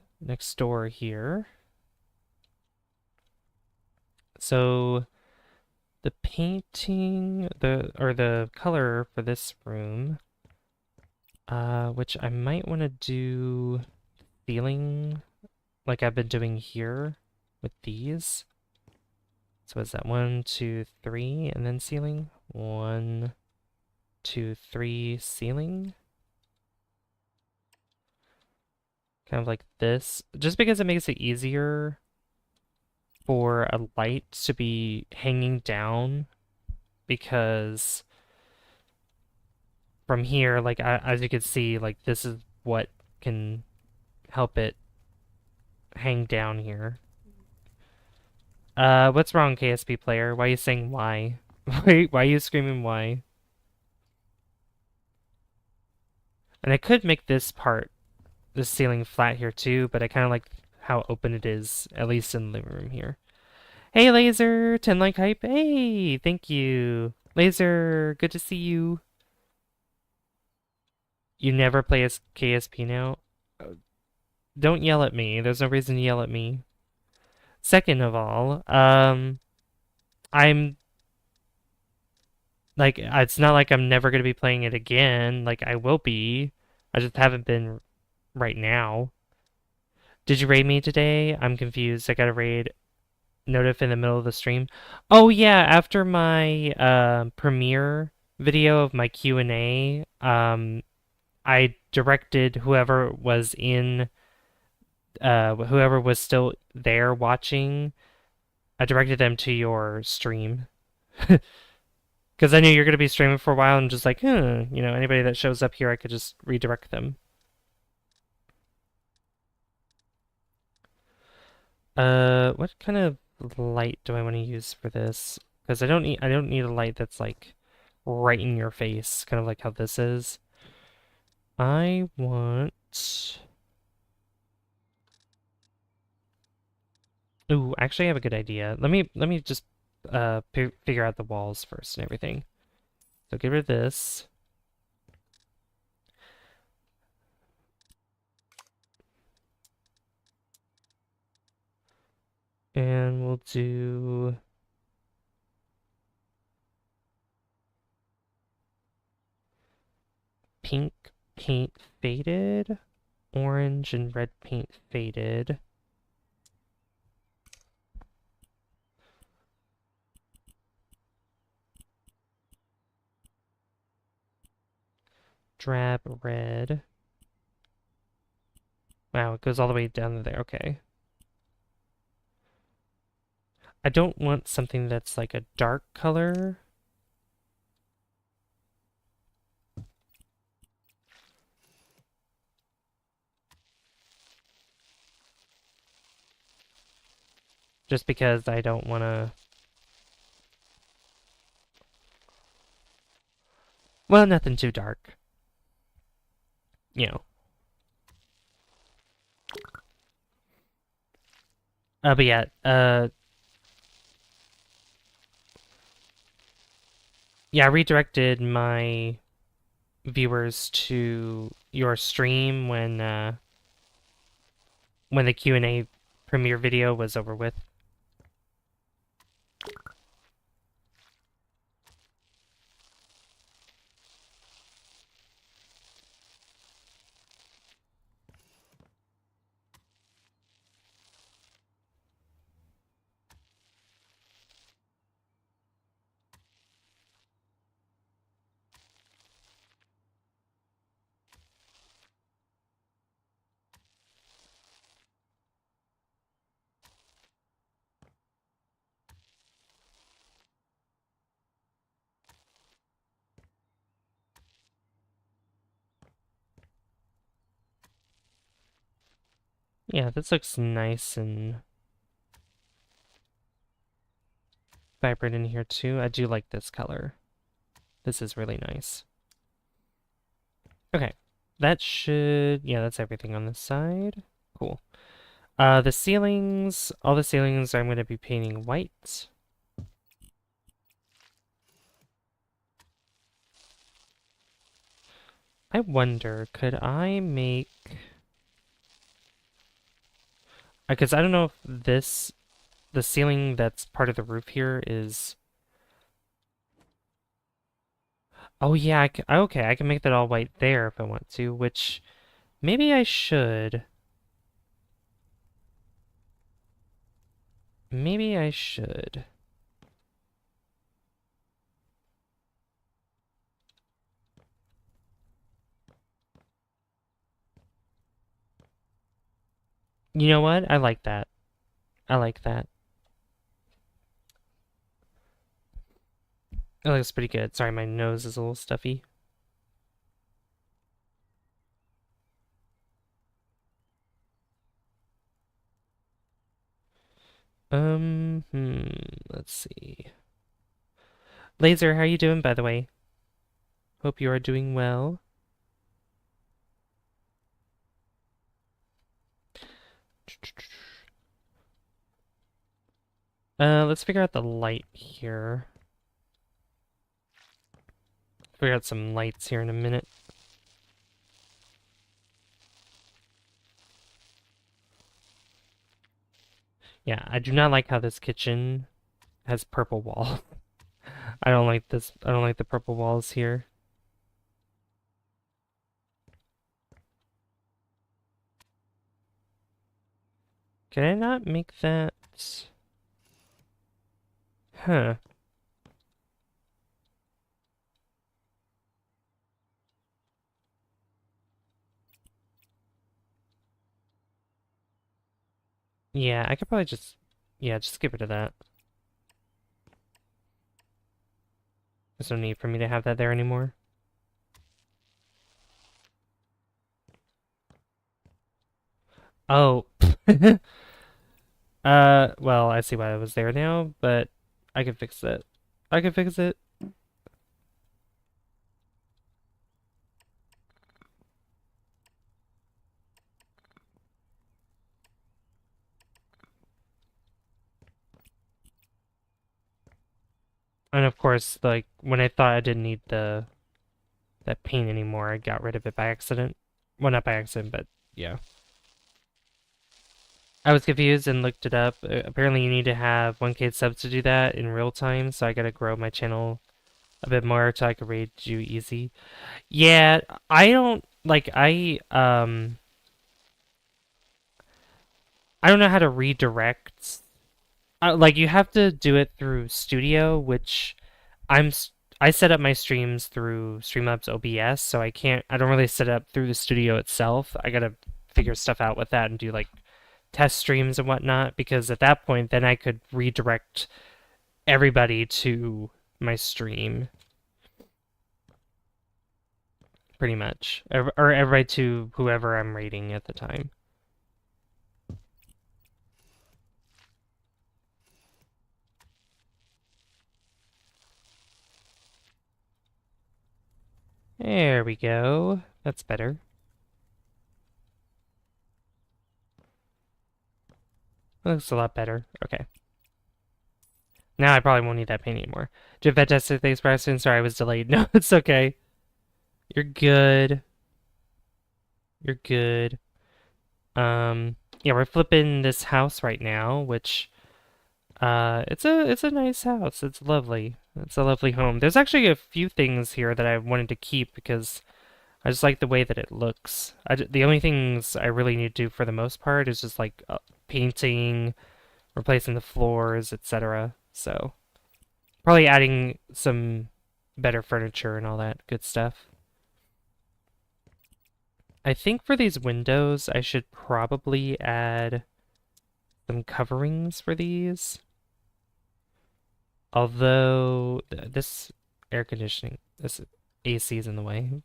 door here. So the painting, the color for this room, which I might want to do ceiling like I've been doing here with these. So is that 1, 2, 3, and then ceiling? 1, 2, 3, ceiling. Kind of like this, just because it makes it easier for a light to be hanging down, because from here, like as you can see, like this is what can help it hang down here. What's wrong, KSP player? Why are you saying why? Why are you screaming why? And I could make this part, this ceiling flat here too, but I kind of like how open it is, at least in the living room here. Hey, Laser! 10 like hype. Hey, thank you. Laser, good to see you. You never play as KSP now? Uh, Don't yell at me. There's no reason to yell at me. Second of all, I'm like, it's not like I'm never gonna be playing it again. Like, I will be. I just haven't been right now. Did you raid me today? I'm confused. I got a raid notif in the middle of the stream. Oh yeah, after my premiere video of my Q&A, I directed whoever was still there watching, I directed them to your stream. Because I knew you're going to be streaming for a while and just like, anybody that shows up here, I could just redirect them. What kind of light do I want to use for this? Because I don't need a light that's like right in your face, kind of like how this is. I want. Ooh, actually, I have a good idea. Let me just figure out the walls first and everything. So get rid of this. And we'll do pink paint faded, orange and red paint faded. Drab red. Wow, it goes all the way down to there. Okay. I don't want something that's like a dark color. Just because I don't want to... Well, nothing too dark. You know. But yeah, yeah, I redirected my viewers to your stream when the Q&A premiere video was over with. Yeah, this looks nice and vibrant in here too. I do like this color. This is really nice. Okay, that should... Yeah, that's everything on this side. Cool. The ceilings, all the ceilings I'm going to be painting white. I wonder, could I make... Because I don't know if the ceiling that's part of the roof here is... Oh yeah, okay, I can make that all white there if I want to, which maybe I should. Maybe I should. You know what? I like that. I like that. That looks pretty good. Sorry, my nose is a little stuffy. Let's see. Laser, how are you doing, by the way? Hope you are doing well. Let's figure out the light here. Figure out some lights here in a minute. Yeah, I do not like how this kitchen has purple walls. I don't like this. I don't like the purple walls here. Can I not make that? Huh. Yeah, I could probably just... Yeah, just get rid of that. There's no need for me to have that there anymore. Oh. Well, I see why it was there now, but I can fix it. I can fix it. And of course, like, when I thought I didn't need that paint anymore, I got rid of it by accident. Well, not by accident, but yeah. I was confused and looked it up. Apparently you need to have 1K subs to do that in real time, so I gotta grow my channel a bit more so I can raid you easy. Yeah, I don't, like, I don't know how to redirect. Like, you have to do it through Studio, which I'm I set up my streams through Streamlabs OBS, so I don't really set it up through the studio itself. I gotta figure stuff out with that and do like test streams and whatnot, because at that point then I could redirect everybody to my stream pretty much, or everybody to whoever I'm rating at the time. There we go. That's better. Looks a lot better. Okay. Now I probably won't need that paint anymore. Do you have fantastic things, Preston? Sorry, I was delayed. No, it's okay. You're good. You're good. Yeah, we're flipping this house right now, which it's a nice house. It's lovely. It's a lovely home. There's actually a few things here that I wanted to keep because I just like the way that it looks. The only things I really need to do for the most part is just like painting, replacing the floors, etc. So probably adding some better furniture and all that good stuff. I think for these windows, I should probably add some coverings for these. Although this air conditioning, this AC is in the way.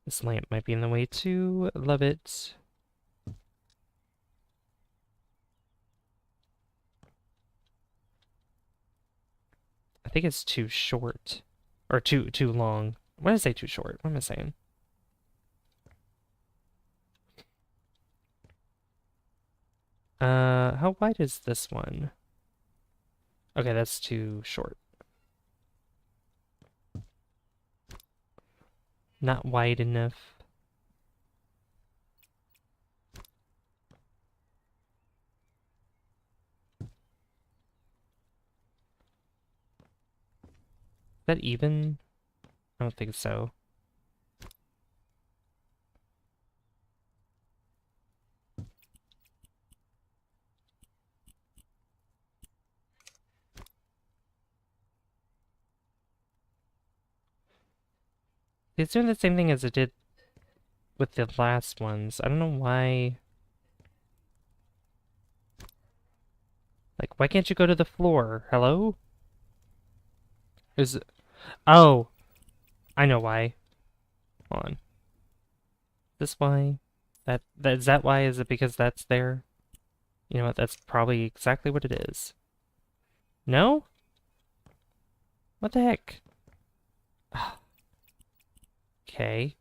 This lamp might be in the way too. Love it. I think it's too short. Or too long. Why did I say too short? What am I saying? How wide is this one? Okay, that's too short. Not wide enough. Is that even? I don't think so. It's doing the same thing as it did with the last ones. I don't know why. Like, why can't you go to the floor? Hello? Is Oh, I know why. Hold on. This why? Is that why? Is it because that's there? You know what? That's probably exactly what it is. No? What the heck? Okay.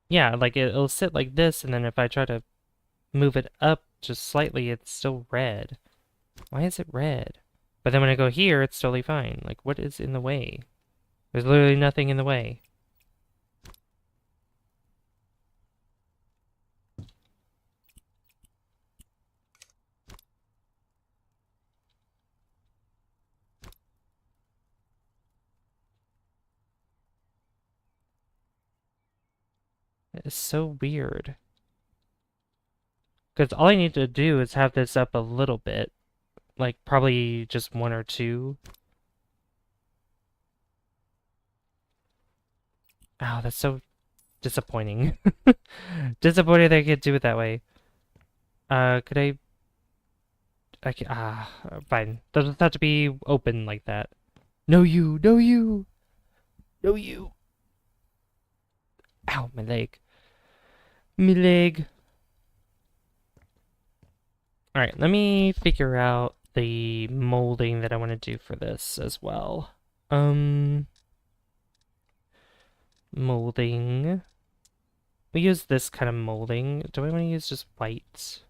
Yeah, like it'll sit like this, and then if I try to move it up just slightly, it's still red. Why is it red? But then when I go here, it's totally fine. Like, what is in the way? There's literally nothing in the way. It's so weird. Because all I need to do is have this up a little bit. Like, probably just one or two. Oh, that's so disappointing. Disappointing that I could do it that way. Could I can, fine. Doesn't have to be open like that. No you! No you! No you! Ow, my leg. My leg. Alright, let me figure out the molding that I want to do for this as well. Molding. We use this kind of molding. Do I want to use just white?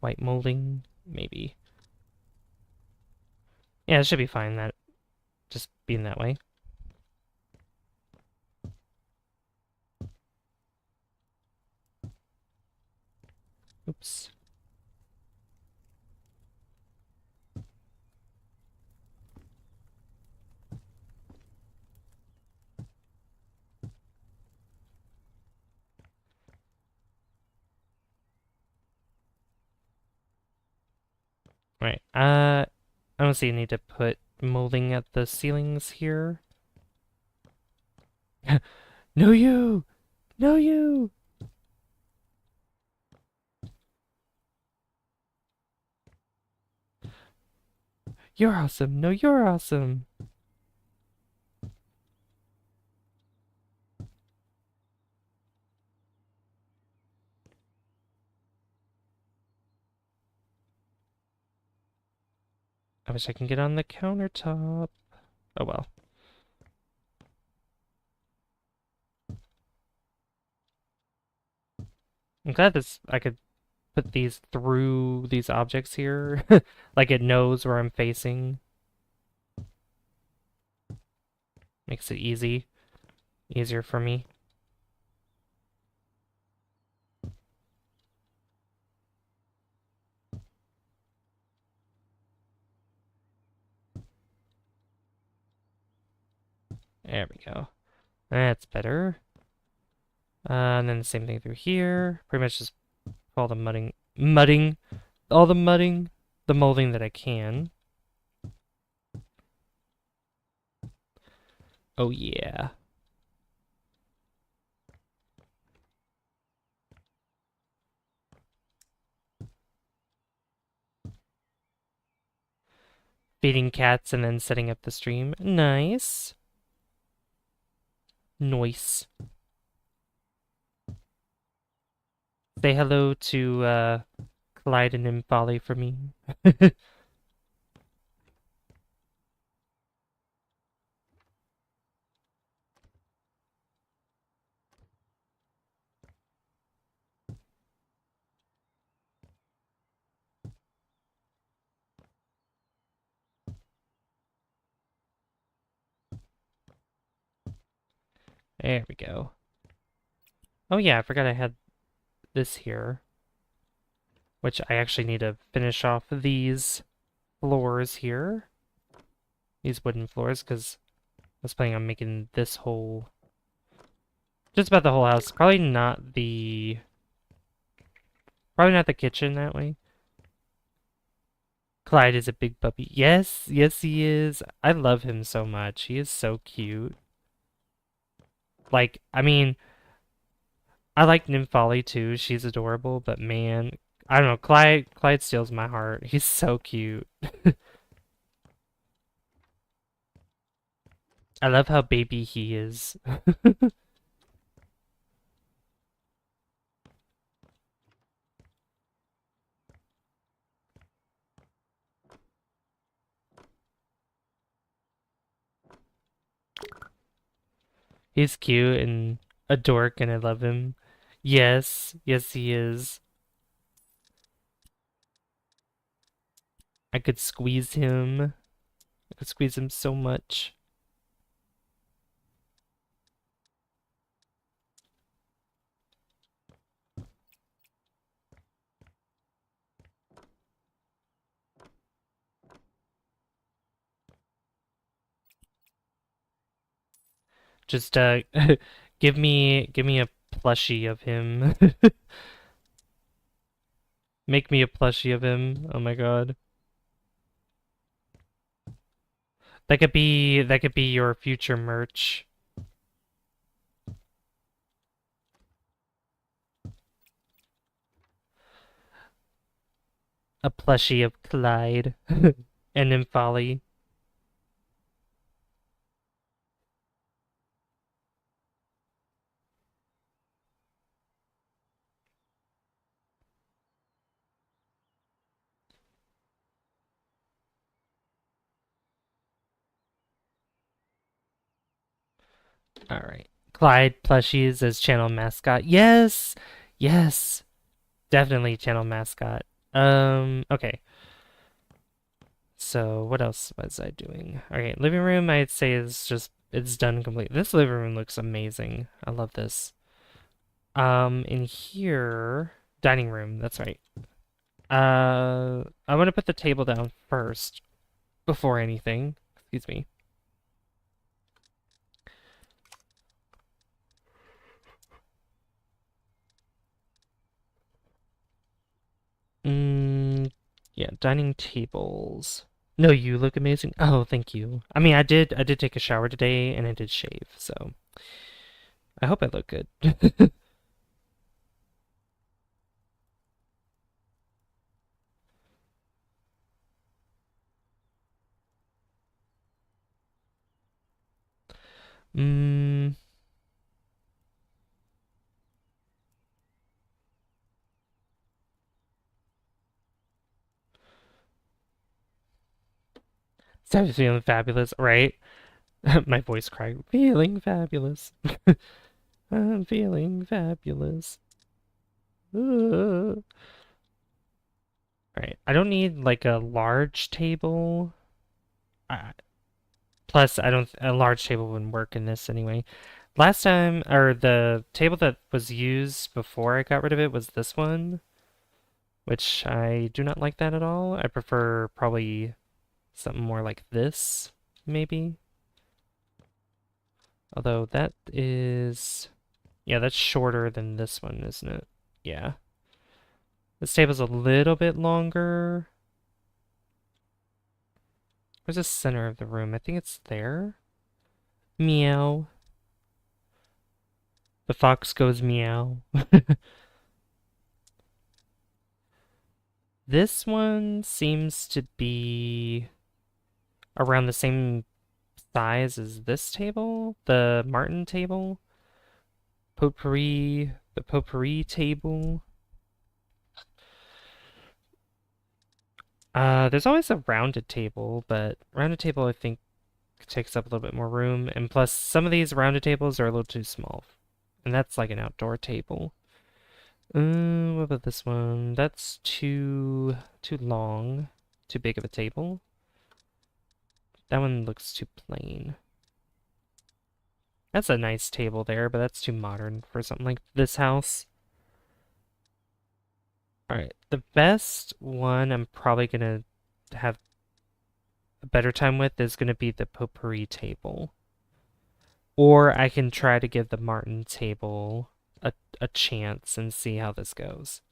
White molding? Maybe. Yeah, it should be fine, that just being that way. Oops. Right. I don't see a need to put molding at the ceilings here. No you! No you! You're awesome! No, you're awesome! I wish I can get on the countertop. Oh well. I'm glad this I could put these through these objects here. Like it knows where I'm facing. Makes it easier for me. There we go. That's better. And then the same thing through here. Pretty much just all the all the mudding, the molding that I can. Oh yeah. Feeding cats and then setting up the stream. Nice. Nice. Say hello to Clyde and Nymphali for me. There we go. Oh yeah, I forgot I had this here. Which I actually need to finish off these floors here. These wooden floors, because I was planning on making this whole... Just about the whole house. Probably not the kitchen that way. Clyde is a big puppy. Yes, yes he is. I love him so much. He is so cute. Like, I mean, I like Nymphali too. She's adorable, but man, I don't know. Clyde steals my heart. He's so cute. I love how baby he is. He's cute and a dork, and I love him. Yes, yes, he is. I could squeeze him. I could squeeze him so much. Just give me a plushie of him. Make me a plushie of him. Oh my god. That could be your future merch. A plushie of Clyde and Nymphali. All right. Clyde plushies as channel mascot. Yes. Yes. Definitely channel mascot. Okay. So what else was I doing? Okay, living room I'd say is just it's done completely. This living room looks amazing. I love this. In here, dining room, that's right. I want to put the table down first before anything. Excuse me. Yeah, dining tables. No, you look amazing. Oh, thank you. I mean, I did take a shower today and I did shave, so I hope I look good. Mm, Started feeling fabulous, right? My voice cracked. Feeling fabulous. I'm feeling fabulous. All right. I don't need like a large table. Uh, Plus, I don't. A large table wouldn't work in this anyway. Last time, or the table that was used before I got rid of it was this one, which I do not like that at all. I prefer probably something more like this, maybe. Although that is, yeah, that's shorter than this one, isn't it? Yeah. This table's a little bit longer. Where's the center of the room? I think it's there. Meow. The fox goes meow. This one seems to be around the same size as this table, the Martin table. Potpourri, the potpourri table. There's always a rounded table, but rounded table I think takes up a little bit more room, and plus some of these rounded tables are a little too small, and that's like an outdoor table. What about this one? That's too long, too big of a table. That one looks too plain. That's a nice table there, but that's too modern for something like this house. Alright, the best one I'm probably gonna have a better time with is gonna be the potpourri table. Or I can try to give the Martin table a chance and see how this goes.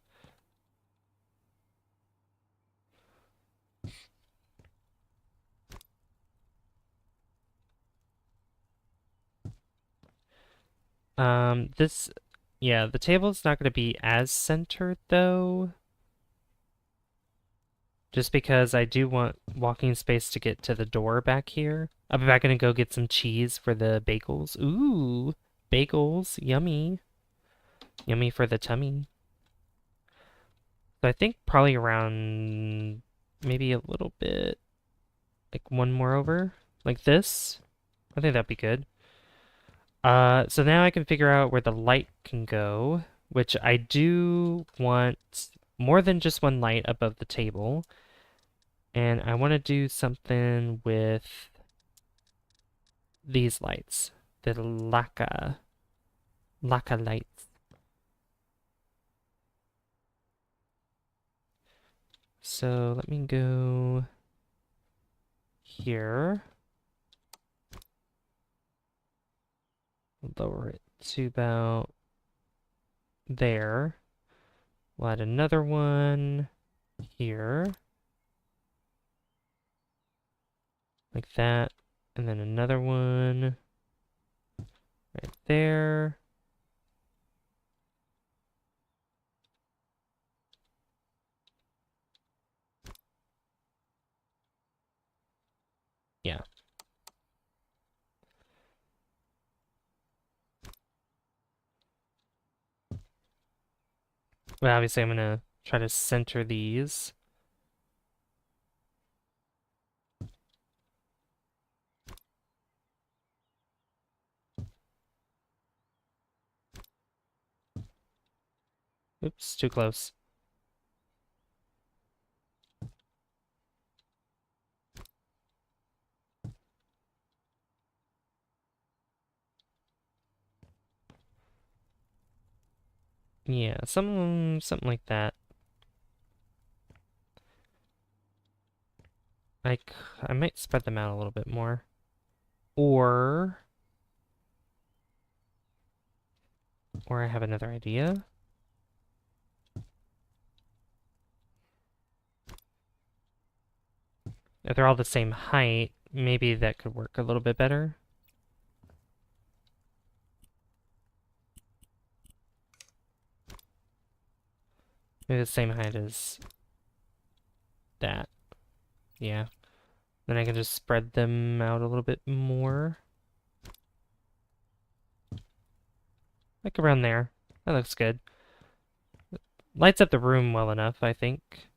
This, yeah, the table's not gonna be as centered though. Just because I do want walking space to get to the door back here. I'll be back gonna go get some cheese for the bagels. Ooh, bagels, yummy. Yummy for the tummy. So I think probably around maybe a little bit, like one more over, like this. I think that'd be good. So now I can figure out where the light can go, which I do want more than just one light above the table. And I want to do something with these lights, the Laka lights. So let me go here. Lower it to about there. We'll add another one here. Like that. And then another one right there. Yeah. Well, obviously I'm gonna try to center these. Oops, too close. Yeah, something like that. I might spread them out a little bit more. Or I have another idea. If they're all the same height, maybe that could work a little bit better. Maybe the same height as that. Yeah. Then I can just spread them out a little bit more. Like around there. That looks good. Lights up the room well enough, I think.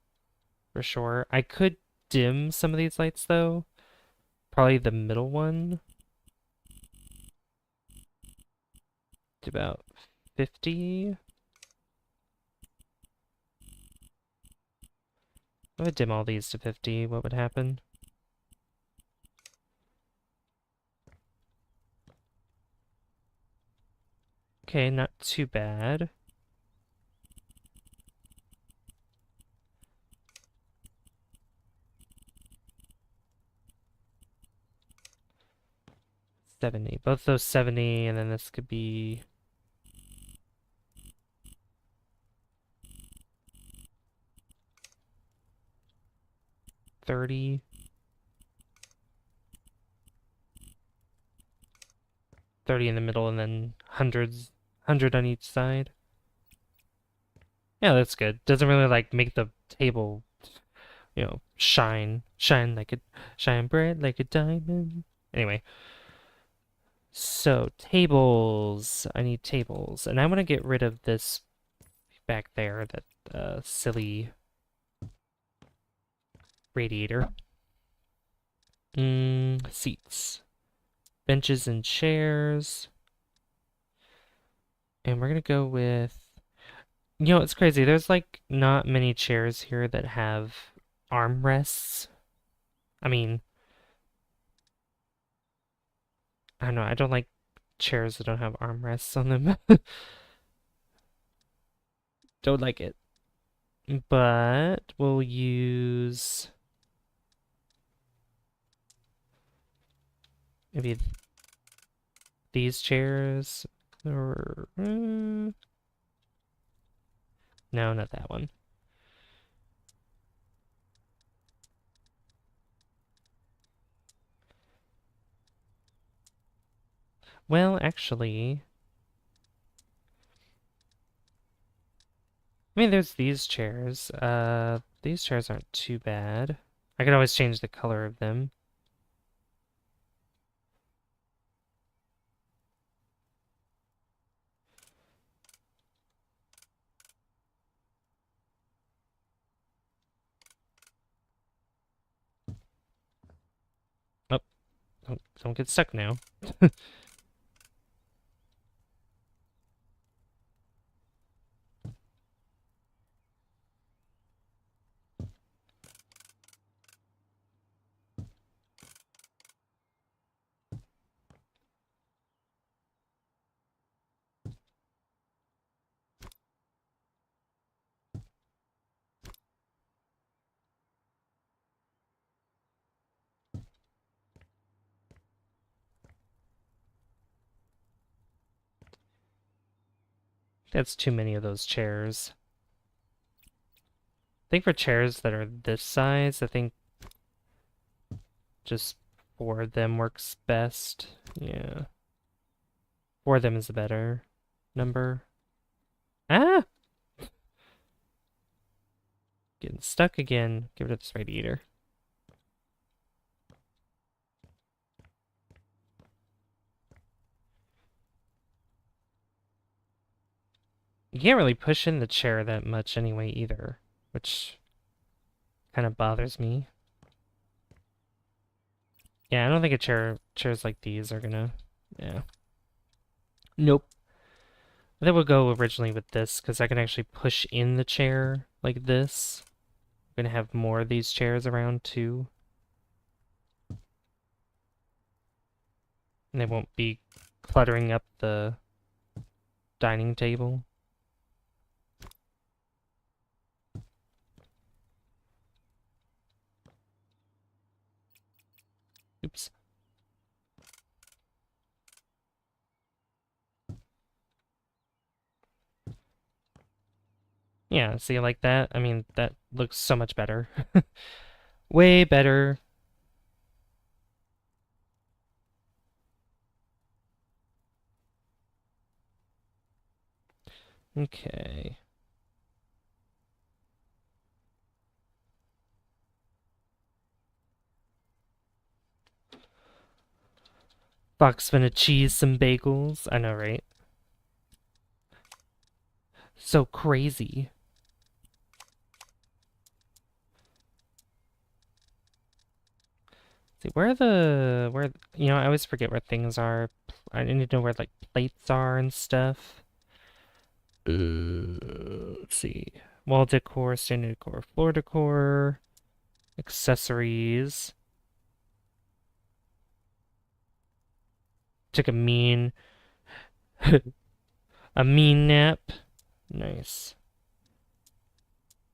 For sure. I could dim some of these lights, though. Probably the middle one. To about 50. I would dim all these to 50. What would happen? Okay, not too bad. $70. Both those $70, and then this could be $30. 30 in the middle, and then $100 on each side. Yeah, that's good. Doesn't really like make the table, shine bright like a diamond. Anyway, so tables. I need tables, and I want to get rid of this back there, that silly radiator. Seats, benches, and chairs. And we're gonna go with, it's crazy. There's like not many chairs here that have armrests. I mean, I don't know. I don't like chairs that don't have armrests on them. Don't like it. But we'll use maybe these chairs, or no, not that one. Well, actually, I mean, there's these chairs. These chairs aren't too bad. I could always change the color of them. Oh, don't get stuck now. That's too many of those chairs. I think for chairs that are this size, I think just 4 of them works best. Yeah. 4 of them is a better number. Ah! Getting stuck again. Give it to this radiator. You can't really push in the chair that much anyway either, which kind of bothers me. Yeah, I don't think chairs like these are gonna, yeah. Nope. I think we'll go originally with this because I can actually push in the chair like this. I'm gonna have more of these chairs around too. And they won't be cluttering up the dining table. Oops. Yeah, see, like that? I mean, that looks so much better. Way better. Okay. Fox finna cheese some bagels. I know, right? So crazy. See, where, I always forget where things are. I need to know where, like, plates are and stuff. Let's see. Wall decor, standard decor, floor decor, accessories. Took a mean nap. Nice.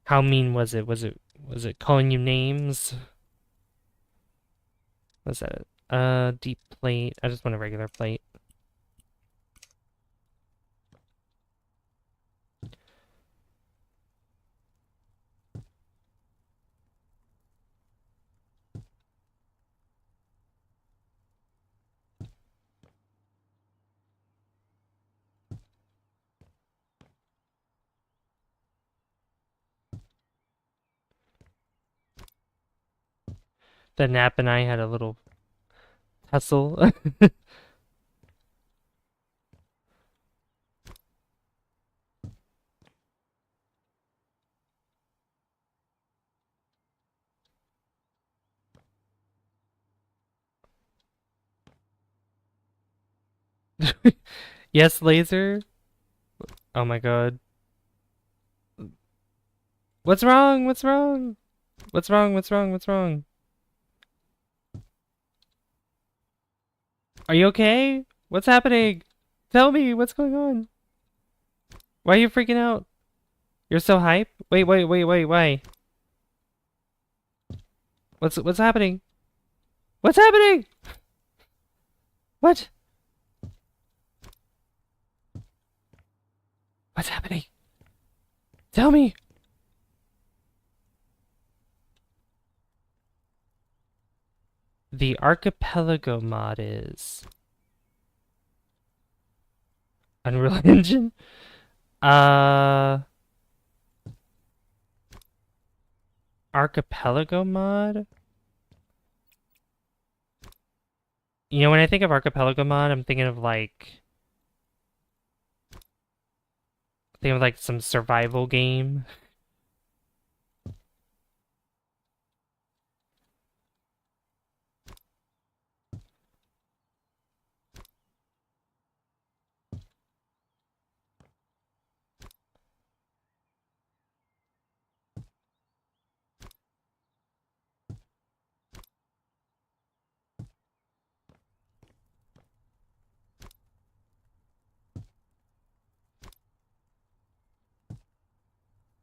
How mean was it? Was it calling you names? What's that? Deep plate. I just want a regular plate. The nap and I had a little tussle. Yes, laser. Oh my god. What's wrong? What's wrong? What's wrong? What's wrong? What's wrong? Are you okay? What's happening? Tell me what's going on. Why are you freaking out? You're so hype? Wait, wait, wait, wait, why? What's happening? What's happening? What? What's happening? Tell me. The Archipelago mod is Unreal Engine. Archipelago mod? When I think of Archipelago mod, I'm thinking of like some survival game.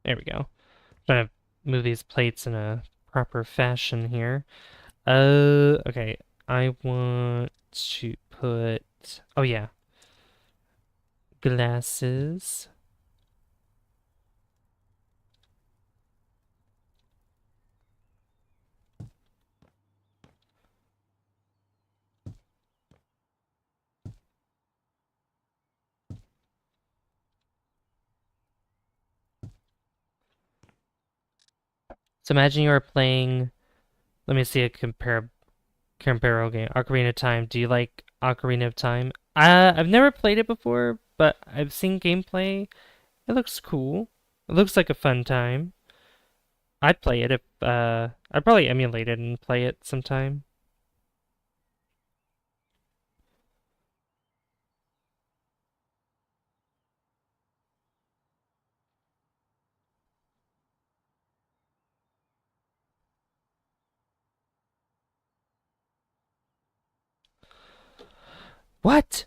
There we go. Trying to move these plates in a proper fashion here. Okay. I want to put, oh yeah, glasses. So imagine you are playing, let me see a comparable game, Ocarina of Time. Do you like Ocarina of Time? I've never played it before, but I've seen gameplay. It looks cool. It looks like a fun time. I'd play it if I'd probably emulate it and play it sometime. What?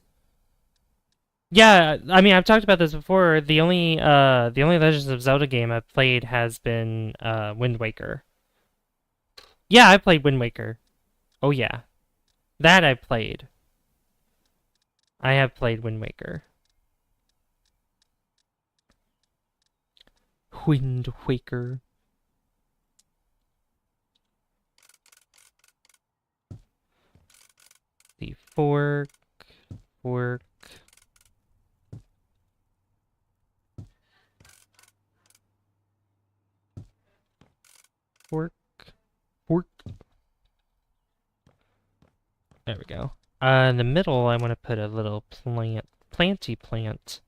Yeah, I mean I've talked about this before. The only Legends of Zelda game I've played has been Wind Waker. Yeah, I played Wind Waker. Oh yeah. That I played. I have played Wind Waker. Wind Waker. The fork, fork, fork, fork. There we go. In the middle, I want to put a little planty plant.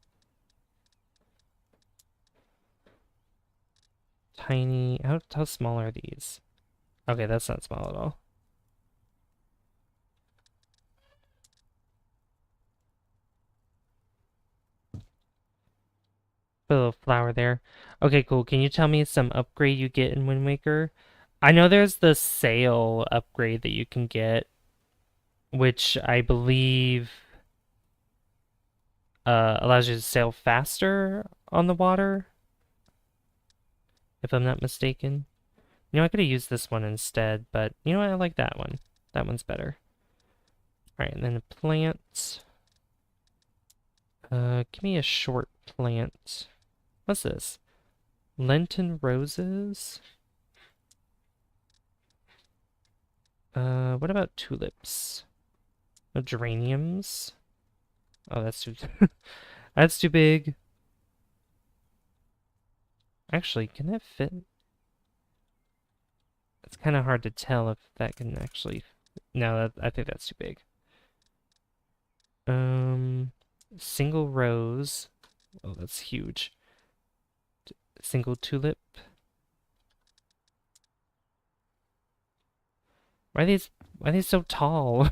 Tiny. How small are these? Okay, that's not small at all. Put a little flower there. Okay, cool. Can you tell me some upgrade you get in Wind Waker? I know there's the sail upgrade that you can get, which I believe allows you to sail faster on the water, if I'm not mistaken. You know, I could have used this one instead, but you know what? I like that one. That one's better. All right, and then a plant. Give me a short plant. What's this? Lenten roses? What about tulips? No geraniums? Oh, that's too that's too big. Actually, can that fit? It's kind of hard to tell if that can actually. No, I think that's too big. Single rose. Oh, that's huge. Single tulip. Why are these so tall?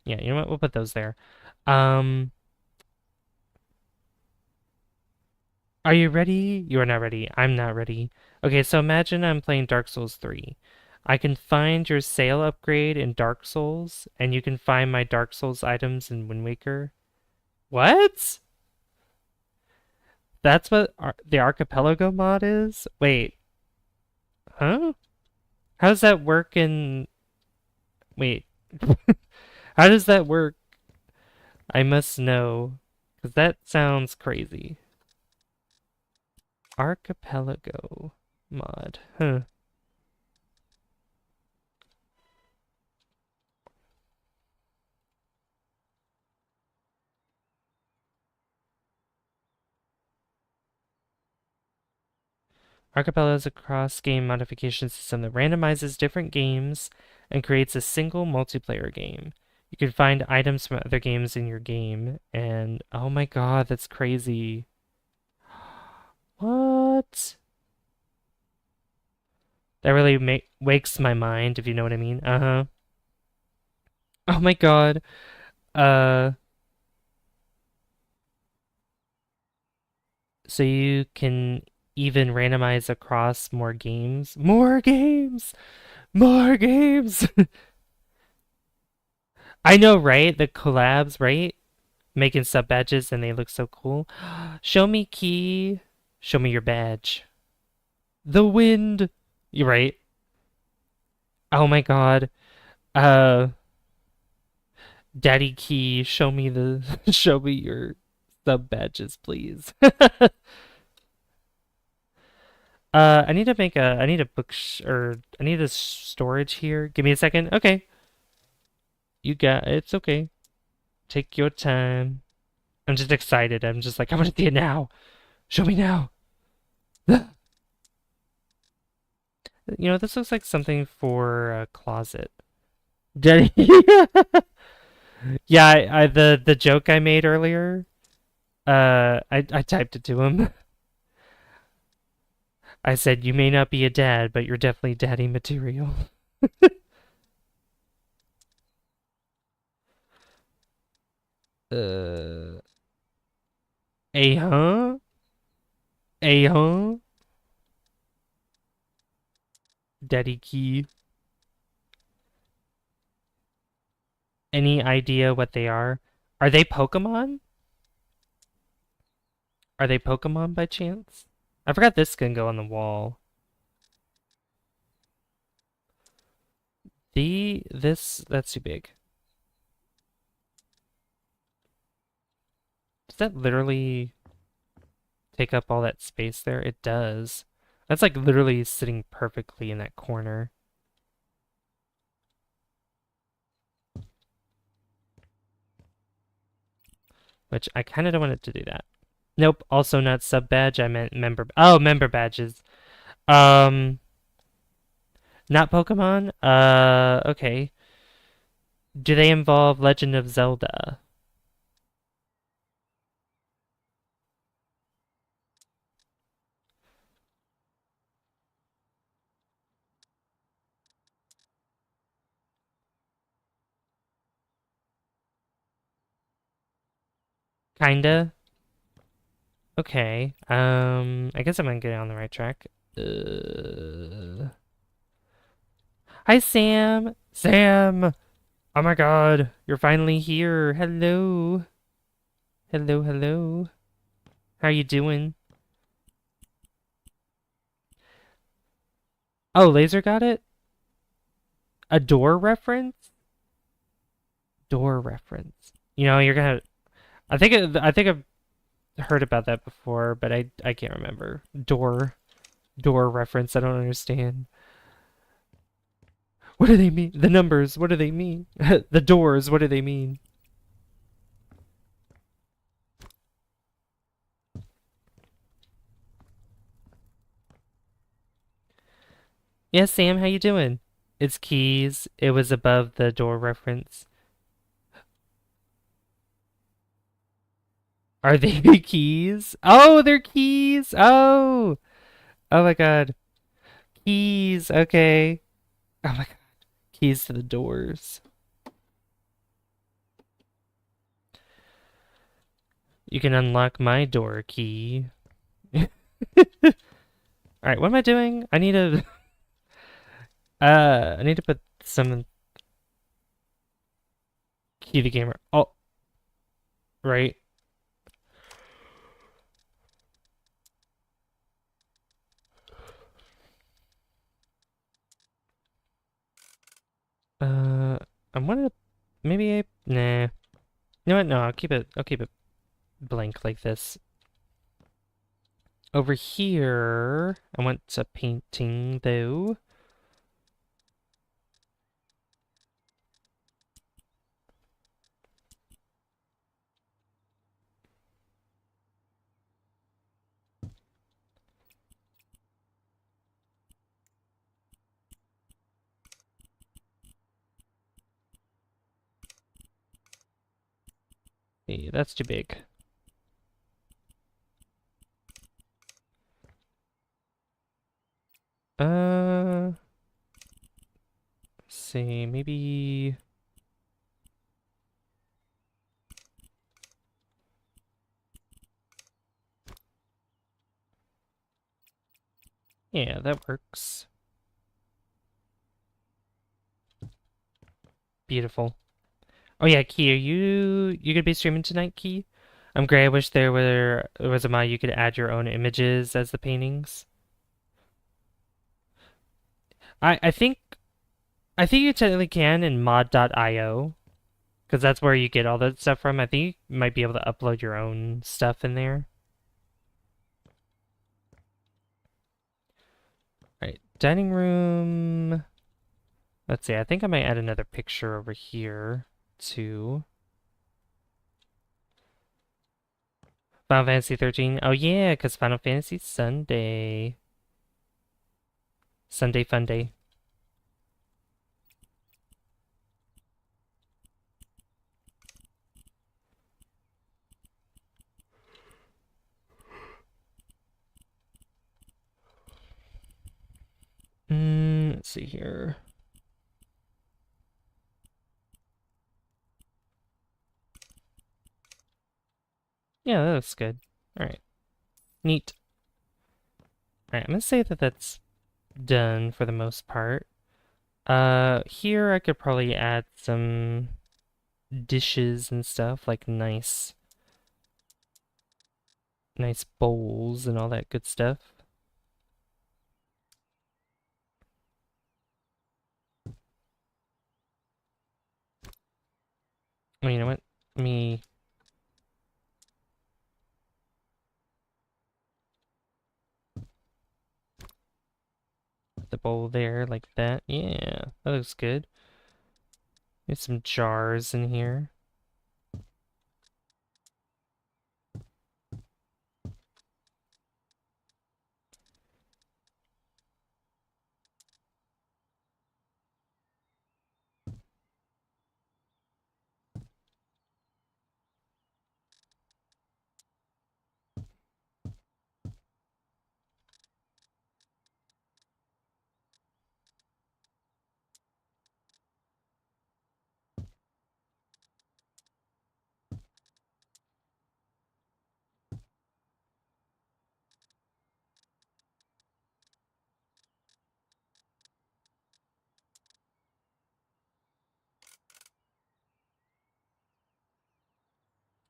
Yeah, you know what? We'll put those there. Um, are you ready? You are not ready. I'm not ready. Okay, so imagine I'm playing Dark Souls 3. I can find your sail upgrade in Dark Souls, and you can find my Dark Souls items in Wind Waker. What? That's what the Archipelago mod is? Wait, huh? How does that work in... Wait. How does that work? I must know, because that sounds crazy. Archipelago mod. Huh. Archipelago is a cross-game modification system that randomizes different games and creates a single multiplayer game. You can find items from other games in your game, and oh my god, that's crazy. What? That really wakes my mind, if you know what I mean. Uh-huh. Oh my god. Uh, so you can even randomize across more games. More games! More games! I know, right? The collabs, right? Making sub badges and they look so cool. Show me key. Show me your badge. The wind. You're right. Oh my god. Uh, Daddy Key, show me the show me your sub badges, please. I need to make a I need a or I need a storage here. Give me a second. Okay. You got it's okay. Take your time. I'm just excited. I'm just like, I want to see it now. Show me now. You know, this looks like something for a closet. Daddy. Yeah, the joke I made earlier. I typed it to him. I said, "You may not be a dad, but you're definitely daddy material." Uh, huh? Huh? Daddy key. Any idea what they are? Are they Pokemon? Are they Pokemon by chance? I forgot this can go on the wall. That's too big. Does that literally take up all that space there? It does. That's like literally sitting perfectly in that corner. Which I kind of don't want it to do that. Nope, also not sub badge. I meant member. Oh, member badges. Um, not Pokemon. Okay. Do they involve Legend of Zelda? Kinda. Okay. I guess I'm gonna get on the right track. Hi, Sam. Sam. Oh my God, you're finally here. Hello. Hello, hello. How you doing? Oh, Laser got it? A door reference? Door reference. You know, you're gonna. I think I've heard about that before, but I can't remember. Door reference. I don't understand. What do they mean? The numbers. What do they mean? The doors. What do they mean? Yeah, Sam. How you doing? It's keys. It was above the door reference. Are they keys? Oh, they're keys. Oh. Oh my God. Keys. Okay. Oh my God. Keys to the doors. You can unlock my door key. All right, what am I doing? I need to put some key to gamer. Oh, right. I wanted to maybe nah. You know what? No, I'll keep it blank like this. Over here, I want a painting though. Hey, that's too big. Let's see, maybe. Yeah, that works. Beautiful. Oh yeah, Key, are you gonna be streaming tonight, Key? I'm great. I wish there was a mod you could add your own images as the paintings. I think you technically can in mod.io because that's where you get all that stuff from. I think you might be able to upload your own stuff in there. All right, dining room. Let's see. I think I might add another picture over here too. Final Fantasy 13. Oh yeah, because Final Fantasy Sunday. Sunday Fun Day. Let's see here. Yeah, that looks good. Alright. Neat. Alright, I'm gonna say that that's done for the most part. Here I could probably add some dishes and stuff, like nice bowls and all that good stuff. Oh, you know what? Let me... put the bowl there, like that. Yeah, that looks good. There's some jars in here.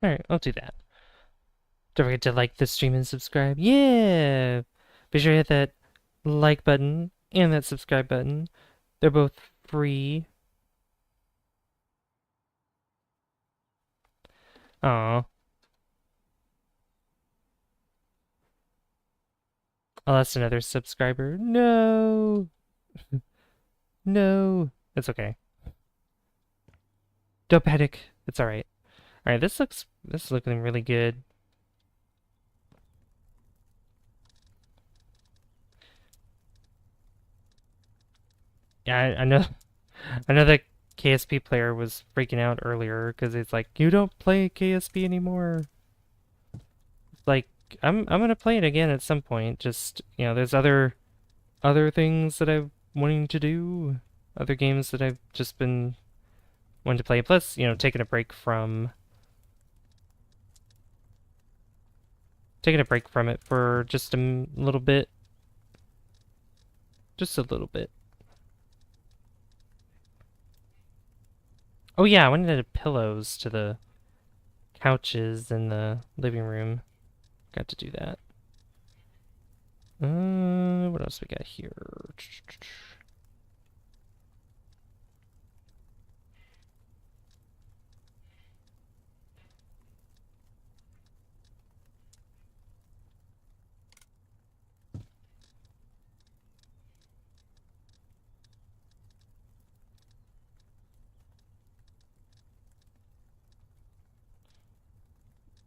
Alright, I'll do that. Don't forget to like the stream and subscribe. Yeah! Be sure to hit that like button and that subscribe button. They're both free. Aw. I lost another subscriber. No! No! It's okay. Don't panic. It's alright. Alright, this is looking really good. Yeah, I know I know that KSP player was freaking out earlier because it's like, you don't play KSP anymore. Like, I'm gonna play it again at some point. Just, you know, there's other things that I'm wanting to do. Other games that I've just been wanting to play. Plus, you know, taking a break from it for just a little bit. Just a little bit. Oh yeah, I wanted to add pillows to the couches in the living room. Got to do that. What else we got here?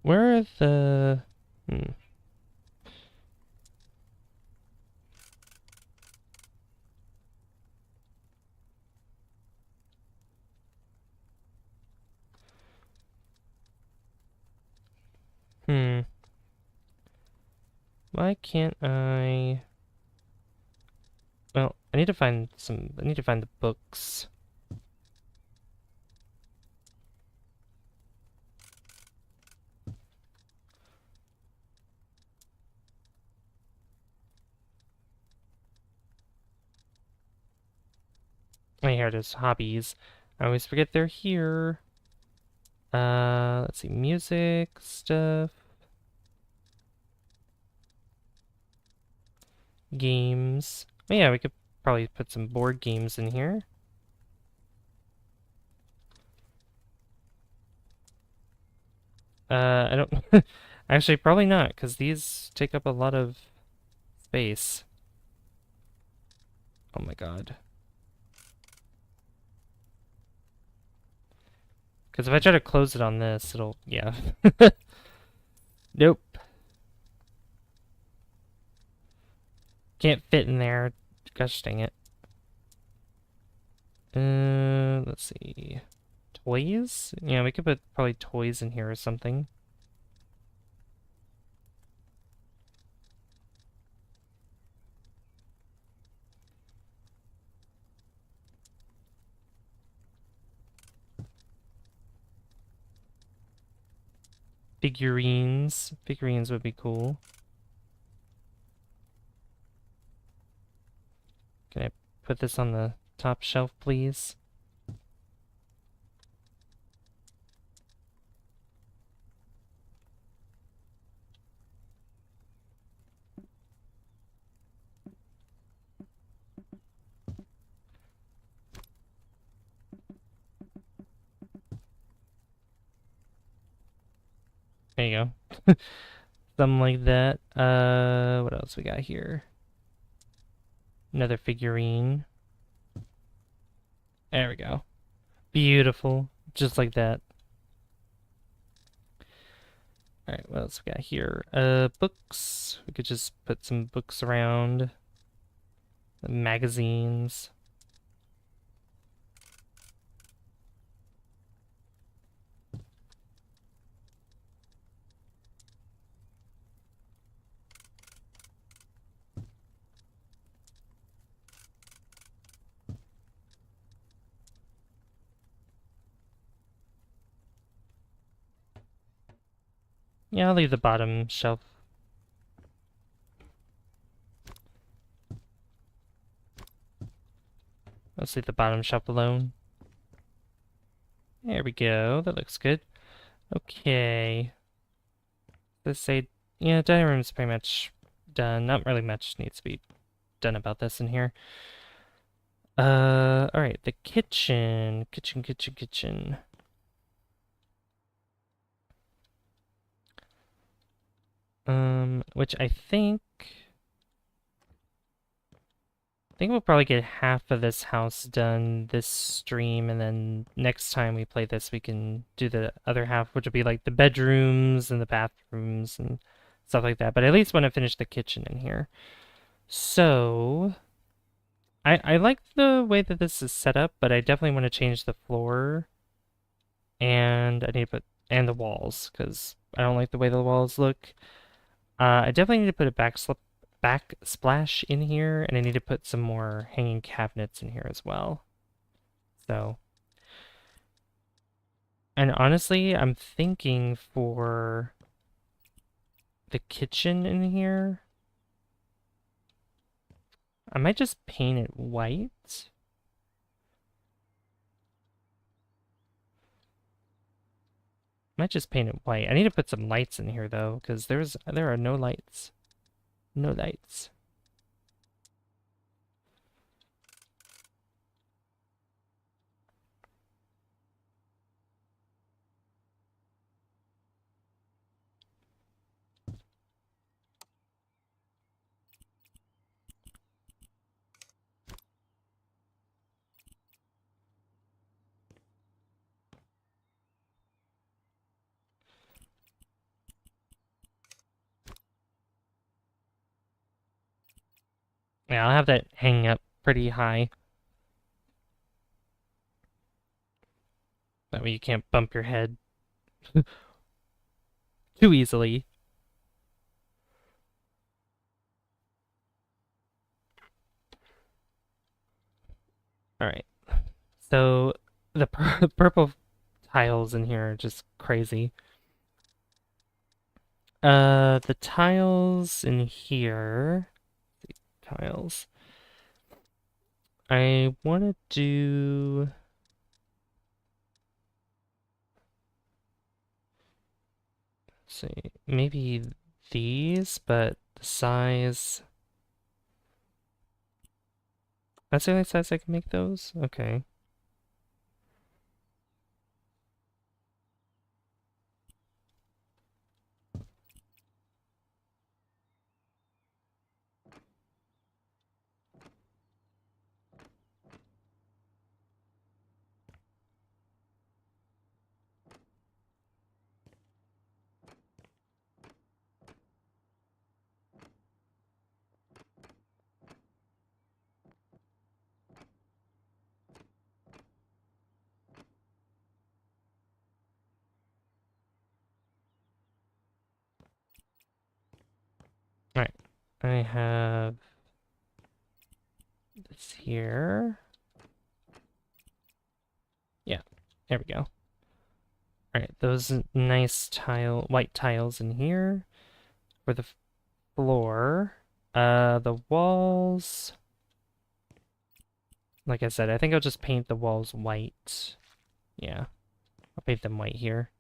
Where are the... Why can't I... Well, I need to find the books. Oh, here it is, hobbies. I always forget they're here. Let's see, music stuff. Games. Oh yeah, we could probably put some board games in here. I don't... Actually, probably not, because these take up a lot of space. Oh my god. Because if I try to close it on this, it'll... Yeah. Nope. Can't fit in there. Gosh dang it. Let's see. Toys? Yeah, we could put probably toys in here or something. Figurines. Figurines would be cool. Can I put this on the top shelf, please? There you go. Something like that. What else we got here? Another figurine. There we go. Beautiful. Just like that. Alright, what else we got here? Books. We could just put some books around. Magazines. Yeah, I'll leave the bottom shelf. Let's leave the bottom shelf alone. There we go. That looks good. Okay. Let's say, yeah, dining room's pretty much done. Not really much needs to be done about this in here. Alright, the kitchen. Kitchen. Which I think we'll probably get half of this house done this stream, and then next time we play this, we can do the other half, which will be like the bedrooms and the bathrooms and stuff like that. But I at least want to finish the kitchen in here. So, I like the way that this is set up, but I definitely want to change the floor, and I need to put, and the walls, because I don't like the way the walls look. I definitely need to put a backsplash in here, and I need to put some more hanging cabinets in here as well. So, and honestly, I'm thinking for the kitchen in here, I might just paint it white. Might just paint it white. I need to put some lights in here though, because there are no lights. No lights. Yeah, I'll have that hanging up pretty high. That way you can't bump your head too easily. Alright. So, the purple tiles in here are just crazy. The tiles in here... Tiles. I want to do... Let's see, maybe these, but the size... That's the only size I can make those? Okay. I have this here. Yeah, there we go. All right, those nice white tiles in here for the floor. The walls, like I said, I think I'll just paint the walls white. Yeah, I'll paint them white here.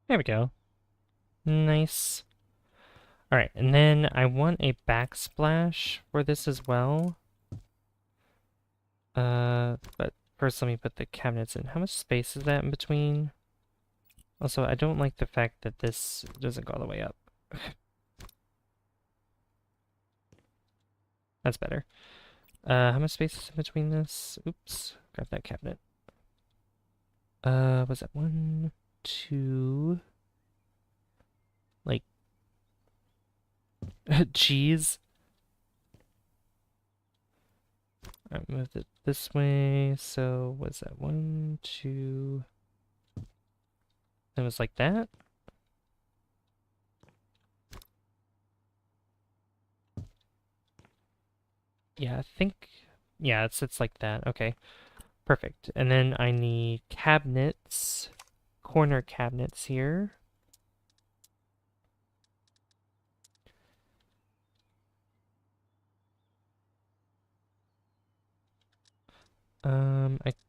There we go. Nice. All right, and then I want a backsplash for this as well. But first let me put the cabinets in. How much space is that in between? Also, I don't like the fact that this doesn't go all the way up. That's better. How much space is in between this? Oops, grab that cabinet. Was that 1, 2? Like, cheese? I moved it this way, so was that 1, 2? It was like that? Yeah, I think, yeah, it sits like that. Okay, perfect. And then I need cabinets, corner cabinets here.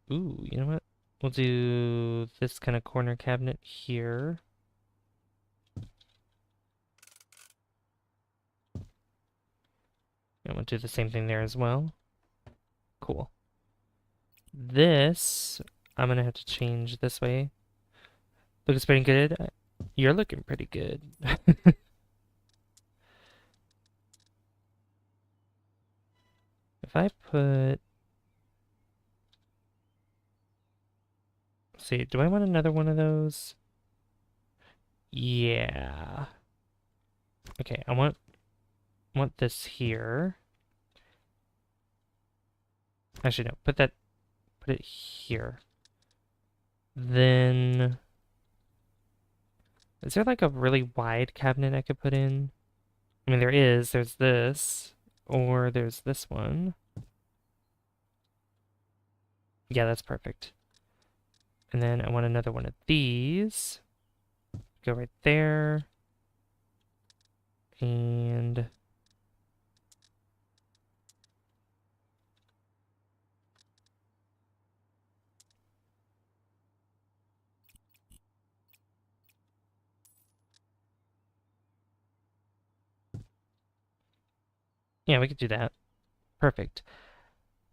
Ooh, you know what? We'll do this kind of corner cabinet here. And we'll do the same thing there as well. Cool. This, I'm gonna have to change this way. Looks pretty good. You're looking pretty good. If I put... Let's see, do I want another one of those? Yeah. Okay, I want this here. Actually, no, put it here. Then, is there like a really wide cabinet I could put in? I mean, there's this, or there's this one. Yeah, that's perfect. And then I want another one of these. Go right there. And yeah, we could do that. Perfect.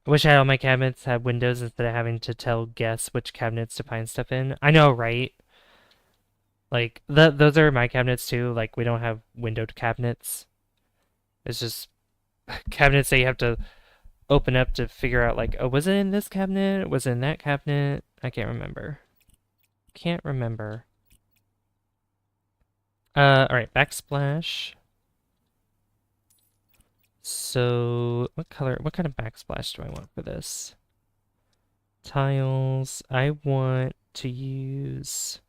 I wish I had all my cabinets had windows instead of having to tell guests which cabinets to find stuff in. I know, right? Like, those are my cabinets too. Like, we don't have windowed cabinets. It's just cabinets that you have to open up to figure out, like, oh, was it in this cabinet? Was it in that cabinet? I can't remember. Can't remember. Alright, backsplash. So, what kind of backsplash do I want for this? Tiles. I want to use...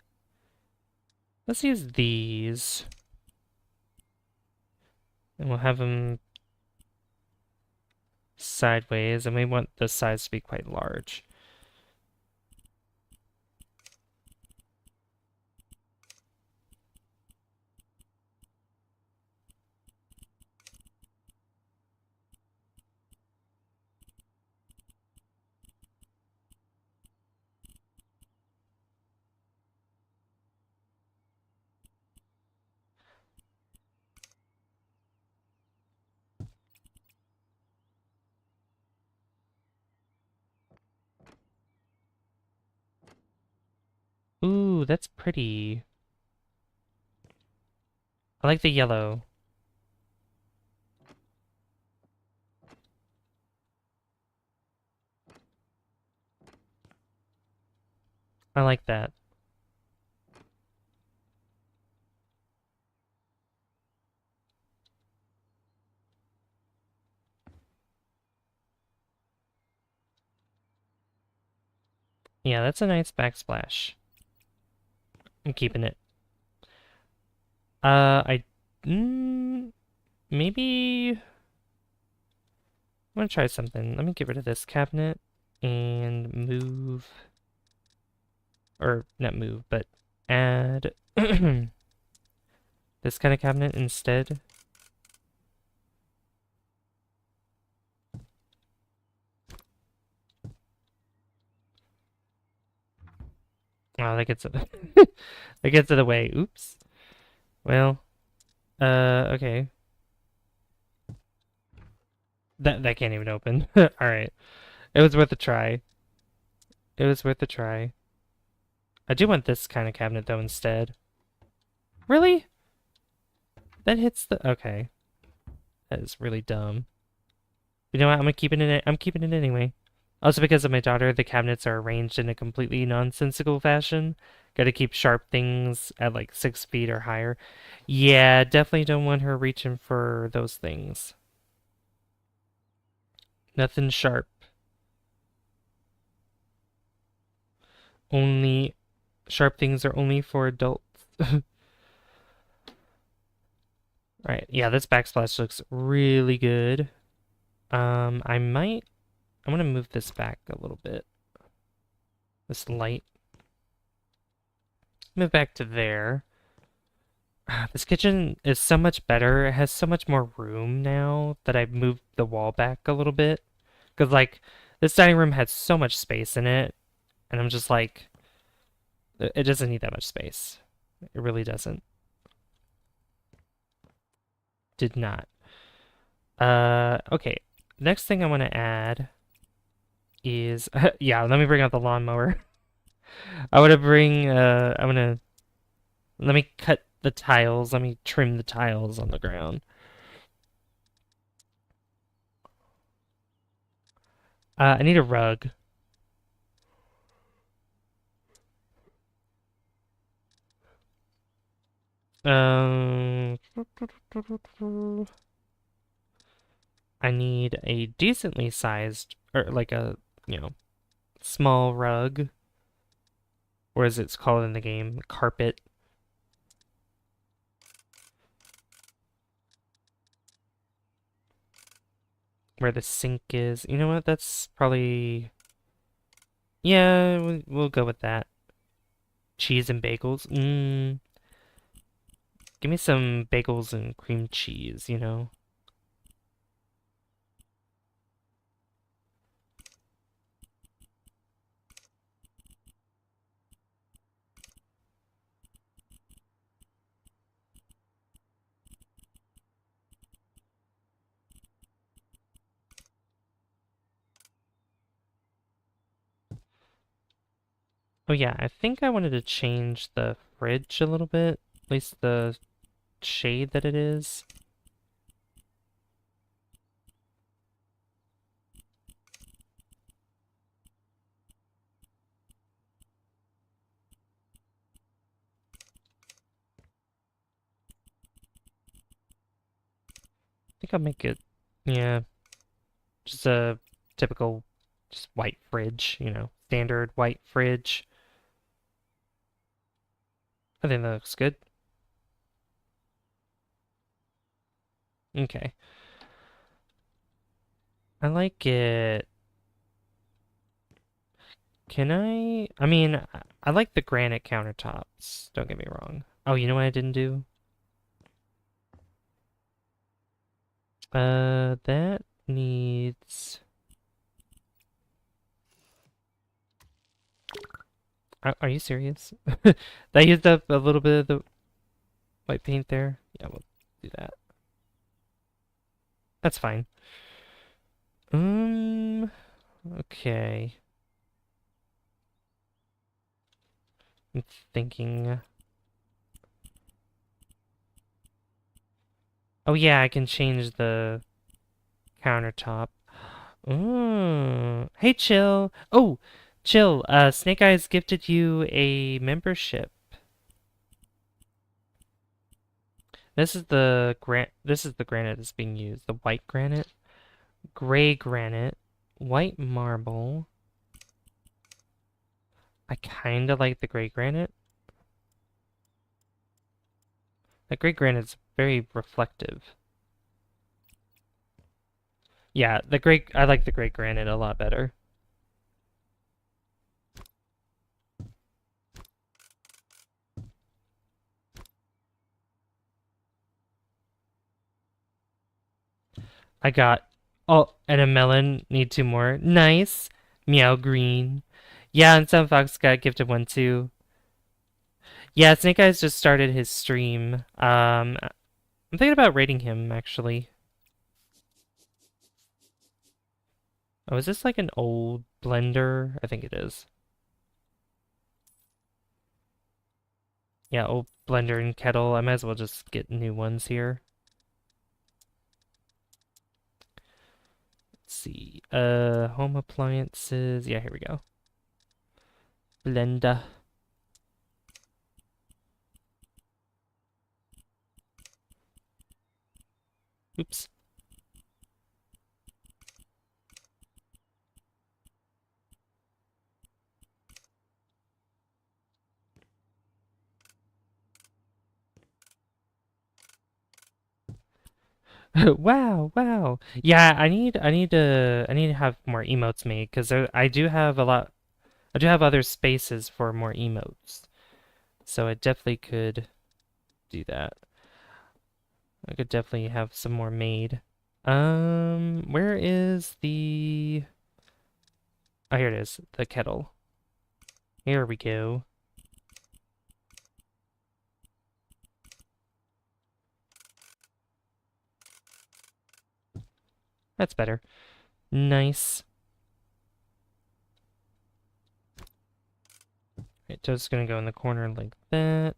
Let's use these. And we'll have them sideways, and we want the size to be quite large. Ooh, that's pretty. I like the yellow. I like that. Yeah, that's a nice backsplash. I'm keeping it. I... maybe... I'm gonna try something. Let me get rid of this cabinet and move... Or, not move, but add this kind of cabinet instead. Oh, that gets it. That gets it away. Oops. Well, okay. That can't even open. All right. It was worth a try. It was worth a try. I do want this kind of cabinet though instead. Really? That hits the okay. That is really dumb. You know what? I'm gonna keep it in it. I'm keeping it anyway. Also because of my daughter, the cabinets are arranged in a completely nonsensical fashion. Gotta keep sharp things at like 6 feet or higher. Yeah, definitely don't want her reaching for those things. Nothing sharp. Only sharp things are only for adults. Alright, yeah, this backsplash looks really good. I'm gonna move this back a little bit. This light. Move back to there. This kitchen is so much better. It has so much more room now that I've moved the wall back a little bit. Because, like, this dining room had so much space in it, and I'm just like, it doesn't need that much space. It really doesn't. Did not. Okay. Next thing I want to add is, yeah, let me bring out the lawnmower. Let me cut the tiles. Let me trim the tiles on the ground. I need a rug. Um, I need a decently sized, or like a, you know, small rug, or as it's called in the game, carpet. Where the sink is. You know what? That's probably, yeah, we'll go with that. Cheese and bagels. Give me some bagels and cream cheese, you know? Oh yeah, I think I wanted to change the fridge a little bit. At least the shade that it is. I think I'll make it, yeah, just a typical, just white fridge, you know, standard white fridge. I think that looks good. Okay. I like it. Can I? I mean, I like the granite countertops. Don't get me wrong. Oh, you know what I didn't do? That needs. Are you serious? That used up a little bit of the white paint there. Yeah, we'll do that. That's fine. Okay. I'm thinking. Oh yeah, I can change the countertop. Hey, Chill. Oh, Chill. Snake Eyes gifted you a membership. This is the granite that's being used. The white granite, gray granite, white marble. I kind of like the gray granite. The gray granite's very reflective. Yeah, I like the gray granite a lot better. I got, oh, and a melon. Need two more. Nice. Meow green. Yeah, and some Fox got gifted one too. Yeah, Snake Eyes just started his stream. I'm thinking about rating him actually. Oh, is this like an old blender? I think it is. Yeah, old blender and kettle. I might as well just get new ones here. Let's see. Home appliances. Yeah, here we go. Blender. Oops. Wow, wow. Yeah, I need to have more emotes made because I do have a lot. I do have other spaces for more emotes, so I definitely could do that. I could definitely have some more made. Where is the? Oh, here it is. The kettle. Here we go. That's better. Nice. Right, just gonna go in the corner like that.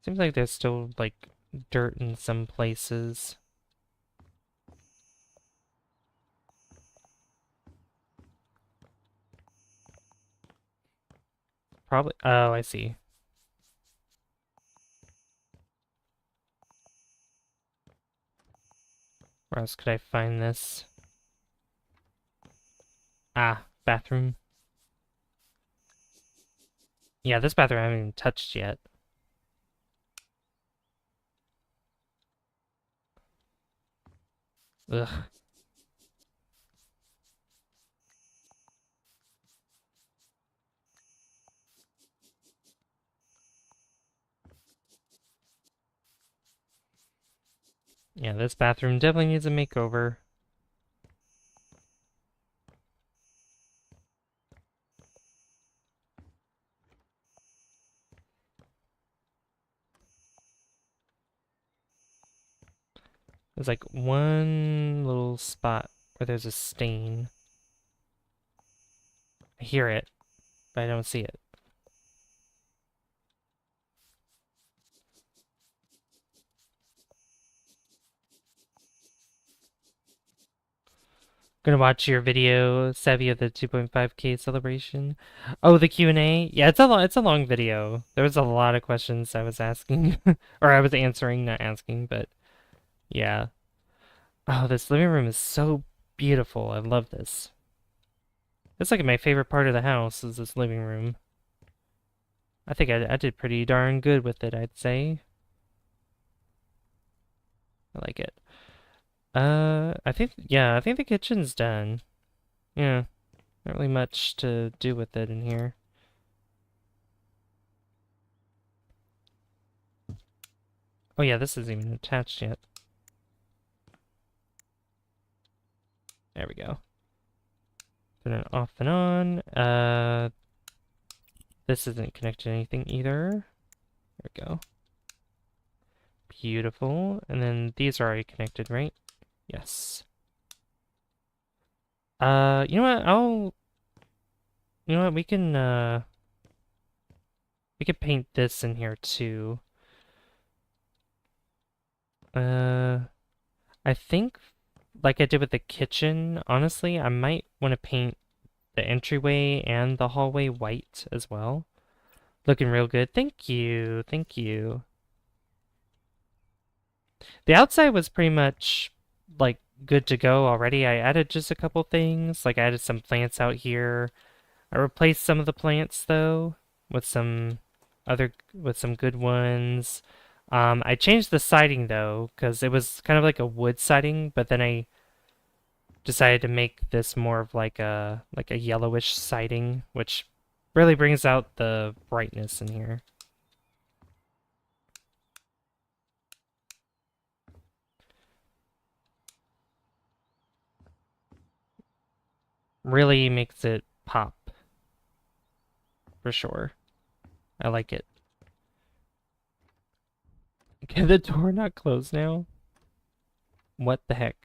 Seems like there's still like dirt in some places. Probably. Oh, I see. Where else could I find this? Ah, bathroom. Yeah, this bathroom I haven't even touched yet. Ugh. Yeah, this bathroom definitely needs a makeover. There's like one little spot where there's a stain. I hear it, but I don't see it. Gonna watch your video, Savvy, of the 2.5K celebration. Oh, the Q&A? Yeah, it's a long video. There was a lot of questions I was asking, or I was answering, not asking, but yeah. Oh, this living room is so beautiful. I love this. It's like my favorite part of the house is this living room. I think I did pretty darn good with it, I'd say. I like it. I think the kitchen's done. Yeah, not really much to do with it in here. Oh yeah, this isn't even attached yet. There we go. Turn it off and on. This isn't connected to anything either. There we go. Beautiful. And then these are already connected, right? Yes. You know what? You know what? We can paint this in here too. I think, like I did with the kitchen, honestly, I might want to paint the entryway and the hallway white as well. Looking real good. Thank you. Thank you. The outside was pretty much like good to go already. I added just a couple things. Like I added some plants out here. I replaced some of the plants though with some good ones. I changed the siding though because it was kind of like a wood siding, but then I decided to make this more of like a yellowish siding, which really brings out the brightness in here. Really makes it pop for sure. I like it. Can the door not close now? What the heck?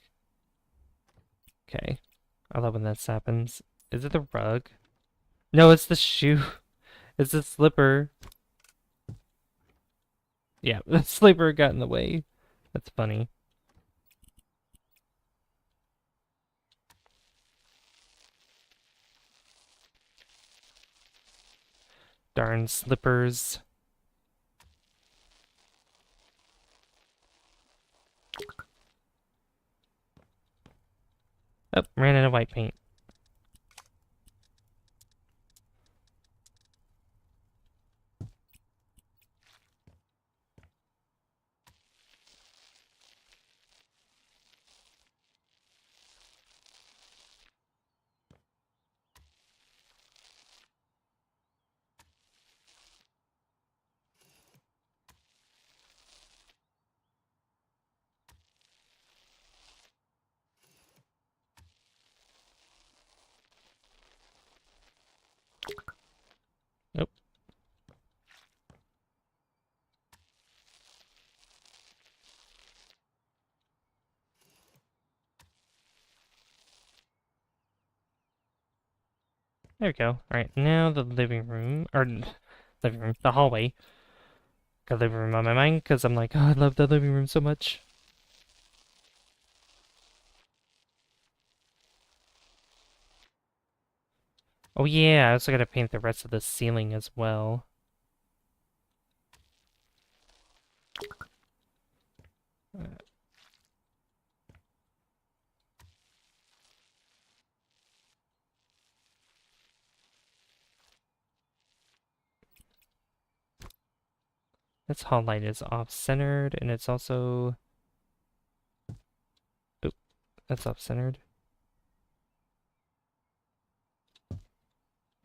Okay. I love when that happens. Is it the rug? No, it's the shoe. It's the slipper. Yeah, the slipper got in the way. That's funny. Darn slippers. Oh, ran out of white paint. Oh, there we go. All right, now the living room, or living room, the hallway. Got living room on my mind because I'm like, oh, I love the living room so much. Oh yeah, I also gotta paint the rest of the ceiling as well. This hall light is off-centered, and it's also... Oop, that's off-centered.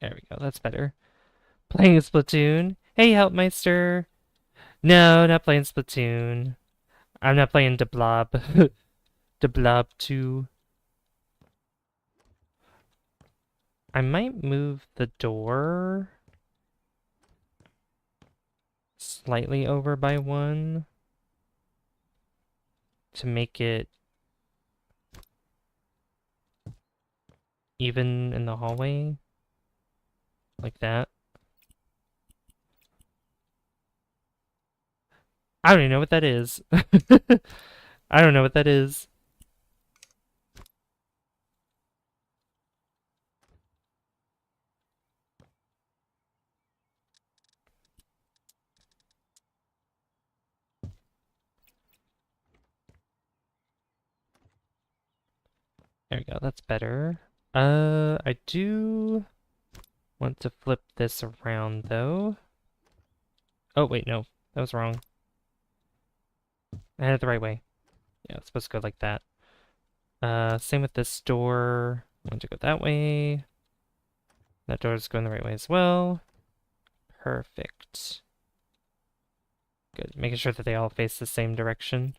There we go, that's better. Playing Splatoon. Hey, Helpmeister! No, not playing Splatoon. I'm not playing The Blob. The Blob 2. I might move the door slightly over by one to make it even in the hallway. Like that. I don't even know what that is. I don't know what that is. There we go, that's better. I do want to flip this around though. Oh, wait, no, that was wrong. I had it the right way. Yeah, it's supposed to go like that. Same with this door. I want to go that way. That door's going the right way as well. Perfect. Good. Making sure that they all face the same direction.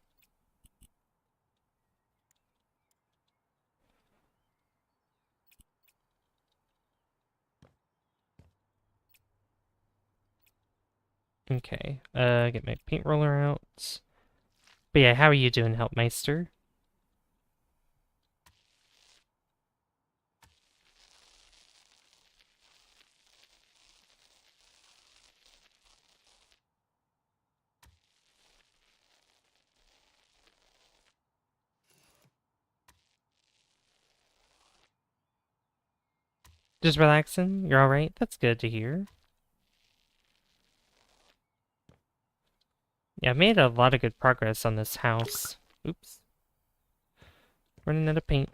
Okay. Get my paint roller out. But yeah, how are you doing, Helpmeister? Just relaxing? You're alright? That's good to hear. Yeah, I made a lot of good progress on this house. Oops. Running out of paint.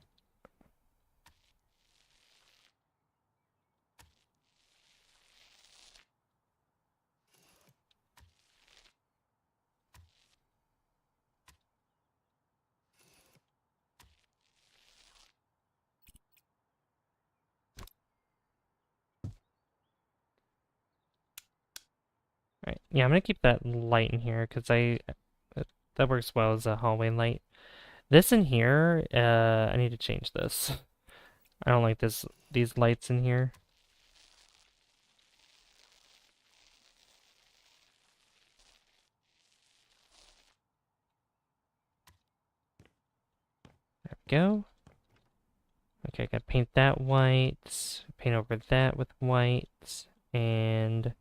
Alright, yeah, I'm gonna keep that light in here, because that works well as a hallway light. This in here, I need to change this. I don't like these lights in here. There we go. Okay, I gotta paint that white, paint over that with white, and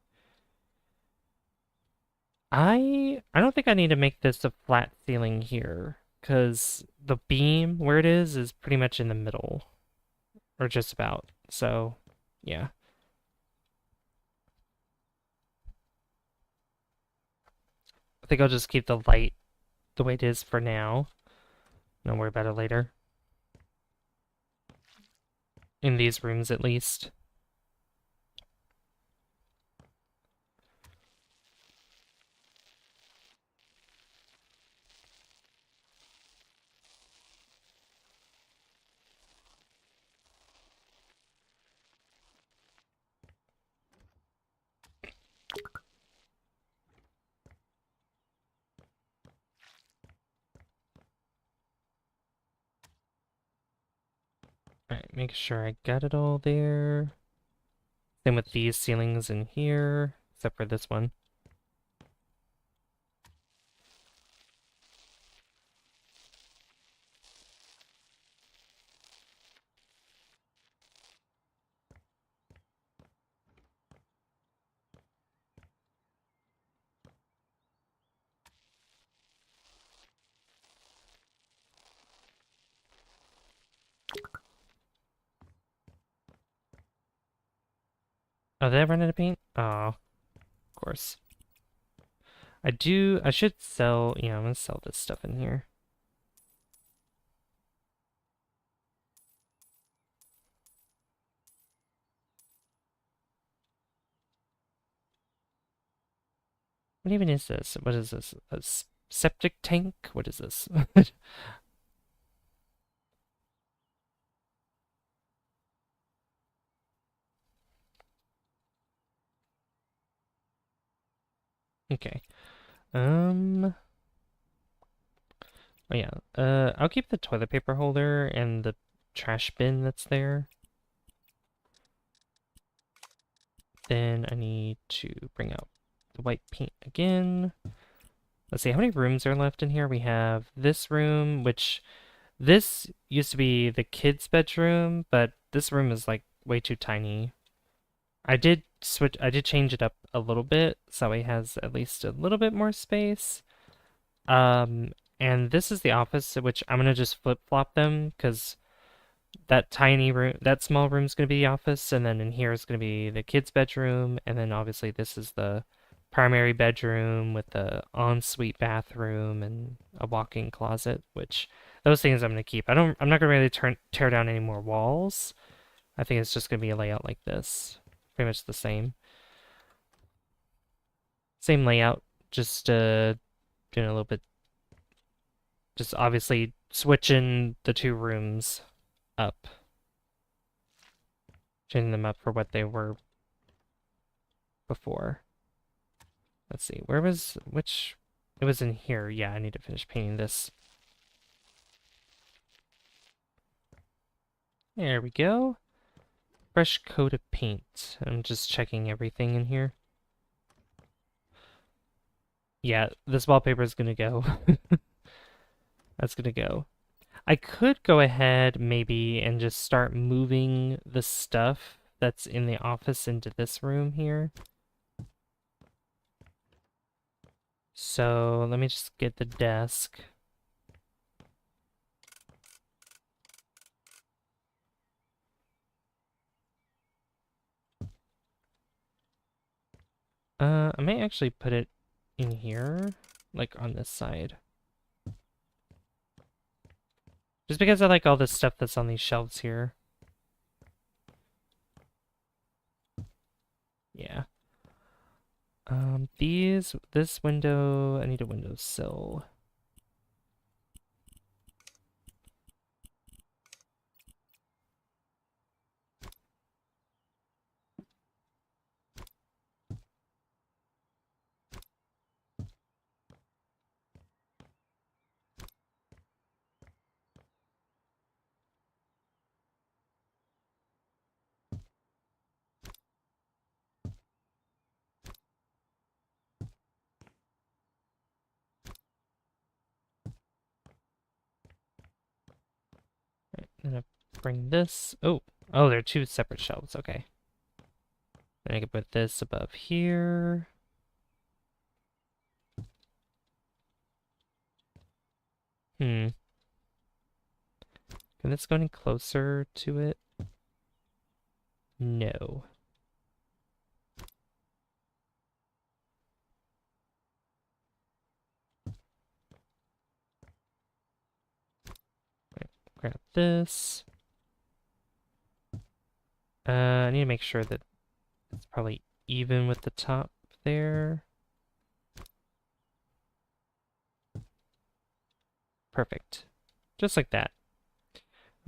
I don't think I need to make this a flat ceiling here, because the beam where it is pretty much in the middle, or just about. So, yeah. I think I'll just keep the light the way it is for now. Don't worry about it later. In these rooms, at least. Alright, make sure I got it all there. Same with these ceilings in here, except for this one. Oh, did I run out of paint? Oh, of course. I should sell, yeah, I'm gonna sell this stuff in here. What even is this? What is this? A septic tank? What is this? Okay. Oh yeah. I'll keep the toilet paper holder and the trash bin that's there. Then I need to bring out the white paint again. Let's see, how many rooms are left in here? We have this room, which this used to be the kids' bedroom, but this room is like way too tiny. I did change it up a little bit, so it has at least a little bit more space. And this is the office, which I'm gonna just flip-flop them, because that tiny room, that small room is gonna be the office, and then in here is gonna be the kids' bedroom, and then obviously this is the primary bedroom with the ensuite bathroom and a walk-in closet, which those things I'm gonna keep. I'm not gonna really tear down any more walls. I think it's just gonna be a layout like this. Pretty much the same. Same layout, just doing a little bit, just obviously switching the two rooms up. Changing them up for what they were before. Let's see, which, it was in here. Yeah, I need to finish painting this. There we go. Fresh coat of paint. I'm just checking everything in here. Yeah, this wallpaper is gonna go. That's gonna go. I could go ahead maybe and just start moving the stuff that's in the office into this room here. So let me just get the desk. I may actually put it in here, like on this side. Just because I like all this stuff that's on these shelves here. Yeah. This window, I need a windowsill. Right, I'm gonna bring this. Oh, they're two separate shelves. Okay. Then I can put this above here. Can this go any closer to it? No. Right, grab this. I need to make sure that it's probably even with the top there. Perfect. Just like that.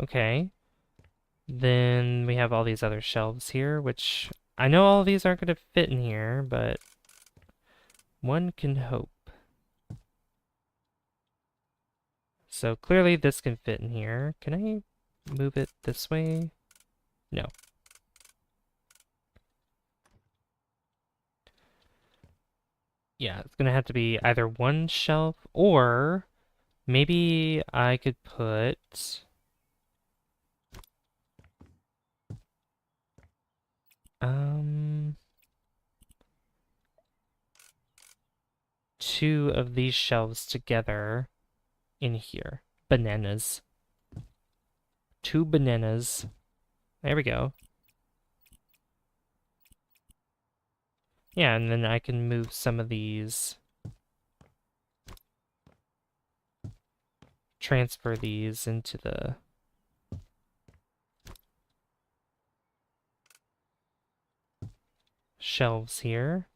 Okay. Then we have all these other shelves here, which I know all of these aren't going to fit in here, but one can hope. So clearly this can fit in here. Can I move it this way? No. Yeah, it's going to have to be either one shelf or maybe I could put... two of these shelves together in here. Bananas. Two bananas. There we go. Yeah, and then I can move some of these. Transfer these into the shelves here.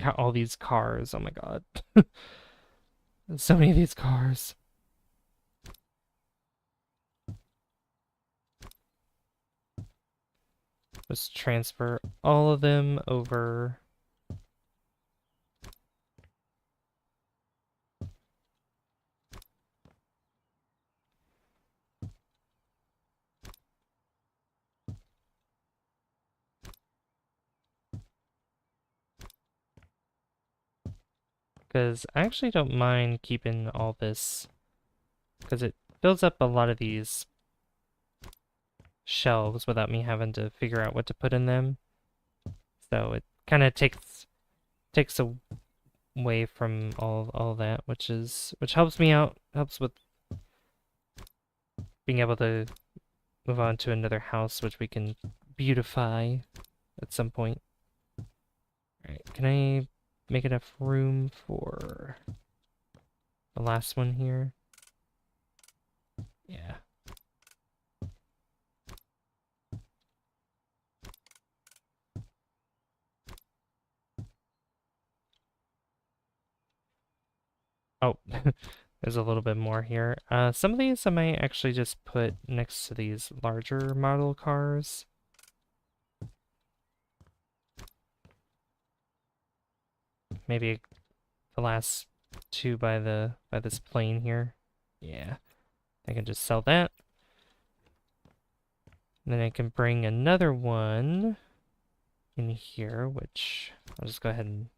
Got all these cars. Oh my god. So many of these cars. Just transfer all of them over. Because I actually don't mind keeping all this, because it fills up a lot of these shelves without me having to figure out what to put in them. So it kind of takes away from all that, which helps me out, helps with being able to move on to another house, which we can beautify at some point. Alright, can I make enough room for the last one here? Yeah. Oh, there's a little bit more here. Some of these I might actually just put next to these larger model cars. Maybe the last two by this plane here. Yeah. I can just sell that. And then I can bring another one in here, which I'll just go ahead and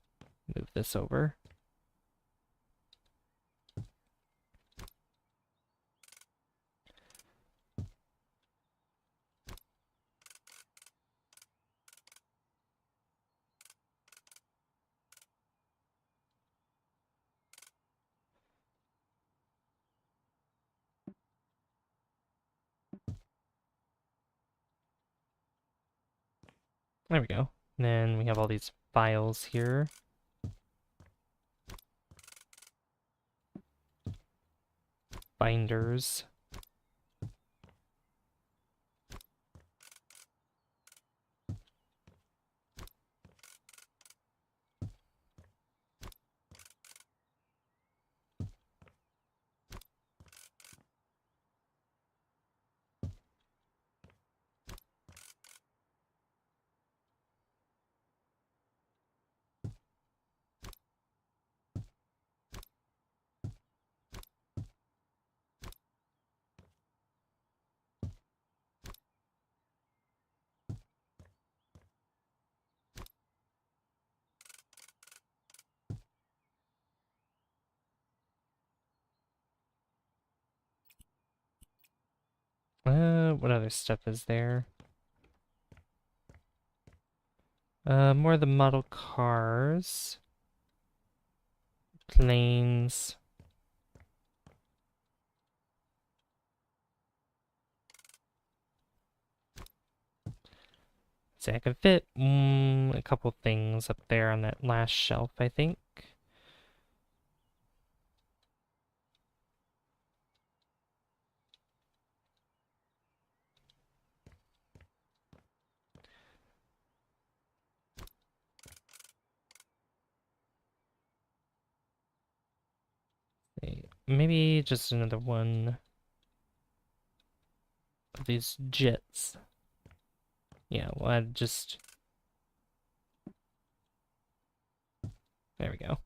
move this over. There we go. And then we have all these files here. Binders. What other stuff is there? More of the model cars. Planes. See, I can fit a couple things up there on that last shelf, I think. Maybe just another one of these jets. Yeah, well, I'd just... There we go.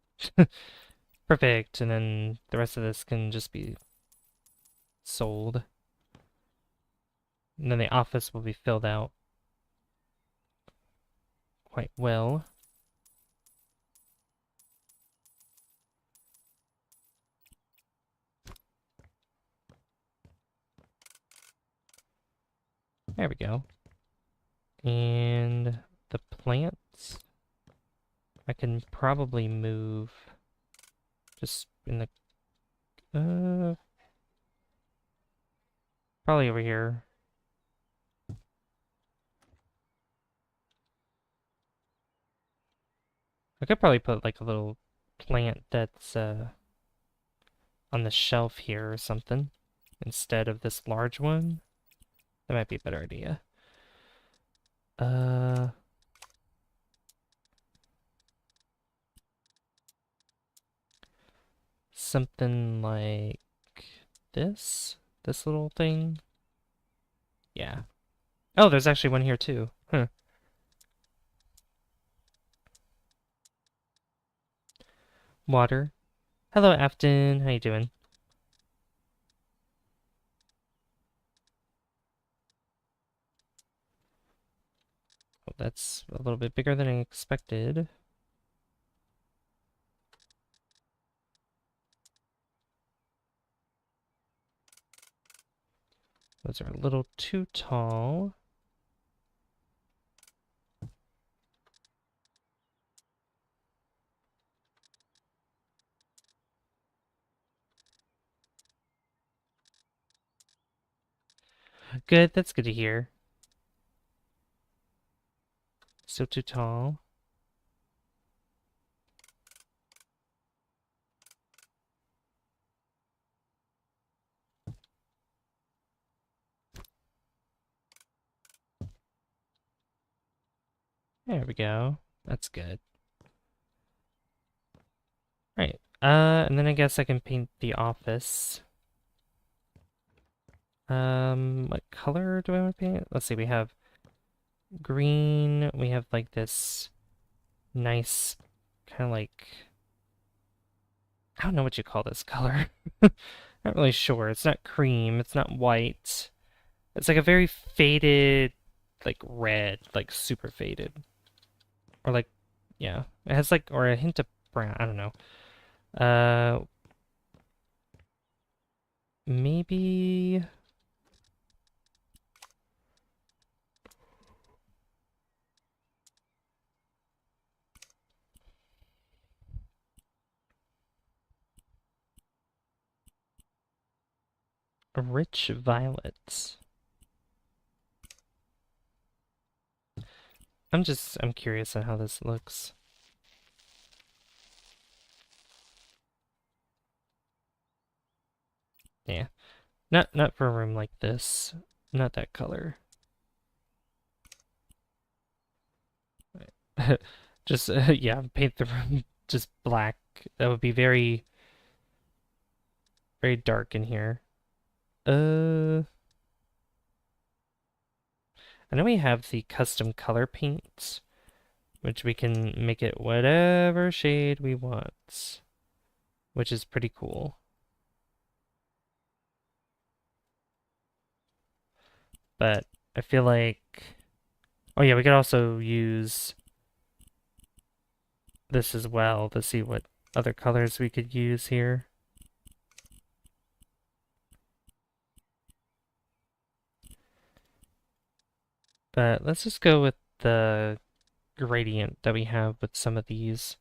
Perfect, and then the rest of this can just be sold. And then the office will be filled out quite well. There we go. And the plants, I can probably move just in the, probably over here. I could probably put like a little plant that's on the shelf here or something instead of this large one. That might be a better idea. Something like this little thing. Yeah. Oh, there's actually one here too. Huh. Water. Hello, Afton. How you doing? Oh, that's a little bit bigger than I expected. Those are a little too tall. Good, that's good to hear. Still too tall. There we go. That's good. Right. And then I guess I can paint the office. What color do I want to paint? Let's see, we have green, we have like this nice kind of like, I don't know what you call this color. Not really sure. It's not cream, it's not white. It's like a very faded, like red, like super faded. Or like, yeah, it has like, or a hint of brown, I don't know. Maybe a rich violet. I'm curious on how this looks. Yeah. Not for a room like this. Not that color. Just yeah, paint the room just black. That would be very very dark in here. I know we have the custom color paint, which we can make it whatever shade we want, which is pretty cool. But I feel like, oh yeah, we could also use this as well to see what other colors we could use here. But let's just go with the gradient that we have with some of these.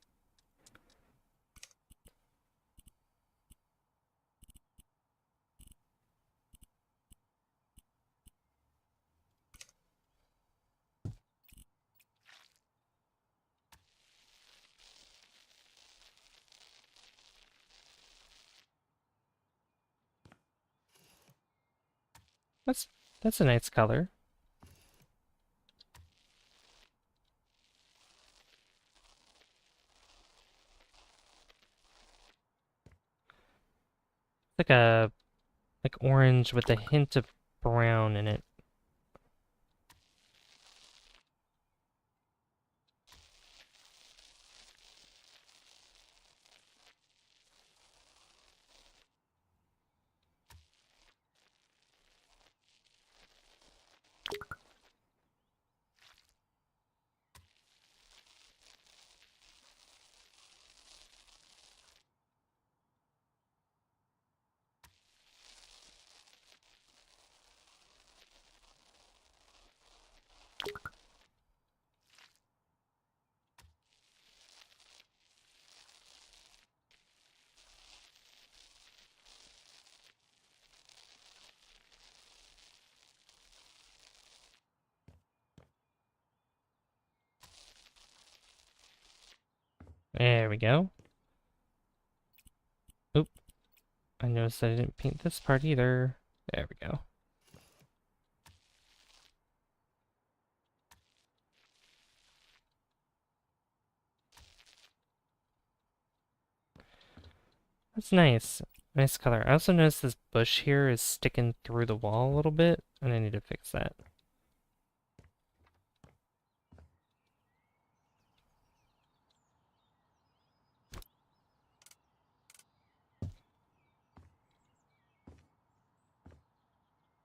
That's that's a nice color. Like a like orange with a hint of brown in it. There we go. Oop. I noticed I didn't paint this part either. There we go. That's nice. Nice color. I also noticed this bush here is sticking through the wall a little bit, and I need to fix that.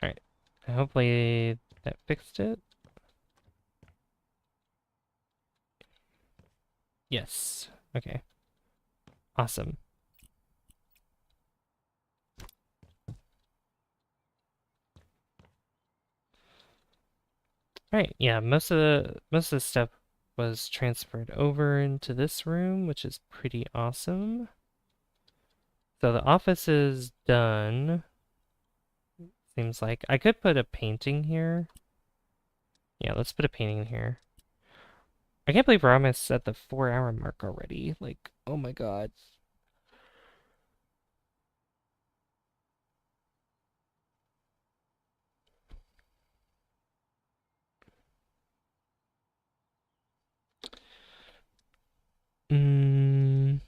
Alright. Hopefully that fixed it. Yes. Okay. Awesome. Right, yeah, most of the stuff was transferred over into this room, which is pretty awesome. So the office is done. Seems like I could put a painting here. Yeah, let's put a painting here. I can't believe we're almost at the 4-hour mark already. Like, oh my God. Mm,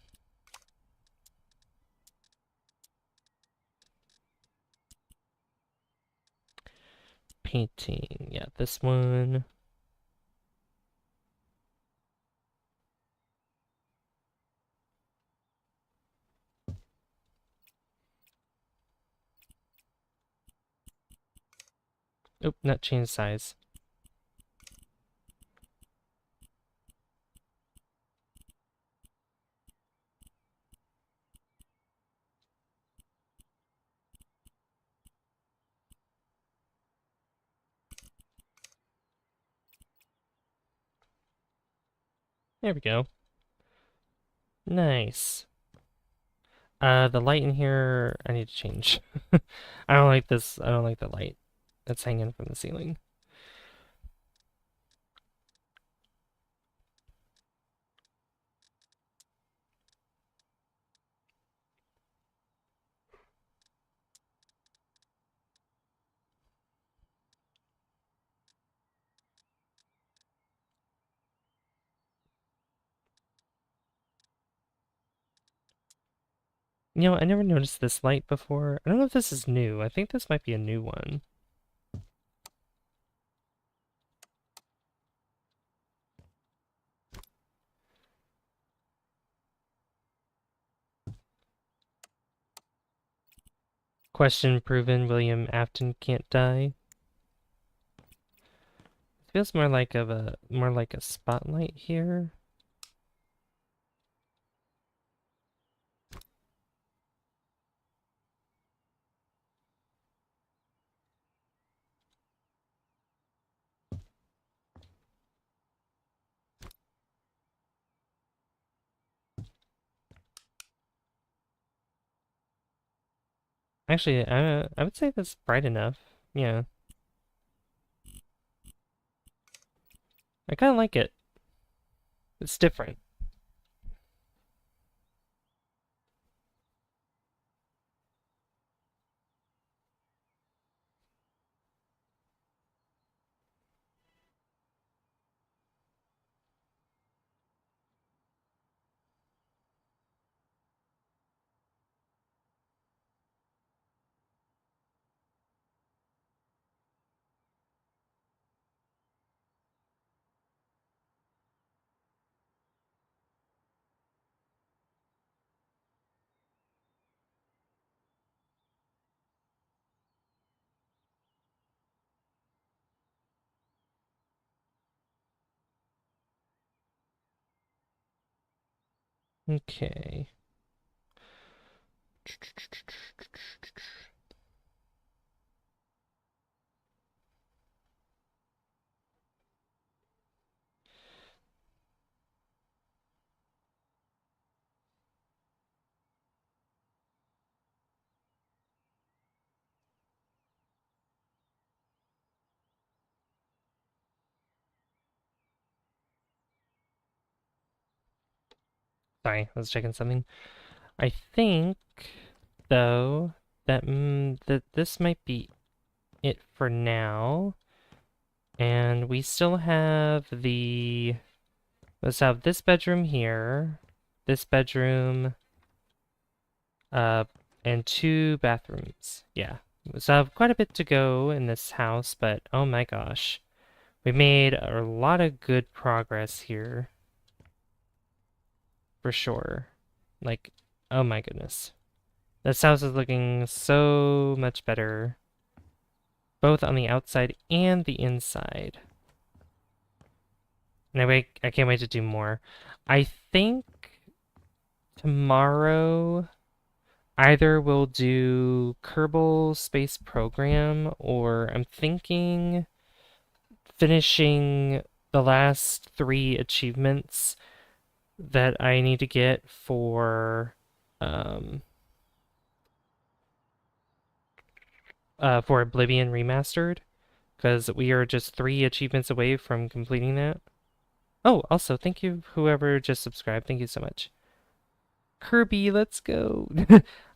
painting. Yeah, this one. Oh, not change size. There we go. Nice. The light in here, I need to change. I don't like this. I don't like the light that's hanging from the ceiling. You know, I never noticed this light before. I don't know if this is new. I think this might be a new one. Question proven, William Afton can't die. It feels more like a spotlight here. Actually, I would say that's bright enough. Yeah. I kind of like it. It's different. Okay. Sorry, I was checking something. I think, though, that this might be it for now. And we still have let's have this bedroom here, this bedroom, uh, and 2 bathrooms. Yeah. So I have quite a bit to go in this house, but oh my gosh. We made a lot of good progress here. For sure. Like, oh my goodness. This house is looking so much better, both on the outside and the inside. And I can't wait to do more. I think tomorrow either we'll do Kerbal Space Program or I'm thinking finishing the last 3 achievements that I need to get um for Oblivion Remastered, because we are just 3 achievements away from completing that. Oh, also, thank you whoever just subscribed. Thank you so much. Kirby, let's go.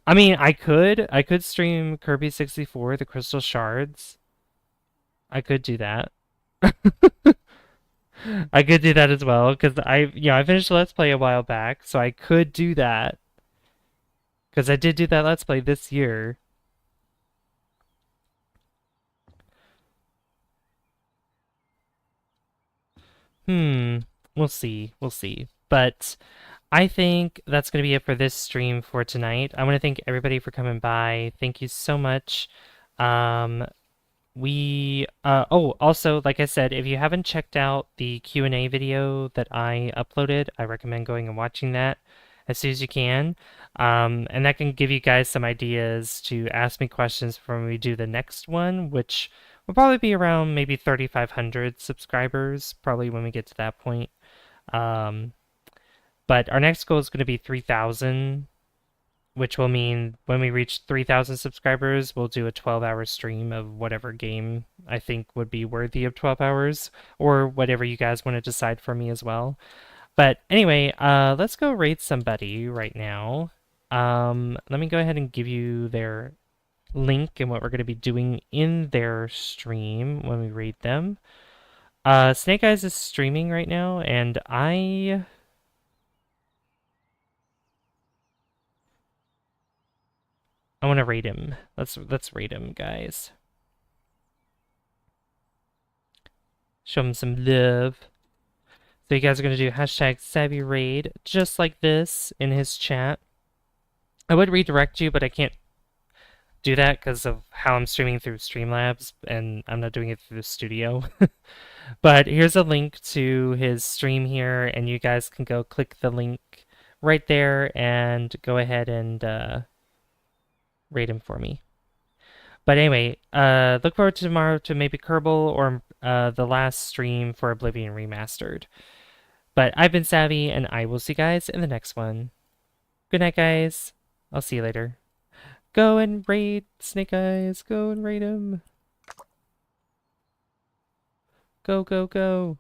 I mean, I could stream Kirby 64, the Crystal Shards. I could do that. I could do that as well because I finished the Let's Play a while back, so I could do that because I did do that Let's Play this year. Hmm, we'll see, we'll see. But I think that's going to be it for this stream for tonight. I want to thank everybody for coming by. Thank you so much. Um, also, like I said, if you haven't checked out the Q&A video that I uploaded, I recommend going and watching that as soon as you can. And that can give you guys some ideas to ask me questions for when we do the next one, which will probably be around maybe 3,500 subscribers, probably when we get to that point. Um, but our next goal is going to be 3,000, which will mean when we reach 3,000 subscribers, we'll do a 12-hour stream of whatever game I think would be worthy of 12 hours, or whatever you guys want to decide for me as well. But anyway, let's go raid somebody right now. Let me go ahead and give you their link and what we're going to be doing in their stream when we raid them. Snake Eyes is streaming right now, and I want to rate him. Let's rate him, guys. Show him some love. So you guys are gonna do hashtag Savvy Raid just like this in his chat. I would redirect you, but I can't do that because of how I'm streaming through Streamlabs, and I'm not doing it through the studio. But here's a link to his stream here, and you guys can go click the link right there and go ahead and rate him for me. But anyway, look forward to tomorrow to maybe Kerbal or the last stream for Oblivion Remastered. But I've been Savvy, and I will see you guys in the next one. Good night, guys. I'll see you later. Go and raid Snake Eyes. Go and raid him. Go, go, go.